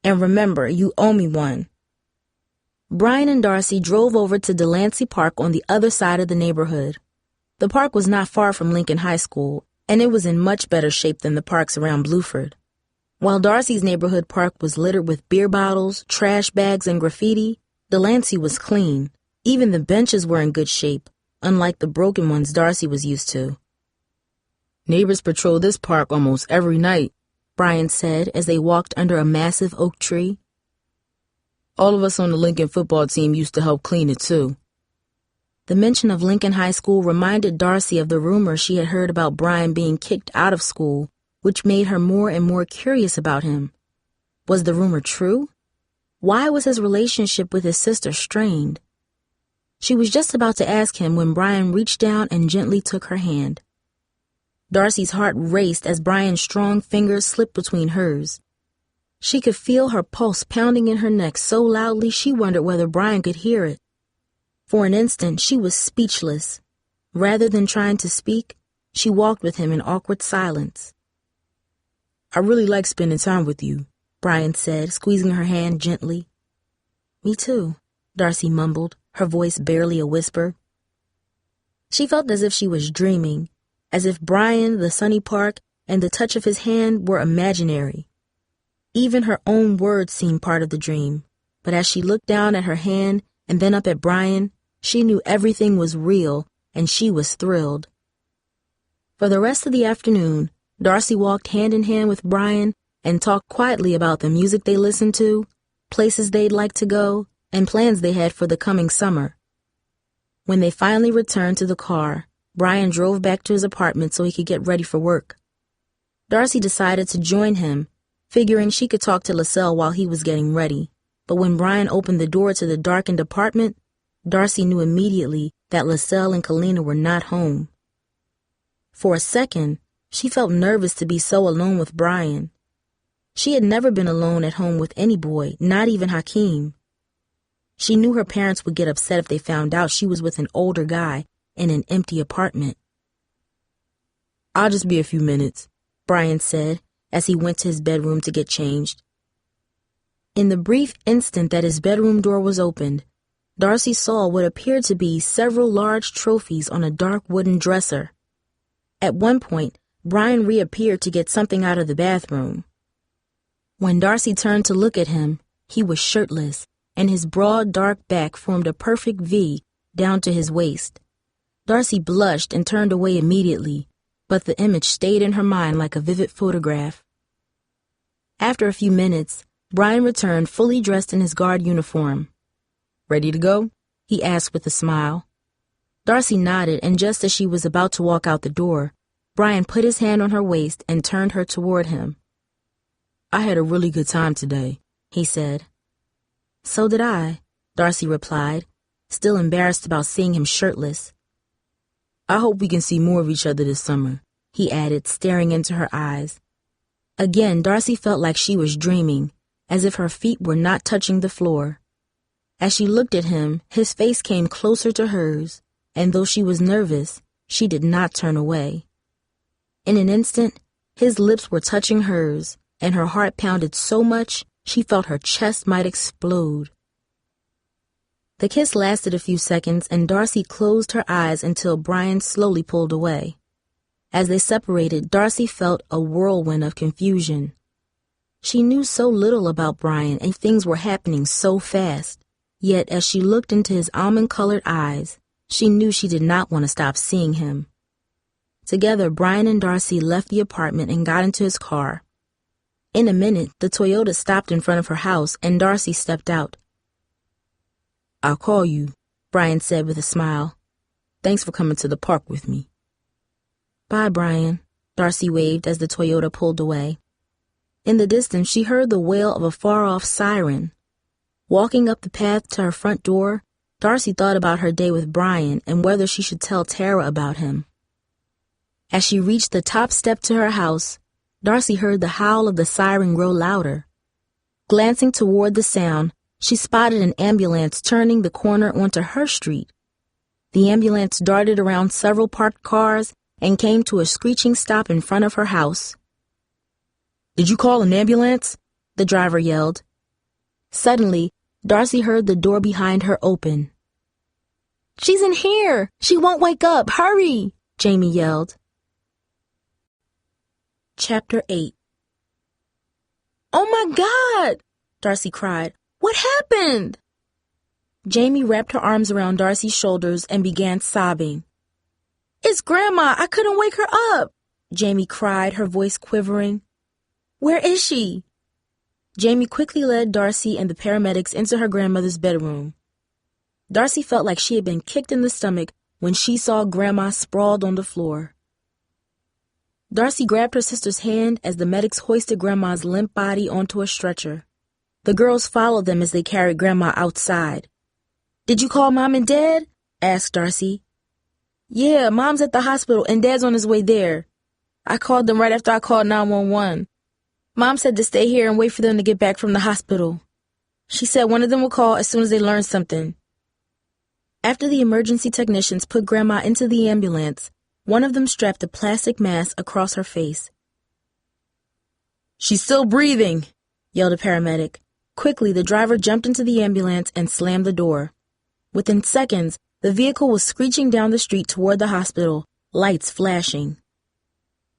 "And remember, you owe me one." Brian and Darcy drove over to Delancey Park on the other side of the neighborhood. The park was not far from Lincoln High School, and it was in much better shape than the parks around Bluford. While Darcy's neighborhood park was littered with beer bottles, trash bags, and graffiti, Delancey was clean. Even the benches were in good shape, unlike the broken ones Darcy was used to. "Neighbors patrol this park almost every night," Brian said as they walked under a massive oak tree. "All of us on the Lincoln football team used to help clean it, too." The mention of Lincoln High School reminded Darcy of the rumor she had heard about Brian being kicked out of school, which made her more and more curious about him. Was the rumor true? Why was his relationship with his sister strained? She was just about to ask him when Brian reached down and gently took her hand. Darcy's heart raced as Brian's strong fingers slipped between hers. She could feel her pulse pounding in her neck so loudly she wondered whether Brian could hear it. For an instant, she was speechless. Rather than trying to speak, she walked with him in awkward silence. "I really like spending time with you," Brian said, squeezing her hand gently. "Me too," Darcy mumbled, her voice barely a whisper. She felt as if she was dreaming, as if Brian, the sunny park, and the touch of his hand were imaginary. Even her own words seemed part of the dream, but as she looked down at her hand and then up at Brian, she knew everything was real and she was thrilled. For the rest of the afternoon, Darcy walked hand in hand with Brian and talked quietly about the music they listened to, places they'd like to go, and plans they had for the coming summer. When they finally returned to the car, Brian drove back to his apartment so he could get ready for work. Darcy decided to join him, figuring she could talk to LaSalle while he was getting ready. But when Brian opened the door to the darkened apartment, Darcy knew immediately that LaSalle and Kalina were not home. For a second, she felt nervous to be so alone with Brian. She had never been alone at home with any boy, not even Hakeem. She knew her parents would get upset if they found out she was with an older guy in an empty apartment. "I'll just be a few minutes," Brian said as he went to his bedroom to get changed. In the brief instant that his bedroom door was opened, Darcy saw what appeared to be several large trophies on a dark wooden dresser. At one point, Brian reappeared to get something out of the bathroom. When Darcy turned to look at him, he was shirtless, and his broad, dark back formed a perfect V down to his waist. Darcy blushed and turned away immediately, but the image stayed in her mind like a vivid photograph. After a few minutes, Brian returned fully dressed in his guard uniform. "Ready to go?" he asked with a smile. Darcy nodded, and just as she was about to walk out the door, Brian put his hand on her waist and turned her toward him. "I had a really good time today," he said. "So did I," Darcy replied, still embarrassed about seeing him shirtless. "I hope we can see more of each other this summer," he added, staring into her eyes. Again, Darcy felt like she was dreaming, as if her feet were not touching the floor. As she looked at him, his face came closer to hers, and though she was nervous, she did not turn away. In an instant, his lips were touching hers, and her heart pounded so much she felt her chest might explode. The kiss lasted a few seconds, and Darcy closed her eyes until Brian slowly pulled away. As they separated, Darcy felt a whirlwind of confusion. She knew so little about Brian, and things were happening so fast. Yet, as she looked into his almond-colored eyes, she knew she did not want to stop seeing him. Together, Brian and Darcy left the apartment and got into his car. In a minute, the Toyota stopped in front of her house, and Darcy stepped out. "I'll call you," Brian said with a smile. "Thanks for coming to the park with me." "Bye, Brian," Darcy waved as the Toyota pulled away. In the distance, she heard the wail of a far-off siren. Walking up the path to her front door, Darcy thought about her day with Brian and whether she should tell Tara about him. As she reached the top step to her house, Darcy heard the howl of the siren grow louder. Glancing toward the sound, she spotted an ambulance turning the corner onto her street. The ambulance darted around several parked cars and came to a screeching stop in front of her house. "Did you call an ambulance?" the driver yelled. Suddenly, Darcy heard the door behind her open. "She's in here! She won't wake up! Hurry!" Jamie yelled. Chapter 8. "Oh my God!" Darcy cried. "What happened?" Jamie wrapped her arms around Darcy's shoulders and began sobbing. "It's Grandma! I couldn't wake her up!" Jamie cried, her voice quivering. "Where is she?" Jamie quickly led Darcy and the paramedics into her grandmother's bedroom. Darcy felt like she had been kicked in the stomach when she saw Grandma sprawled on the floor. Darcy grabbed her sister's hand as the medics hoisted Grandma's limp body onto a stretcher. The girls followed them as they carried Grandma outside. "Did you call Mom and Dad?" asked Darcy. "Yeah, Mom's at the hospital and Dad's on his way there. I called them right after I called 911. Mom said to stay here and wait for them to get back from the hospital. She said one of them will call as soon as they learn something." After the emergency technicians put Grandma into the ambulance, one of them strapped a plastic mask across her face. "She's still breathing," yelled a paramedic. Quickly, the driver jumped into the ambulance and slammed the door. Within seconds, the vehicle was screeching down the street toward the hospital, lights flashing.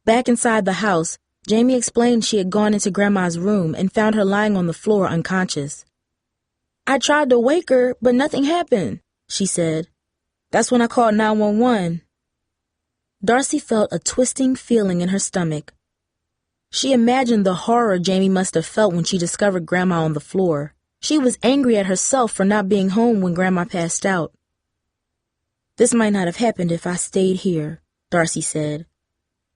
Back inside the house, Jamie explained she had gone into Grandma's room and found her lying on the floor unconscious. I tried to wake her, but nothing happened, she said. That's when I called 911. Darcy felt a twisting feeling in her stomach. She imagined the horror Jamie must have felt when she discovered Grandma on the floor. She was angry at herself for not being home when Grandma passed out. This might not have happened if I stayed here, Darcy said.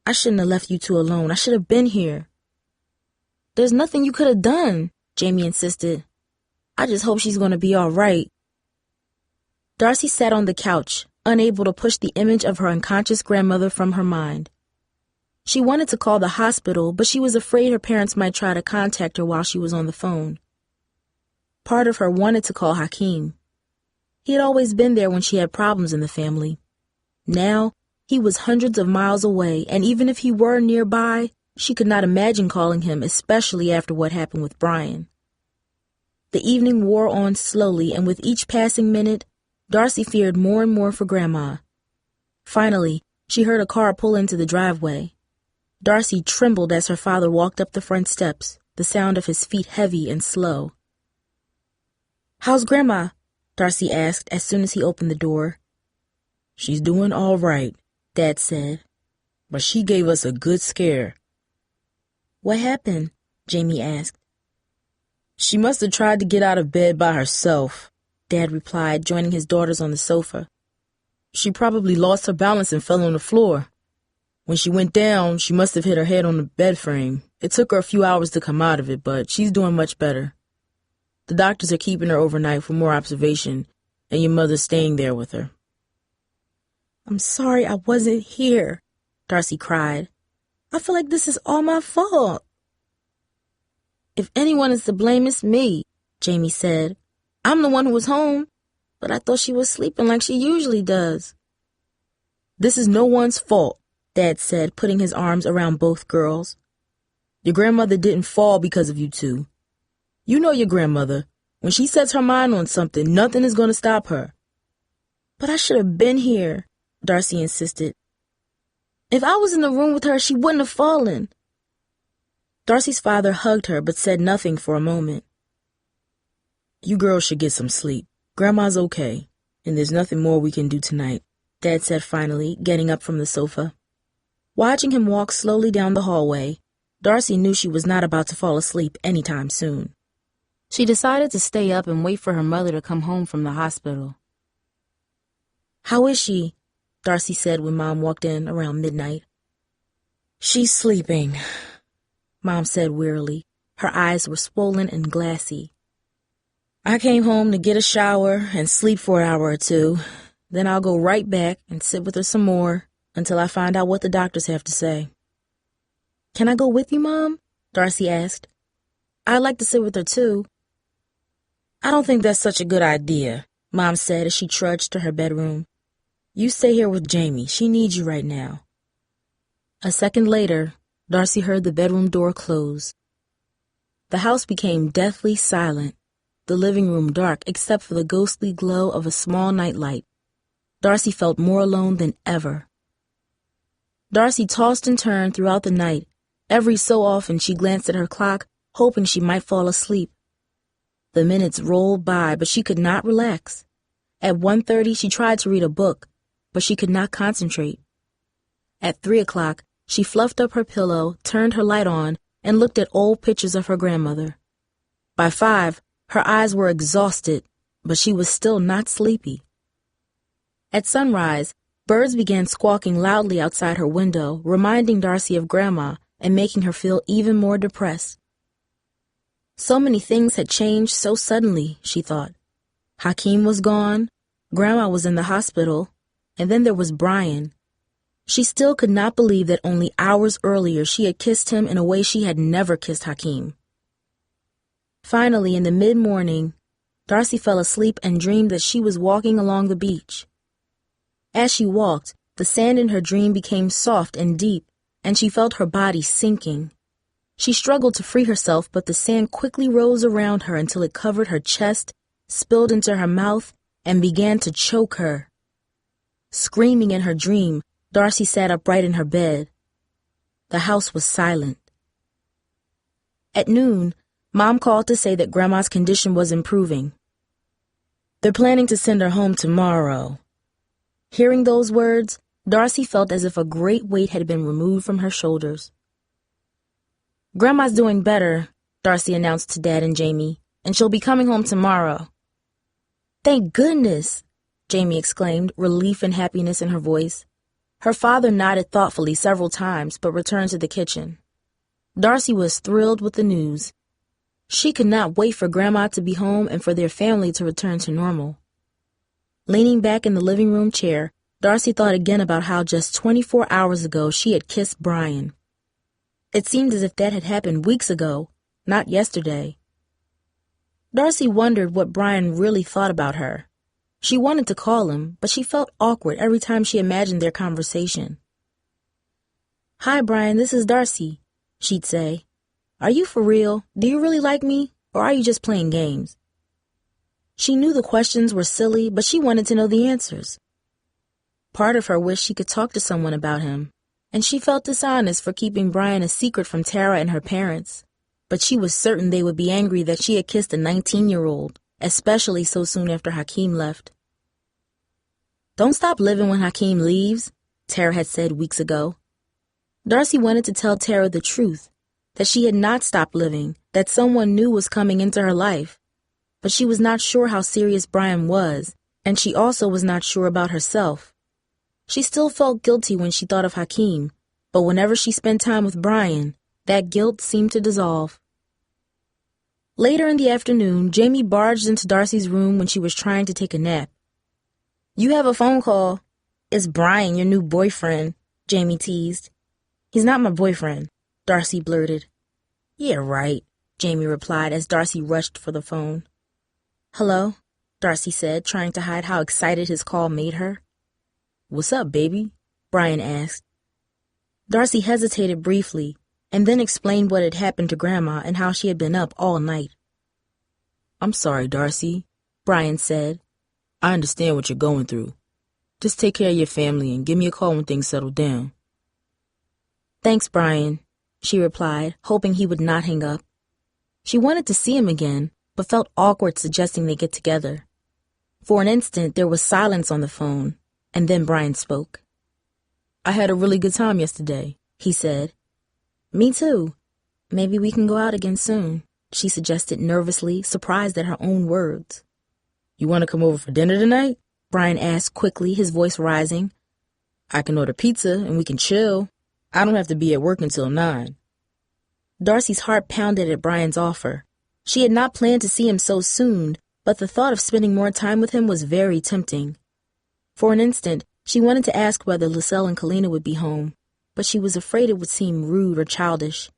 I shouldn't have left you two alone. I should have been here. There's nothing you could have done, Jamie insisted. I just hope she's going to be all right. Darcy sat on the couch, unable to push the image of her unconscious grandmother from her mind. She wanted to call the hospital, but she was afraid her parents might try to contact her while she was on the phone. Part of her wanted to call Hakeem. He had always been there when she had problems in the family. Now, he was hundreds of miles away, and even if he were nearby, she could not imagine calling him, especially after what happened with Brian. The evening wore on slowly, and with each passing minute, Darcy feared more and more for Grandma. Finally, she heard a car pull into the driveway. Darcy trembled as her father walked up the front steps, the sound of his feet heavy and slow. "How's Grandma?" Darcy asked as soon as he opened the door. "She's doing all right," Dad said. "But she gave us a good scare." "What happened?" Jamie asked. "She must have tried to get out of bed by herself," Dad replied, joining his daughters on the sofa. "She probably lost her balance and fell on the floor. When she went down, she must have hit her head on the bed frame. It took her a few hours to come out of it, but she's doing much better. The doctors are keeping her overnight for more observation, and your mother's staying there with her." "I'm sorry I wasn't here," Darcy cried. "I feel like this is all my fault." "If anyone is to blame, it's me," Jamie said. "I'm the one who was home, but I thought she was sleeping like she usually does." "This is no one's fault," Dad said, putting his arms around both girls. "Your grandmother didn't fall because of you two. You know your grandmother. When she sets her mind on something, nothing is going to stop her." "But I should have been here," Darcy insisted. "If I was in the room with her, she wouldn't have fallen." Darcy's father hugged her but said nothing for a moment. "You girls should get some sleep. Grandma's okay, and there's nothing more we can do tonight," Dad said finally, getting up from the sofa. Watching him walk slowly down the hallway, Darcy knew she was not about to fall asleep anytime soon. She decided to stay up and wait for her mother to come home from the hospital. "How is she?" Darcy said when Mom walked in around midnight. "She's sleeping," Mom said wearily. Her eyes were swollen and glassy. "I came home to get a shower and sleep for an hour or two. Then I'll go right back and sit with her some more until I find out what the doctors have to say." "Can I go with you, Mom?" Darcy asked. "I'd like to sit with her, too." "I don't think that's such a good idea," Mom said as she trudged to her bedroom. "You stay here with Jamie. She needs you right now." A second later, Darcy heard the bedroom door close. The house became deathly silent, the living room dark except for the ghostly glow of a small nightlight. Darcy felt more alone than ever. Darcy tossed and turned throughout the night. Every so often she glanced at her clock, hoping she might fall asleep. The minutes rolled by, but she could not relax. At 1:30 she tried to read a book, but she could not concentrate. At 3 o'clock, she fluffed up her pillow, turned her light on, and looked at old pictures of her grandmother. By 5, her eyes were exhausted, but she was still not sleepy. At sunrise, birds began squawking loudly outside her window, reminding Darcy of Grandma and making her feel even more depressed. So many things had changed so suddenly, she thought. Hakeem was gone, Grandma was in the hospital, and then there was Brian. She still could not believe that only hours earlier she had kissed him in a way she had never kissed Hakeem. Finally, in the mid-morning, Darcy fell asleep and dreamed that she was walking along the beach. As she walked, the sand in her dream became soft and deep, and she felt her body sinking. She struggled to free herself, but the sand quickly rose around her until it covered her chest, spilled into her mouth, and began to choke her. Screaming in her dream, Darcy sat upright in her bed. The house was silent. At noon, Mom called to say that Grandma's condition was improving. They're planning to send her home tomorrow. Hearing those words, Darcy felt as if a great weight had been removed from her shoulders. Grandma's doing better, Darcy announced to Dad and Jamie, and she'll be coming home tomorrow. Thank goodness, Jamie exclaimed, relief and happiness in her voice. Her father nodded thoughtfully several times, but returned to the kitchen. Darcy was thrilled with the news. She could not wait for Grandma to be home and for their family to return to normal. Leaning back in the living room chair, Darcy thought again about how just 24 hours ago she had kissed Brian. It seemed as if that had happened weeks ago, not yesterday. Darcy wondered what Brian really thought about her. She wanted to call him, but she felt awkward every time she imagined their conversation. "Hi, Brian, this is Darcy," she'd say. "Are you for real? Do you really like me? Or are you just playing games?" She knew the questions were silly, but she wanted to know the answers. Part of her wished she could talk to someone about him, and she felt dishonest for keeping Brian a secret from Tara and her parents. But she was certain they would be angry that she had kissed a 19-year-old, especially so soon after Hakeem left. "Don't stop living when Hakeem leaves," Tara had said weeks ago. Darcy wanted to tell Tara the truth, that she had not stopped living, that someone new was coming into her life. But she was not sure how serious Brian was, and she also was not sure about herself. She still felt guilty when she thought of Hakeem, but whenever she spent time with Brian, that guilt seemed to dissolve. Later in the afternoon, Jamie barged into Darcy's room when she was trying to take a nap. "You have a phone call. It's Brian, your new boyfriend," Jamie teased. "He's not my boyfriend," Darcy blurted. "Yeah, right," Jamie replied as Darcy rushed for the phone. "Hello," Darcy said, trying to hide how excited his call made her. "What's up, baby?" Brian asked. Darcy hesitated briefly, and then explained what had happened to Grandma and how she had been up all night. "I'm sorry, Darcy," Brian said. "I understand what you're going through. Just take care of your family and give me a call when things settle down." "Thanks, Brian," she replied, hoping he would not hang up. She wanted to see him again, but felt awkward suggesting they get together. For an instant, there was silence on the phone, and then Brian spoke. "I had a really good time yesterday," he said. "Me too. Maybe we can go out again soon," she suggested nervously, surprised at her own words. "You want to come over for dinner tonight?" Brian asked quickly, his voice rising. "I can order pizza and we can chill. I don't have to be at work until 9. Darcy's heart pounded at Brian's offer. She had not planned to see him so soon, but the thought of spending more time with him was very tempting. For an instant, she wanted to ask whether Lucille and Kalina would be home, but she was afraid it would seem rude or childish.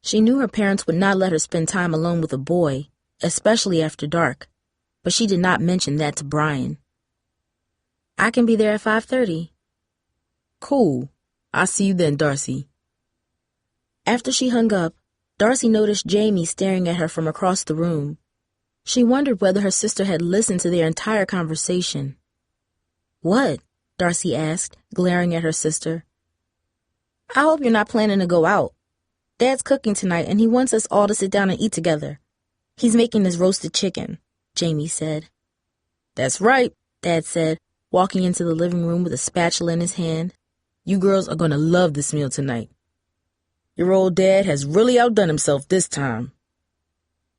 She knew her parents would not let her spend time alone with a boy, especially after dark, but she did not mention that to Brian. "I can be there at 5:30. "Cool. I'll see you then, Darcy." After she hung up, Darcy noticed Jamie staring at her from across the room. She wondered whether her sister had listened to their entire conversation. "What?" Darcy asked, glaring at her sister. "I hope you're not planning to go out. Dad's cooking tonight and he wants us all to sit down and eat together. He's making this roasted chicken," Jamie said. "That's right," Dad said, walking into the living room with a spatula in his hand. "You girls are going to love this meal tonight. Your old dad has really outdone himself this time."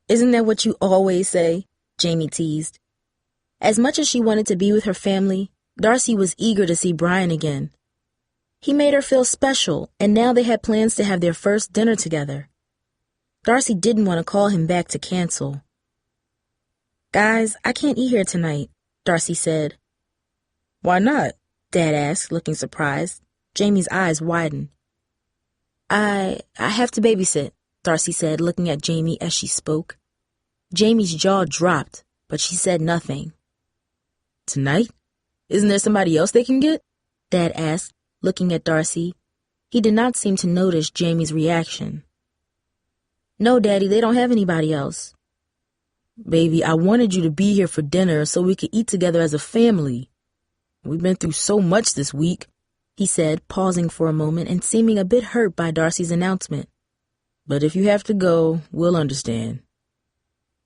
"Isn't that what you always say?" Jamie teased. As much as she wanted to be with her family, Darcy was eager to see Brian again. He made her feel special, and now they had plans to have their first dinner together. Darcy didn't want to call him back to cancel. "Guys, I can't eat here tonight," Darcy said. "Why not?" Dad asked, looking surprised. Jamie's eyes widened. I have to babysit," Darcy said, looking at Jamie as she spoke. Jamie's jaw dropped, but she said nothing. "Tonight? Isn't there somebody else they can get?" Dad asked, looking at Darcy. He did not seem to notice Jamie's reaction. "No, Daddy, they don't have anybody else." "Baby, I wanted you to be here for dinner so we could eat together as a family. We've been through so much this week," he said, pausing for a moment and seeming a bit hurt by Darcy's announcement. "But if you have to go, we'll understand."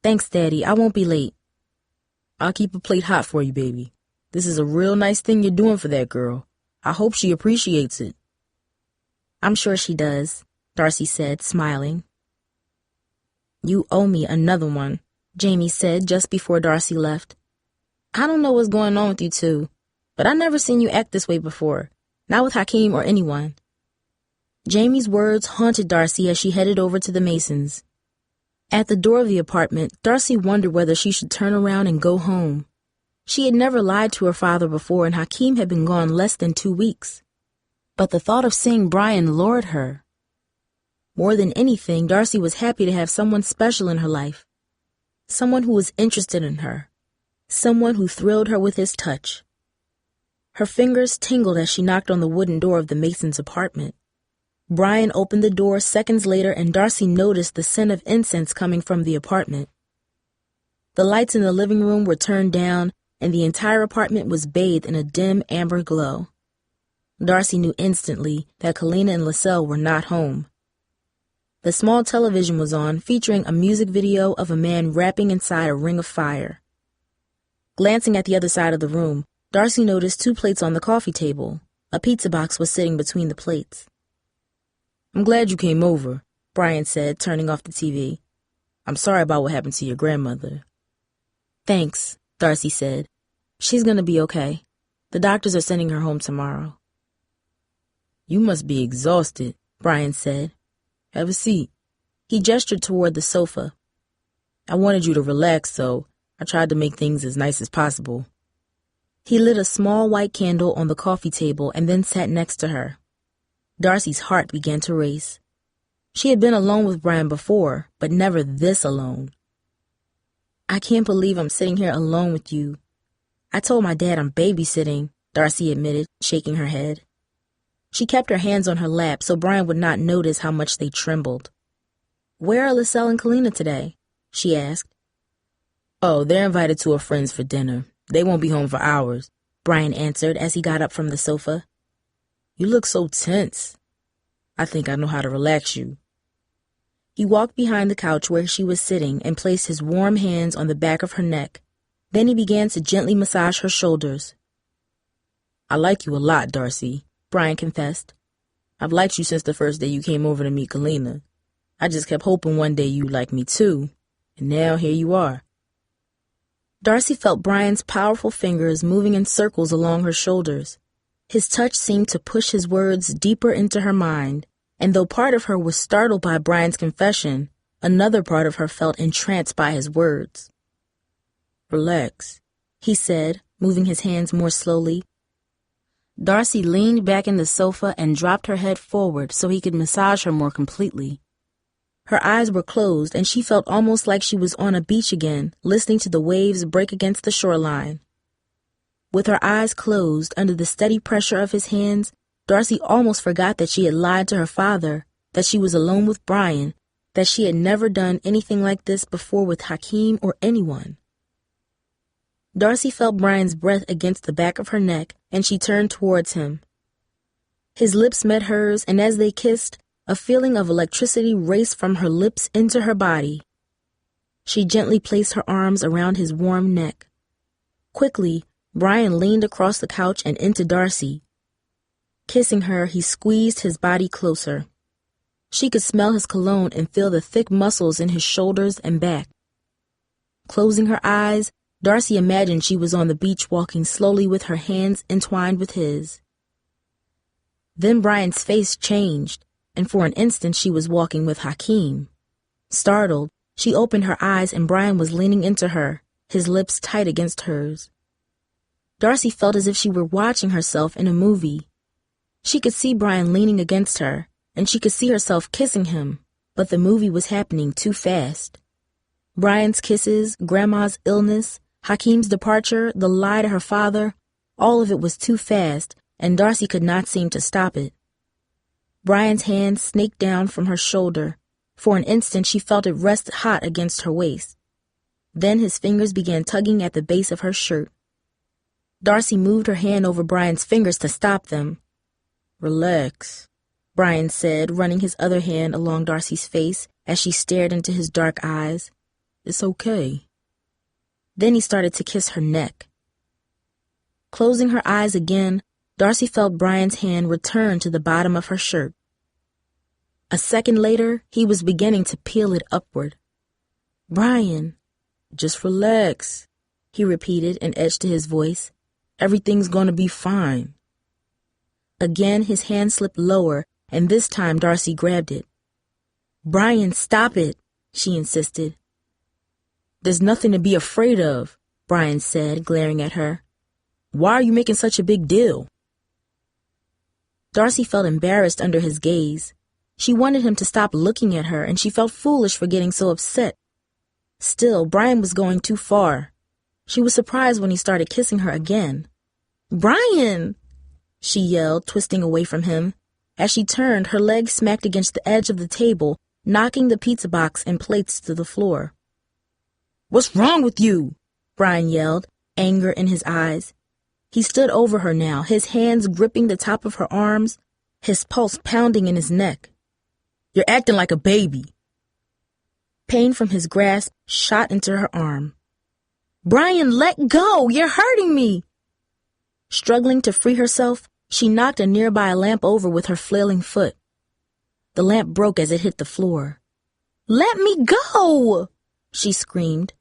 "Thanks, Daddy. I won't be late." I'll keep a plate hot for you, baby. This is a real nice thing you're doing for that girl. I hope she appreciates it. I'm sure she does, Darcy said, smiling. You owe me another one, Jamie said just before Darcy left. I don't know what's going on with you two, but I've never seen you act this way before, not with Hakeem or anyone. Jamie's words haunted Darcy as she headed over to the Masons. At the door of the apartment, Darcy wondered whether she should turn around and go home. She had never lied to her father before, and Hakeem had been gone less than 2 weeks. But the thought of seeing Brian lured her. More than anything, Darcy was happy to have someone special in her life. Someone who was interested in her. Someone who thrilled her with his touch. Her fingers tingled as she knocked on the wooden door of the Masons' apartment. Brian opened the door seconds later, and Darcy noticed the scent of incense coming from the apartment. The lights in the living room were turned down, and the entire apartment was bathed in a dim amber glow. Darcy knew instantly that Kalina and LaSalle were not home. The small television was on, featuring a music video of a man rapping inside a ring of fire. Glancing at the other side of the room, Darcy noticed 2 plates on the coffee table. A pizza box was sitting between the plates. I'm glad you came over, Brian said, turning off the TV. I'm sorry about what happened to your grandmother. Thanks, Darcy said. She's gonna be okay. The doctors are sending her home tomorrow. You must be exhausted, Brian said. Have a seat. He gestured toward the sofa. I wanted you to relax, so I tried to make things as nice as possible. He lit a small white candle on the coffee table and then sat next to her. Darcy's heart began to race. She had been alone with Brian before, but never this alone. I can't believe I'm sitting here alone with you. I told my dad I'm babysitting, Darcy admitted, shaking her head. She kept her hands on her lap so Brian would not notice how much they trembled. Where are LaSalle and Kalina today? She asked. Oh, they're invited to a friend's for dinner. They won't be home for hours, Brian answered as he got up from the sofa. You look so tense. I think I know how to relax you. He walked behind the couch where she was sitting and placed his warm hands on the back of her neck. Then he began to gently massage her shoulders. I like you a lot, Darcy, Brian confessed. I've liked you since the first day you came over to meet Kalina. I just kept hoping one day you'd like me too, and now here you are. Darcy felt Brian's powerful fingers moving in circles along her shoulders. His touch seemed to push his words deeper into her mind, and though part of her was startled by Brian's confession, another part of her felt entranced by his words. Relax, he said, moving his hands more slowly. Darcy leaned back in the sofa and dropped her head forward so he could massage her more completely. Her eyes were closed, and she felt almost like she was on a beach again, listening to the waves break against the shoreline. With her eyes closed under the steady pressure of his hands, Darcy almost forgot that she had lied to her father, that she was alone with Brian, that she had never done anything like this before with Hakeem or anyone. Darcy felt Brian's breath against the back of her neck, and she turned towards him. His lips met hers, and as they kissed, a feeling of electricity raced from her lips into her body. She gently placed her arms around his warm neck. Quickly, Brian leaned across the couch and into Darcy. Kissing her, he squeezed his body closer. She could smell his cologne and feel the thick muscles in his shoulders and back. Closing her eyes, Darcy imagined she was on the beach walking slowly with her hands entwined with his. Then Brian's face changed, and for an instant she was walking with Hakeem. Startled, she opened her eyes and Brian was leaning into her, his lips tight against hers. Darcy felt as if she were watching herself in a movie. She could see Brian leaning against her, and she could see herself kissing him, but the movie was happening too fast. Brian's kisses, Grandma's illness, Hakeem's departure, the lie to her father, all of it was too fast, and Darcy could not seem to stop it. Brian's hand snaked down from her shoulder. For an instant she felt it rest hot against her waist. Then his fingers began tugging at the base of her shirt. Darcy moved her hand over Brian's fingers to stop them. Relax, Brian said, running his other hand along Darcy's face as she stared into his dark eyes. It's okay. Then he started to kiss her neck. Closing her eyes again, Darcy felt Brian's hand return to the bottom of her shirt. A second later, he was beginning to peel it upward. "Brian, just relax," he repeated, an edge to his voice. "Everything's gonna be fine." Again, his hand slipped lower, and this time Darcy grabbed it. "Brian, stop it," she insisted. "There's nothing to be afraid of," Brian said, glaring at her. "Why are you making such a big deal?" Darcy felt embarrassed under his gaze. She wanted him to stop looking at her, and she felt foolish for getting so upset. Still, Brian was going too far. She was surprised when he started kissing her again. "Brian!" she yelled, twisting away from him. As she turned, her legs smacked against the edge of the table, knocking the pizza box and plates to the floor. "What's wrong with you?" Brian yelled, anger in his eyes. He stood over her now, his hands gripping the top of her arms, his pulse pounding in his neck. "You're acting like a baby." Pain from his grasp shot into her arm. "Brian, let go! You're hurting me!" Struggling to free herself, she knocked a nearby lamp over with her flailing foot. The lamp broke as it hit the floor. "Let me go!" she screamed.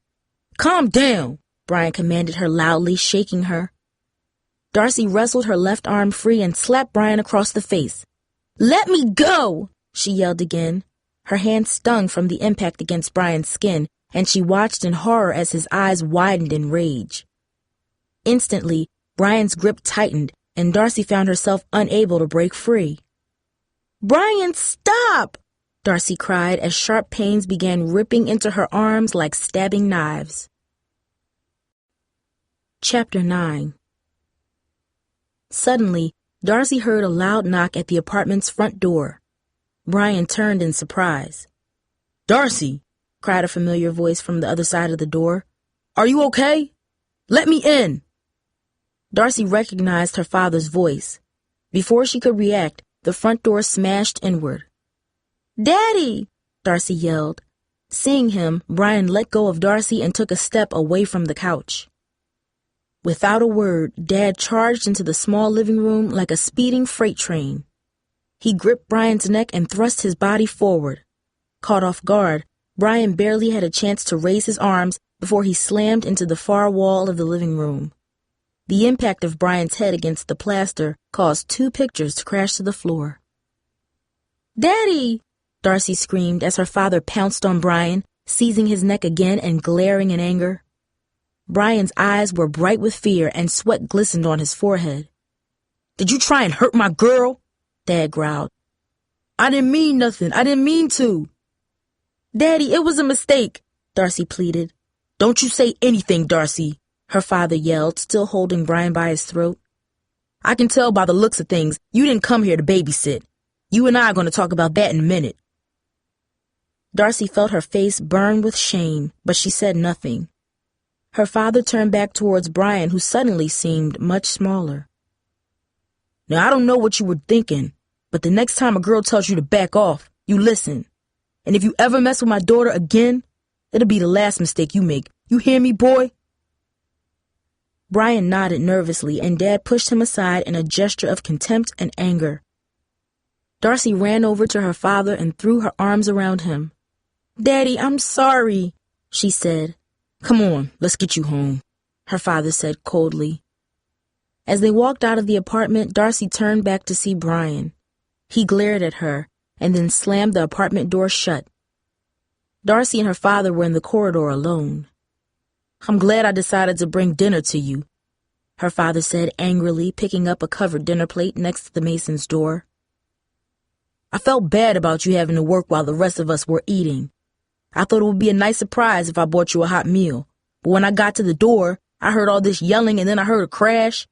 "Calm down," Brian commanded her loudly, shaking her. Darcy wrestled her left arm free and slapped Brian across the face. "Let me go!" she yelled again. Her hand stung from the impact against Brian's skin, and she watched in horror as his eyes widened in rage. Instantly, Brian's grip tightened, and Darcy found herself unable to break free. "Brian, stop!" Darcy cried as sharp pains began ripping into her arms like stabbing knives. Chapter 9. Suddenly, Darcy heard a loud knock at the apartment's front door. Brian turned in surprise. "Darcy!" cried a familiar voice from the other side of the door. "Are you okay? Let me in!" Darcy recognized her father's voice. Before she could react, the front door smashed inward. "Daddy!" Darcy yelled. Seeing him, Brian let go of Darcy and took a step away from the couch. Without a word, Dad charged into the small living room like a speeding freight train. He gripped Brian's neck and thrust his body forward. Caught off guard, Brian barely had a chance to raise his arms before he slammed into the far wall of the living room. The impact of Brian's head against the plaster caused 2 pictures to crash to the floor. "Daddy!" Darcy screamed as her father pounced on Brian, seizing his neck again and glaring in anger. Brian's eyes were bright with fear and sweat glistened on his forehead. "Did you try and hurt my girl?" Dad growled. "I didn't mean nothing. I didn't mean to." "Daddy, it was a mistake," Darcy pleaded. "Don't you say anything, Darcy," her father yelled, still holding Brian by his throat. "I can tell by the looks of things you didn't come here to babysit. You and I are going to talk about that in a minute." Darcy felt her face burn with shame, but she said nothing. Her father turned back towards Brian, who suddenly seemed much smaller. "Now, I don't know what you were thinking, but the next time a girl tells you to back off, you listen. And if you ever mess with my daughter again, it'll be the last mistake you make. You hear me, boy?" Brian nodded nervously, and Dad pushed him aside in a gesture of contempt and anger. Darcy ran over to her father and threw her arms around him. "Daddy, I'm sorry," she said. "Come on, let's get you home," her father said coldly. As they walked out of the apartment, Darcy turned back to see Brian. He glared at her, and then slammed the apartment door shut. Darcy and her father were in the corridor alone. "I'm glad I decided to bring dinner to you," her father said angrily, picking up a covered dinner plate next to the Mason's door. "I felt bad about you having to work while the rest of us were eating. I thought it would be a nice surprise if I bought you a hot meal, but when I got to the door, I heard all this yelling and then I heard a crash."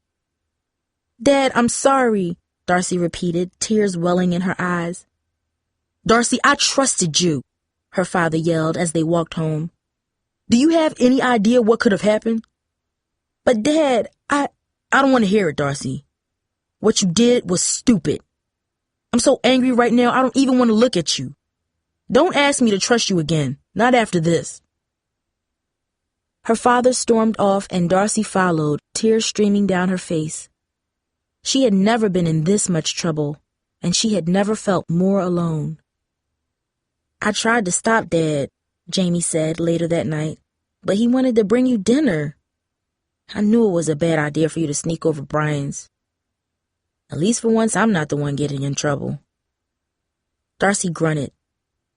"Dad, I'm sorry," Darcy repeated, tears welling in her eyes. "Darcy, I trusted you," her father yelled as they walked home. "Do you have any idea what could have happened?" "But Dad, I don't want to hear it, Darcy. What you did was stupid. I'm so angry right now, I don't even want to look at you. Don't ask me to trust you again, not after this." Her father stormed off and Darcy followed, tears streaming down her face. She had never been in this much trouble, and she had never felt more alone. "I tried to stop Dad," Jamie said later that night, "but he wanted to bring you dinner. I knew it was a bad idea for you to sneak over Brian's. At least for once, I'm not the one getting in trouble." Darcy grunted.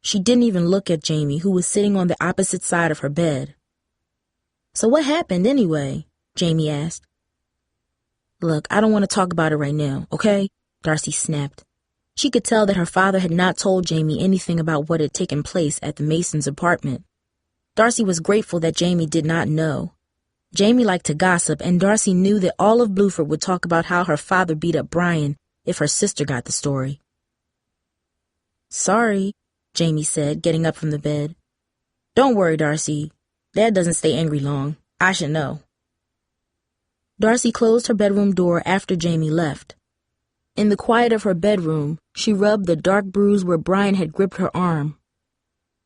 She didn't even look at Jamie, who was sitting on the opposite side of her bed. "So what happened anyway?" Jamie asked. "Look, I don't want to talk about it right now, okay?" Darcy snapped. She could tell that her father had not told Jamie anything about what had taken place at the Masons' apartment. Darcy was grateful that Jamie did not know. Jamie liked to gossip, and Darcy knew that all of Bluford would talk about how her father beat up Brian if her sister got the story. "Sorry," Jamie said, getting up from the bed. "Don't worry, Darcy. Dad doesn't stay angry long. I should know." Darcy closed her bedroom door after Jamie left. In the quiet of her bedroom, she rubbed the dark bruise where Brian had gripped her arm.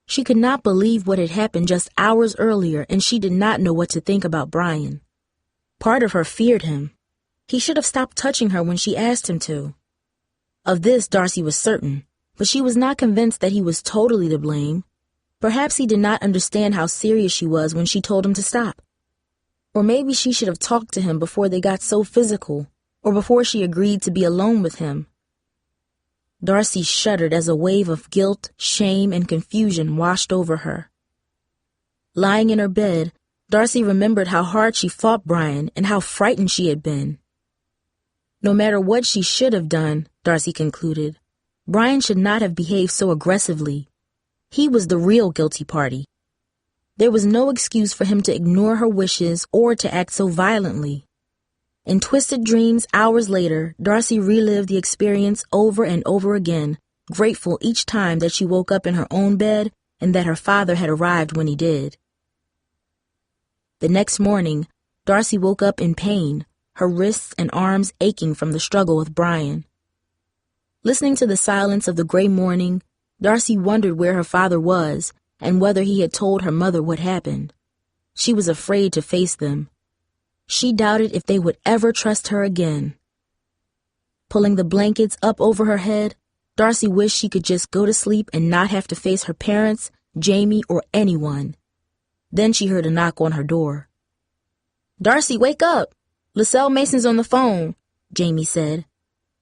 She could not believe what had happened just hours earlier, and she did not know what to think about Brian. Part of her feared him. He should have stopped touching her when she asked him to. Of this, Darcy was certain, but she was not convinced that he was totally to blame. Perhaps he did not understand how serious she was when she told him to stop. Or maybe she should have talked to him before they got so physical, or before she agreed to be alone with him. Darcy shuddered as a wave of guilt, shame, and confusion washed over her. Lying in her bed, Darcy remembered how hard she fought Brian and how frightened she had been. No matter what she should have done, Darcy concluded, Brian should not have behaved so aggressively. He was the real guilty party. There was no excuse for him to ignore her wishes or to act so violently. In twisted dreams hours later, Darcy relived the experience over and over again, grateful each time that she woke up in her own bed and that her father had arrived when he did. The next morning, Darcy woke up in pain, her wrists and arms aching from the struggle with Brian. Listening to the silence of the gray morning, Darcy wondered where her father was and whether he had told her mother what happened. She was afraid to face them. She doubted if they would ever trust her again. Pulling the blankets up over her head, Darcy wished she could just go to sleep and not have to face her parents, Jamie, or anyone. Then she heard a knock on her door. "Darcy, wake up! LaSalle Mason's on the phone," Jamie said.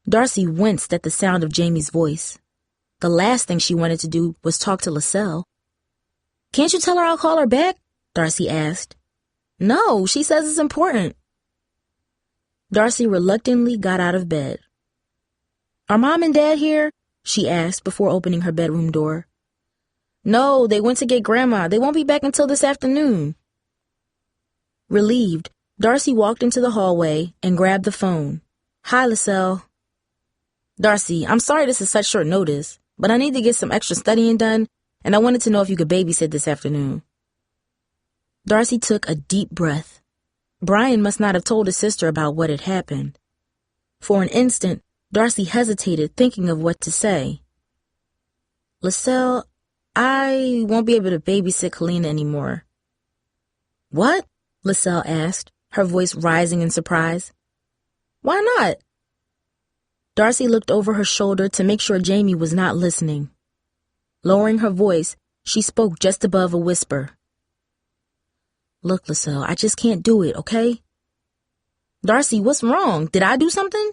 Darcy winced at the sound of Jamie's voice. The last thing she wanted to do was talk to LaSalle. "Can't you tell her I'll call her back?" Darcy asked. "No, she says it's important." Darcy reluctantly got out of bed. "Are Mom and Dad here?" she asked before opening her bedroom door. "No, they went to get Grandma. They won't be back until this afternoon." Relieved, Darcy walked into the hallway and grabbed the phone. "Hi, LaSalle." "Darcy, I'm sorry this is such short notice, but I need to get some extra studying done, and I wanted to know if you could babysit this afternoon." Darcy took a deep breath. Brian must not have told his sister about what had happened. For an instant, Darcy hesitated, thinking of what to say. "LaSalle, I won't be able to babysit Kalina anymore." "What?" LaSalle asked, her voice rising in surprise. "Why not?" Darcy looked over her shoulder to make sure Jamie was not listening. Lowering her voice, she spoke just above a whisper. "Look, LaSalle, I just can't do it, okay?" "Darcy, what's wrong? Did I do something?"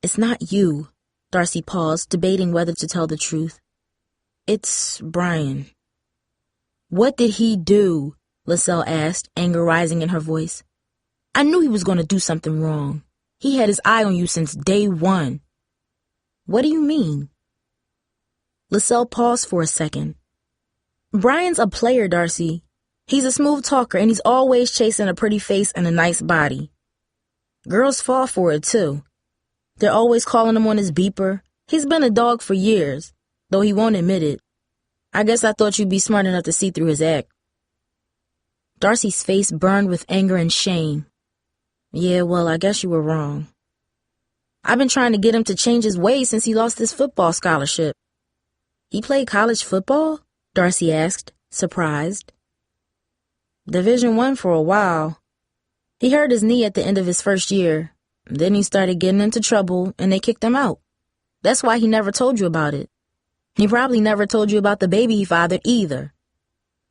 "It's not you." Darcy paused, debating whether to tell the truth. "It's Brian." "What did he do?" LaSalle asked, anger rising in her voice. "I knew he was going to do something wrong. He had his eye on you since day one." "What do you mean?" LaSalle paused for a second. "Brian's a player, Darcy. He's a smooth talker, and he's always chasing a pretty face and a nice body. Girls fall for it, too. They're always calling him on his beeper. He's been a dog for years, though he won't admit it. I guess I thought you'd be smart enough to see through his act." Darcy's face burned with anger and shame. "Yeah, well, I guess you were wrong. I've been trying to get him to change his ways since he lost his football scholarship." "He played college football?" Darcy asked, surprised. Division I for a while. He hurt his knee at the end of his first year. Then he started getting into trouble, and they kicked him out. That's why he never told you about it. He probably never told you about the baby he fathered either.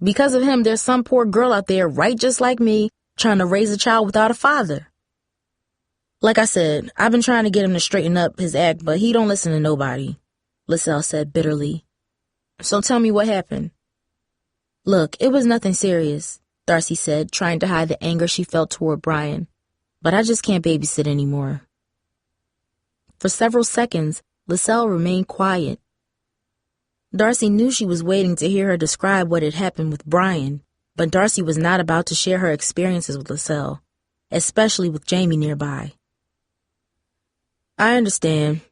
Because of him, there's some poor girl out there, right just like me, trying to raise a child without a father. Like I said, I've been trying to get him to straighten up his act, but he don't listen to nobody, LaSalle said bitterly. So tell me what happened. Look, it was nothing serious, Darcy said, trying to hide the anger she felt toward Brian. But I just can't babysit anymore. For several seconds, LaSalle remained quiet. Darcy knew she was waiting to hear her describe what had happened with Brian, but Darcy was not about to share her experiences with LaSalle, especially with Jamie nearby. I understand,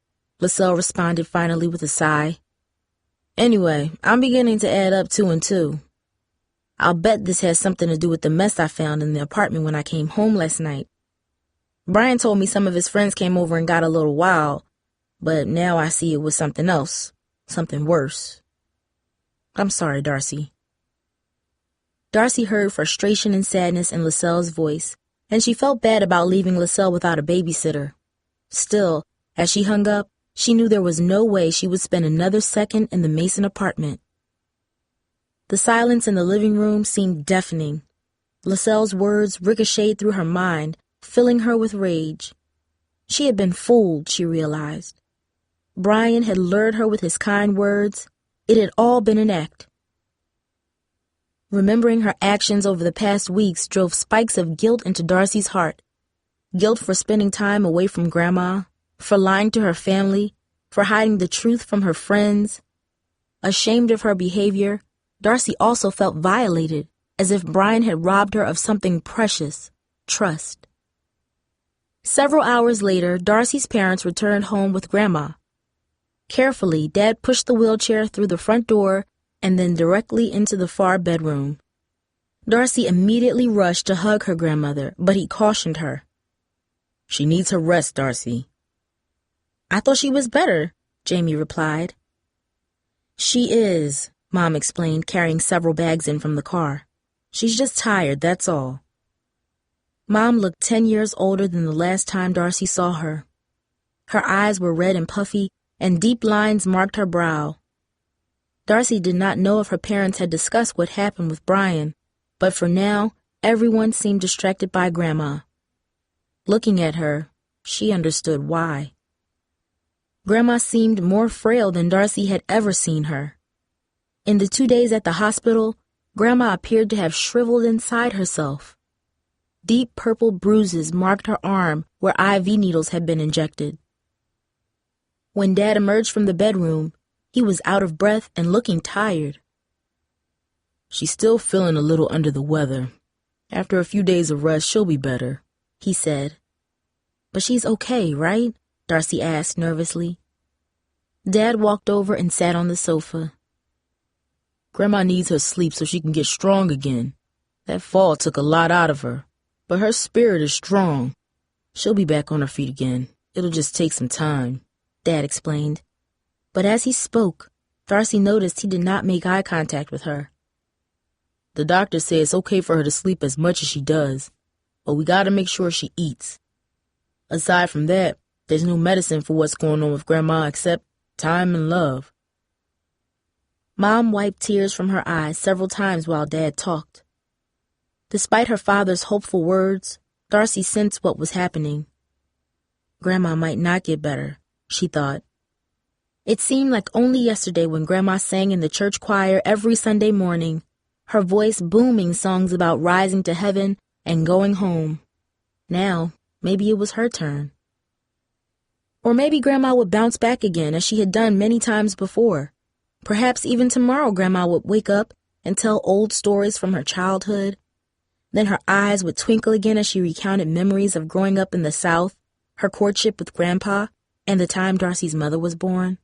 LaSalle responded finally with a sigh. Anyway, I'm beginning to add up 2 and 2. I'll bet this has something to do with the mess I found in the apartment when I came home last night. Brian told me some of his friends came over and got a little wild, but now I see it was something else, something worse. I'm sorry, Darcy. Darcy heard frustration and sadness in LaSalle's voice, and she felt bad about leaving LaSalle without a babysitter. Still, as she hung up, she knew there was no way she would spend another second in the Mason apartment. The silence in the living room seemed deafening. LaSalle's words ricocheted through her mind, filling her with rage. She had been fooled, she realized. Brian had lured her with his kind words. It had all been an act. Remembering her actions over the past weeks drove spikes of guilt into Darcy's heart. Guilt for spending time away from Grandma, for lying to her family, for hiding the truth from her friends. Ashamed of her behavior, Darcy also felt violated, as if Brian had robbed her of something precious, trust. Several hours later, Darcy's parents returned home with Grandma. Carefully, Dad pushed the wheelchair through the front door and then directly into the far bedroom. Darcy immediately rushed to hug her grandmother, but he cautioned her. She needs her rest, Darcy. I thought she was better, Jamie replied. She is, Mom explained, carrying several bags in from the car. She's just tired, that's all. Mom looked 10 years older than the last time Darcy saw her. Her eyes were red and puffy, and deep lines marked her brow. Darcy did not know if her parents had discussed what happened with Brian, but for now, everyone seemed distracted by Grandma. Looking at her, she understood why. Grandma seemed more frail than Darcy had ever seen her. In the 2 days at the hospital, Grandma appeared to have shriveled inside herself. Deep purple bruises marked her arm where IV needles had been injected. When Dad emerged from the bedroom, he was out of breath and looking tired. She's still feeling a little under the weather. After a few days of rest, she'll be better, he said. But she's okay, right? Darcy asked nervously. Dad walked over and sat on the sofa. Grandma needs her sleep so she can get strong again. That fall took a lot out of her, but her spirit is strong. She'll be back on her feet again. It'll just take some time, Dad explained. But as he spoke, Darcy noticed he did not make eye contact with her. The doctor said it's okay for her to sleep as much as she does, but we gotta make sure she eats. Aside from that, there's no medicine for what's going on with Grandma except time and love. Mom wiped tears from her eyes several times while Dad talked. Despite her father's hopeful words, Darcy sensed what was happening. Grandma might not get better, she thought. It seemed like only yesterday when Grandma sang in the church choir every Sunday morning, her voice booming songs about rising to heaven and going home. Now, maybe it was her turn. Or maybe Grandma would bounce back again as she had done many times before. Perhaps even tomorrow Grandma would wake up and tell old stories from her childhood. Then her eyes would twinkle again as she recounted memories of growing up in the South, her courtship with Grandpa, and the time Darcy's mother was born.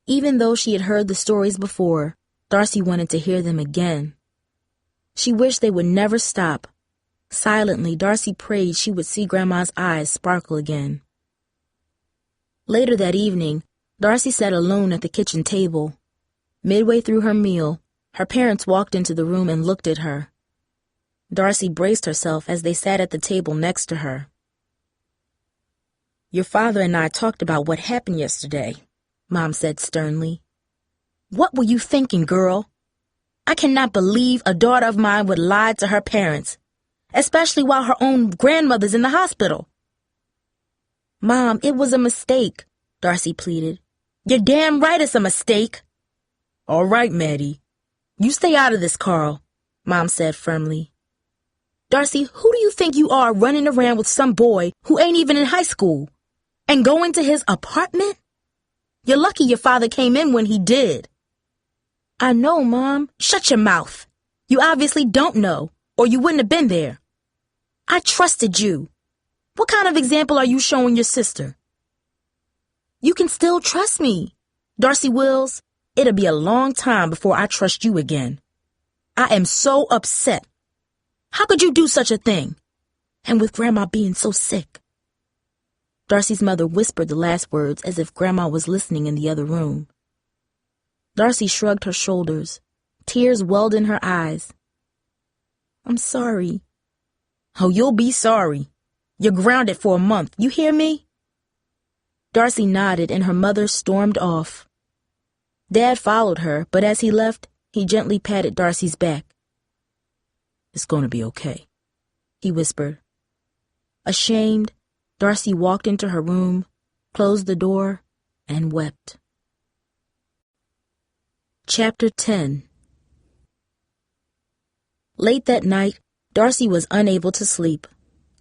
Even though she had heard the stories before, Darcy wanted to hear them again. She wished they would never stop. Silently, Darcy prayed she would see Grandma's eyes sparkle again. Later that evening, Darcy sat alone at the kitchen table. Midway through her meal, her parents walked into the room and looked at her. Darcy braced herself as they sat at the table next to her. "Your father and I talked about what happened yesterday," Mom said sternly. "What were you thinking, girl? I cannot believe a daughter of mine would lie to her parents, especially while her own grandmother's in the hospital." "Mom, it was a mistake," Darcy pleaded. "You're damn right it's a mistake." "All right, Maddie. You stay out of this, Carl," Mom said firmly. "Darcy, who do you think you are running around with some boy who ain't even in high school? And going to his apartment? You're lucky your father came in when he did." "I know, Mom." "Shut your mouth. You obviously don't know, or you wouldn't have been there. I trusted you. What kind of example are you showing your sister?" "You can still trust me. Darcy Wills, it'll be a long time before I trust you again. I am so upset. How could you do such a thing? And with Grandma being so sick." Darcy's mother whispered the last words as if Grandma was listening in the other room. Darcy shrugged her shoulders. Tears welled in her eyes. "I'm sorry." "Oh, you'll be sorry. You're grounded for a month, you hear me?" Darcy nodded and her mother stormed off. Dad followed her, but as he left, he gently patted Darcy's back. "It's going to be okay," he whispered. Ashamed, Darcy walked into her room, closed the door, and wept. Chapter 10. Late that night, Darcy was unable to sleep.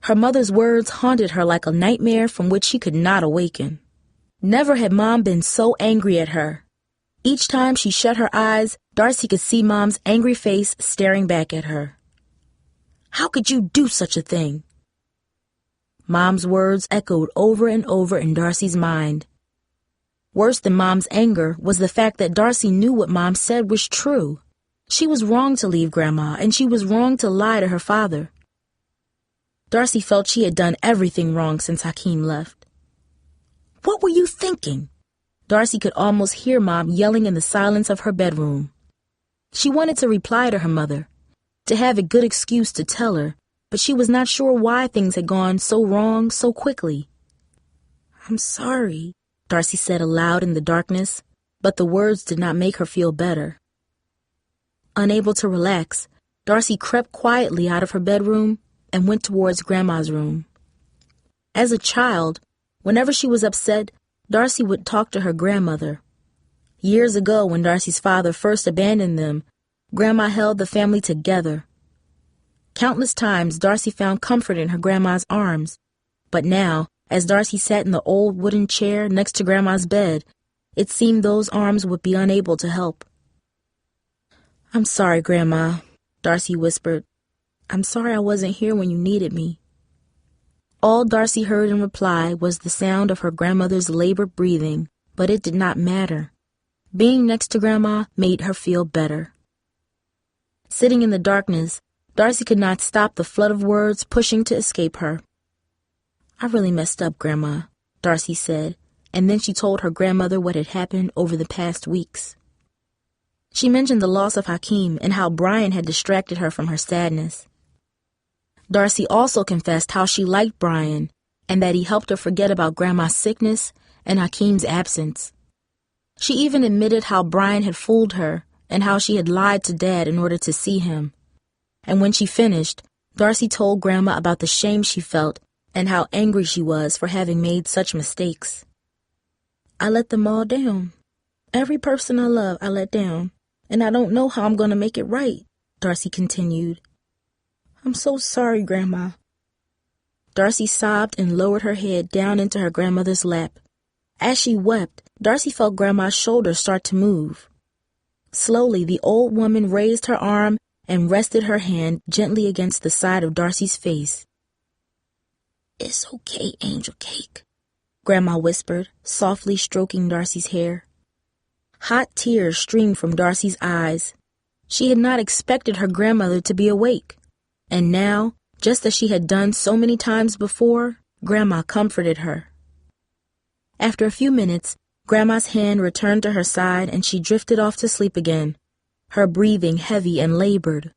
Her mother's words haunted her like a nightmare from which she could not awaken. Never had Mom been so angry at her. Each time she shut her eyes, Darcy could see Mom's angry face staring back at her. "How could you do such a thing?" Mom's words echoed over and over in Darcy's mind. Worse than Mom's anger was the fact that Darcy knew what Mom said was true. She was wrong to leave Grandma, and she was wrong to lie to her father. Darcy felt she had done everything wrong since Hakeem left. "What were you thinking?" Darcy could almost hear Mom yelling in the silence of her bedroom. She wanted to reply to her mother, to have a good excuse to tell her, but she was not sure why things had gone so wrong so quickly. "I'm sorry," Darcy said aloud in the darkness, but the words did not make her feel better. Unable to relax, Darcy crept quietly out of her bedroom and went towards Grandma's room. As a child, whenever she was upset, Darcy would talk to her grandmother. Years ago, when Darcy's father first abandoned them, Grandma held the family together. Countless times, Darcy found comfort in her grandma's arms, but now, as Darcy sat in the old wooden chair next to Grandma's bed, it seemed those arms would be unable to help. "I'm sorry, Grandma," Darcy whispered. "I'm sorry I wasn't here when you needed me." All Darcy heard in reply was the sound of her grandmother's labored breathing, but it did not matter. Being next to Grandma made her feel better. Sitting in the darkness, Darcy could not stop the flood of words pushing to escape her. "I really messed up, Grandma," Darcy said, and then she told her grandmother what had happened over the past weeks. She mentioned the loss of Hakeem and how Brian had distracted her from her sadness. Darcy also confessed how she liked Brian and that he helped her forget about Grandma's sickness and Hakeem's absence. She even admitted how Brian had fooled her and how she had lied to Dad in order to see him. And when she finished, Darcy told Grandma about the shame she felt and how angry she was for having made such mistakes. "I let them all down. Every person I love I let down, and I don't know how I'm going to make it right," Darcy continued. "I'm so sorry, Grandma." Darcy sobbed and lowered her head down into her grandmother's lap. As she wept, Darcy felt Grandma's shoulders start to move. Slowly, the old woman raised her arm and rested her hand gently against the side of Darcy's face. "It's okay, Angel Cake," Grandma whispered, softly stroking Darcy's hair. Hot tears streamed from Darcy's eyes. She had not expected her grandmother to be awake. And now, just as she had done so many times before, Grandma comforted her. After a few minutes, Grandma's hand returned to her side and she drifted off to sleep again, her breathing heavy and labored.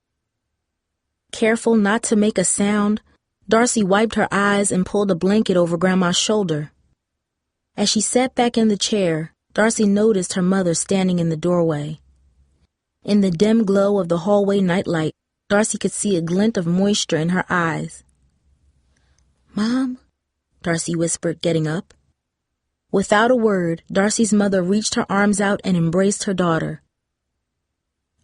Careful not to make a sound, Darcy wiped her eyes and pulled a blanket over Grandma's shoulder. As she sat back in the chair, Darcy noticed her mother standing in the doorway. In the dim glow of the hallway nightlight, Darcy could see a glint of moisture in her eyes. "Mom?" Darcy whispered, getting up. Without a word, Darcy's mother reached her arms out and embraced her daughter.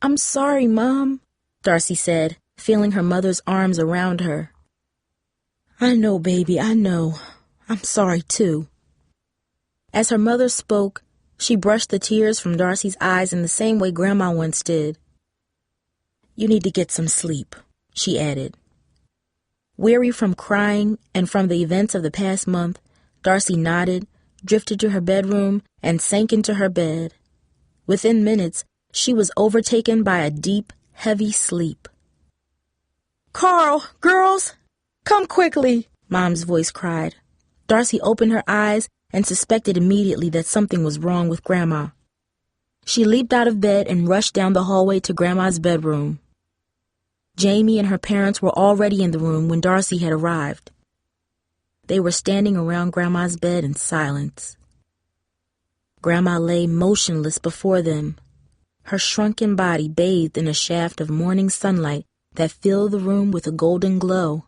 "I'm sorry, Mom," Darcy said, feeling her mother's arms around her. "I know, baby, I know. I'm sorry, too." As her mother spoke, she brushed the tears from Darcy's eyes in the same way Grandma once did. "You need to get some sleep," she added. Weary from crying and from the events of the past month, Darcy nodded, drifted to her bedroom, and sank into her bed. Within minutes, she was overtaken by a deep, heavy sleep. "Carl, girls, come quickly," Mom's voice cried. Darcy opened her eyes and suspected immediately that something was wrong with Grandma. She leaped out of bed and rushed down the hallway to Grandma's bedroom. Jamie and her parents were already in the room when Darcy had arrived. They were standing around Grandma's bed in silence. Grandma lay motionless before them, her shrunken body bathed in a shaft of morning sunlight that filled the room with a golden glow.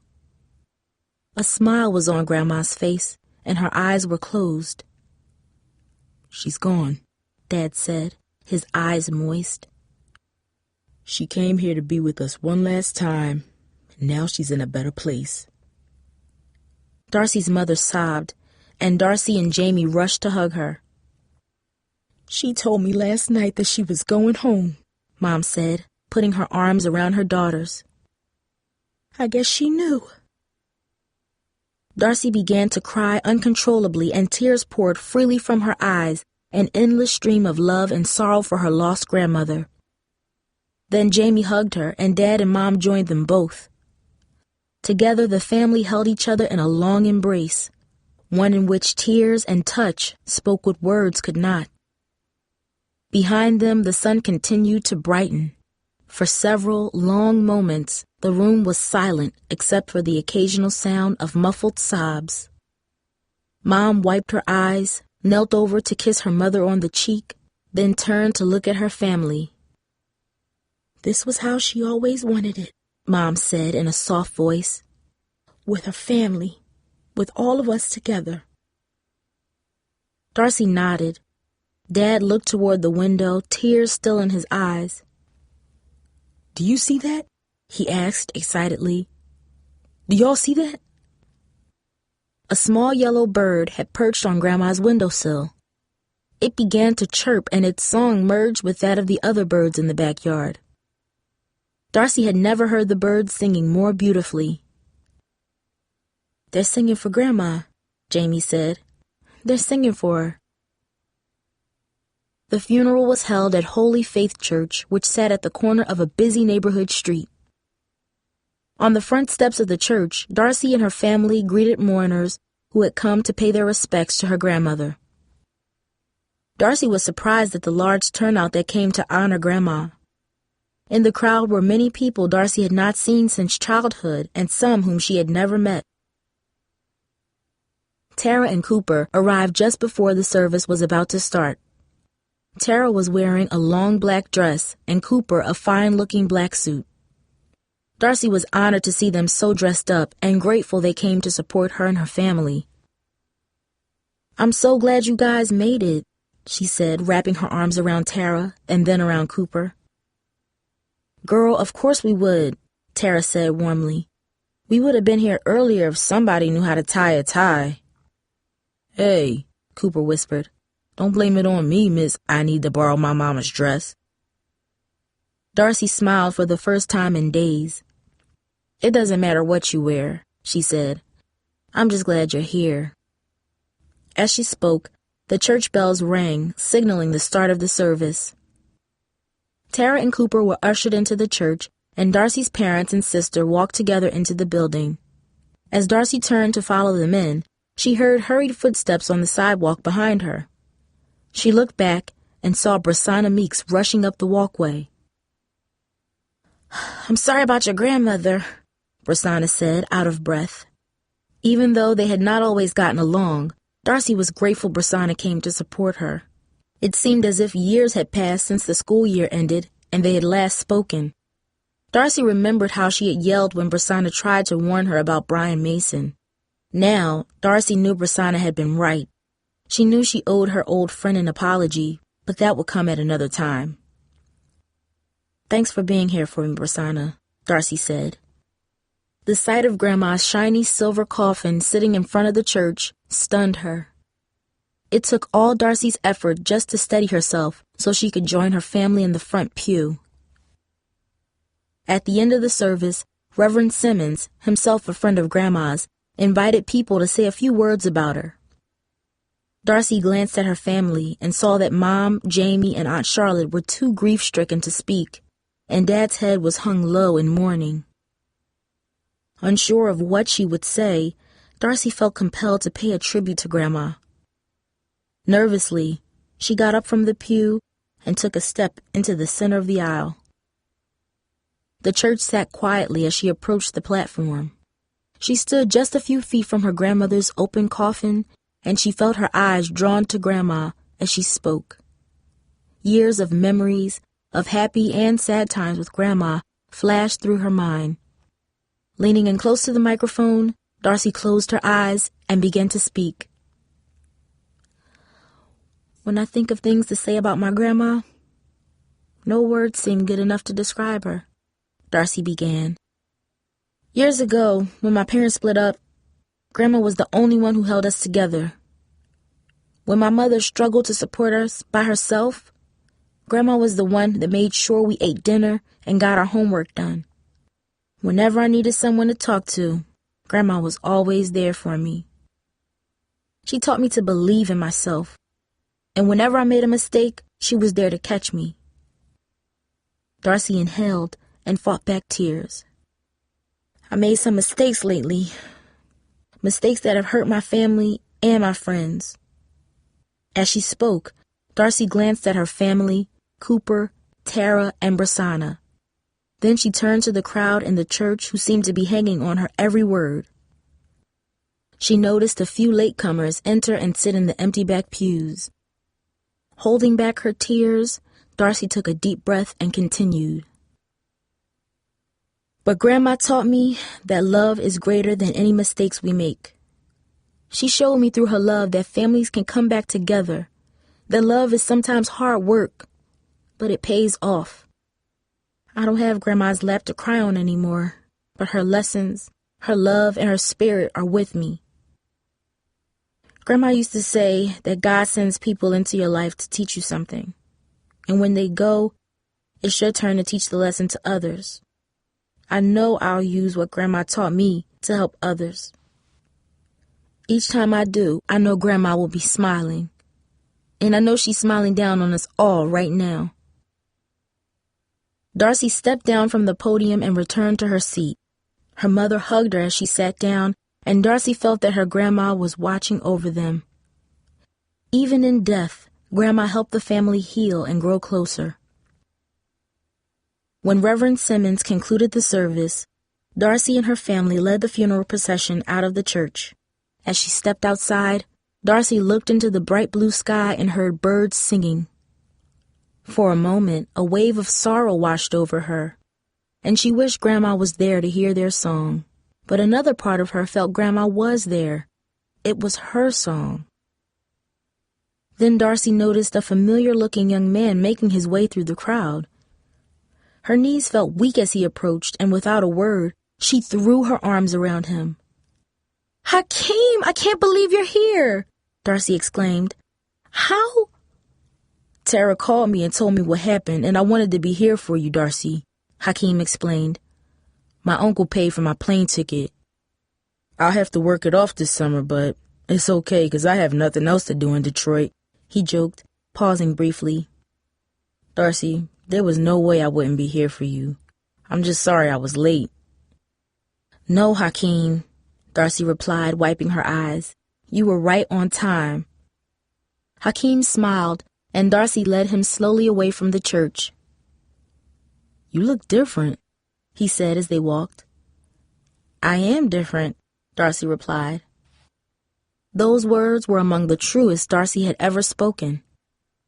A smile was on Grandma's face, and her eyes were closed. "She's gone," Dad said, his eyes moist. "She came here to be with us one last time, and now she's in a better place." Darcy's mother sobbed, and Darcy and Jamie rushed to hug her. "She told me last night that she was going home," Mom said, putting her arms around her daughters. "I guess she knew." Darcy began to cry uncontrollably, and tears poured freely from her eyes, an endless stream of love and sorrow for her lost grandmother. Then Jamie hugged her, and Dad and Mom joined them both. Together, the family held each other in a long embrace, one in which tears and touch spoke what words could not. Behind them, the sun continued to brighten. For several long moments, the room was silent except for the occasional sound of muffled sobs. Mom wiped her eyes, knelt over to kiss her mother on the cheek, then turned to look at her family. "This was how she always wanted it," Mom said in a soft voice. "With her family, with all of us together." Darcy nodded. Dad looked toward the window, tears still in his eyes. "Do you see that?" he asked excitedly. "Do y'all see that?" A small yellow bird had perched on Grandma's windowsill. It began to chirp, and its song merged with that of the other birds in the backyard. Darcy had never heard the birds singing more beautifully. "They're singing for Grandma," Jamie said. "They're singing for her." The funeral was held at Holy Faith Church, which sat at the corner of a busy neighborhood street. On the front steps of the church, Darcy and her family greeted mourners who had come to pay their respects to her grandmother. Darcy was surprised at the large turnout that came to honor Grandma. In the crowd were many people Darcy had not seen since childhood, and some whom she had never met. Tara and Cooper arrived just before the service was about to start. Tara was wearing a long black dress, and Cooper a fine-looking black suit. Darcy was honored to see them so dressed up, and grateful they came to support her and her family. "I'm so glad you guys made it," she said, wrapping her arms around Tara and then around Cooper. "Girl, of course we would," Tara said warmly. "We would have been here earlier if somebody knew how to tie a tie." "Hey," Cooper whispered. "Don't blame it on me, Miss I need to borrow my mama's dress." Darcy smiled for the first time in days. "It doesn't matter what you wear," she said. "I'm just glad you're here." As she spoke, the church bells rang, signaling the start of the service. Tara and Cooper were ushered into the church, and Darcy's parents and sister walked together into the building. As Darcy turned to follow them in, she heard hurried footsteps on the sidewalk behind her. She looked back and saw Brasana Meeks rushing up the walkway. I'm sorry about your grandmother, Rosanna said, out of breath. Even though they had not always gotten along, Darcy was grateful Rosanna came to support her. It seemed as if years had passed since the school year ended and they had last spoken. Darcy remembered how she had yelled when Rosanna tried to warn her about Brian Mason. Now, Darcy knew Rosanna had been right. She knew she owed her old friend an apology, but that would come at another time. Thanks for being here for me, Rosanna, Darcy said. The sight of Grandma's shiny silver coffin sitting in front of the church stunned her. It took all Darcy's effort just to steady herself so she could join her family in the front pew. At the end of the service, Reverend Simmons, himself a friend of Grandma's, invited people to say a few words about her. Darcy glanced at her family and saw that Mom, Jamie, and Aunt Charlotte were too grief-stricken to speak, and Dad's head was hung low in mourning. Unsure of what she would say, Darcy felt compelled to pay a tribute to Grandma. Nervously, she got up from the pew and took a step into the center of the aisle. The church sat quietly as she approached the platform. She stood just a few feet from her grandmother's open coffin, and she felt her eyes drawn to Grandma as she spoke. Years of memories, of happy and sad times with Grandma, flashed through her mind. Leaning in close to the microphone, Darcy closed her eyes and began to speak. When I think of things to say about my grandma, no words seem good enough to describe her, Darcy began. Years ago, when my parents split up, Grandma was the only one who held us together. When my mother struggled to support us by herself, Grandma was the one that made sure we ate dinner and got our homework done. Whenever I needed someone to talk to, Grandma was always there for me. She taught me to believe in myself. And whenever I made a mistake, she was there to catch me. Darcy inhaled and fought back tears. I made some mistakes lately. Mistakes that have hurt my family and my friends. As she spoke, Darcy glanced at her family, Cooper, Tara, and Rosanna. Then she turned to the crowd in the church who seemed to be hanging on her every word. She noticed a few latecomers enter and sit in the empty back pews. Holding back her tears, Darcy took a deep breath and continued. But Grandma taught me that love is greater than any mistakes we make. She showed me through her love that families can come back together, that love is sometimes hard work, but it pays off. I don't have Grandma's lap to cry on anymore, but her lessons, her love, and her spirit are with me. Grandma used to say that God sends people into your life to teach you something. And when they go, it's your turn to teach the lesson to others. I know I'll use what Grandma taught me to help others. Each time I do, I know Grandma will be smiling. And I know she's smiling down on us all right now. Darcy stepped down from the podium and returned to her seat. Her mother hugged her as she sat down, and Darcy felt that her grandma was watching over them. Even in death, Grandma helped the family heal and grow closer. When Reverend Simmons concluded the service, Darcy and her family led the funeral procession out of the church. As she stepped outside, Darcy looked into the bright blue sky and heard birds singing. For a moment, a wave of sorrow washed over her, and she wished Grandma was there to hear their song. But another part of her felt Grandma was there. It was her song. Then Darcy noticed a familiar-looking young man making his way through the crowd. Her knees felt weak as he approached, and without a word, she threw her arms around him. "Hakeem, I can't believe you're here!" Darcy exclaimed. "How?" "Tara called me and told me what happened, and I wanted to be here for you, Darcy," Hakeem explained. "My uncle paid for my plane ticket. I'll have to work it off this summer, but it's okay because I have nothing else to do in Detroit," he joked, pausing briefly. "Darcy, there was no way I wouldn't be here for you. I'm just sorry I was late." "No, Hakeem," Darcy replied, wiping her eyes. "You were right on time." Hakeem smiled, and Darcy led him slowly away from the church. "You look different," he said as they walked. I am different, Darcy replied. Those words were among the truest Darcy had ever spoken.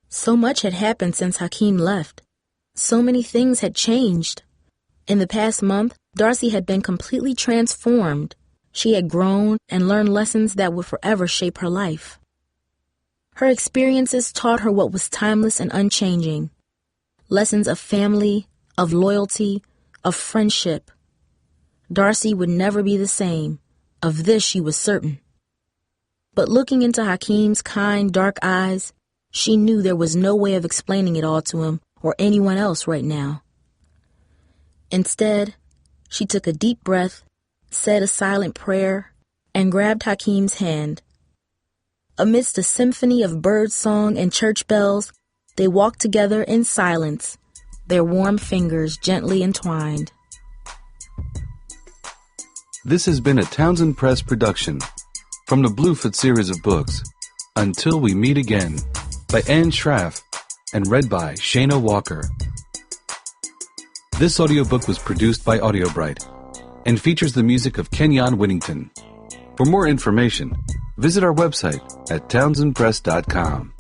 So much had happened since Hakeem left. So many things had changed. In the past month, Darcy had been completely transformed. She had grown and learned lessons that would forever shape her life. Her experiences taught her what was timeless and unchanging. Lessons of family, of loyalty, of friendship. Darcy would never be the same. Of this she was certain. But looking into Hakeem's kind, dark eyes, she knew there was no way of explaining it all to him or anyone else right now. Instead, she took a deep breath, said a silent prayer, and grabbed Hakeem's hand. Amidst a symphony of birdsong and church bells, they walked together in silence, their warm fingers gently entwined. This has been a Townsend Press production from the Bluford series of books, Until We Meet Again, by Anne Schraff and read by Shayna Walker. This audiobook was produced by AudioBright and features the music of Kenyon Whittington. For more information, visit our website at townsendpress.com.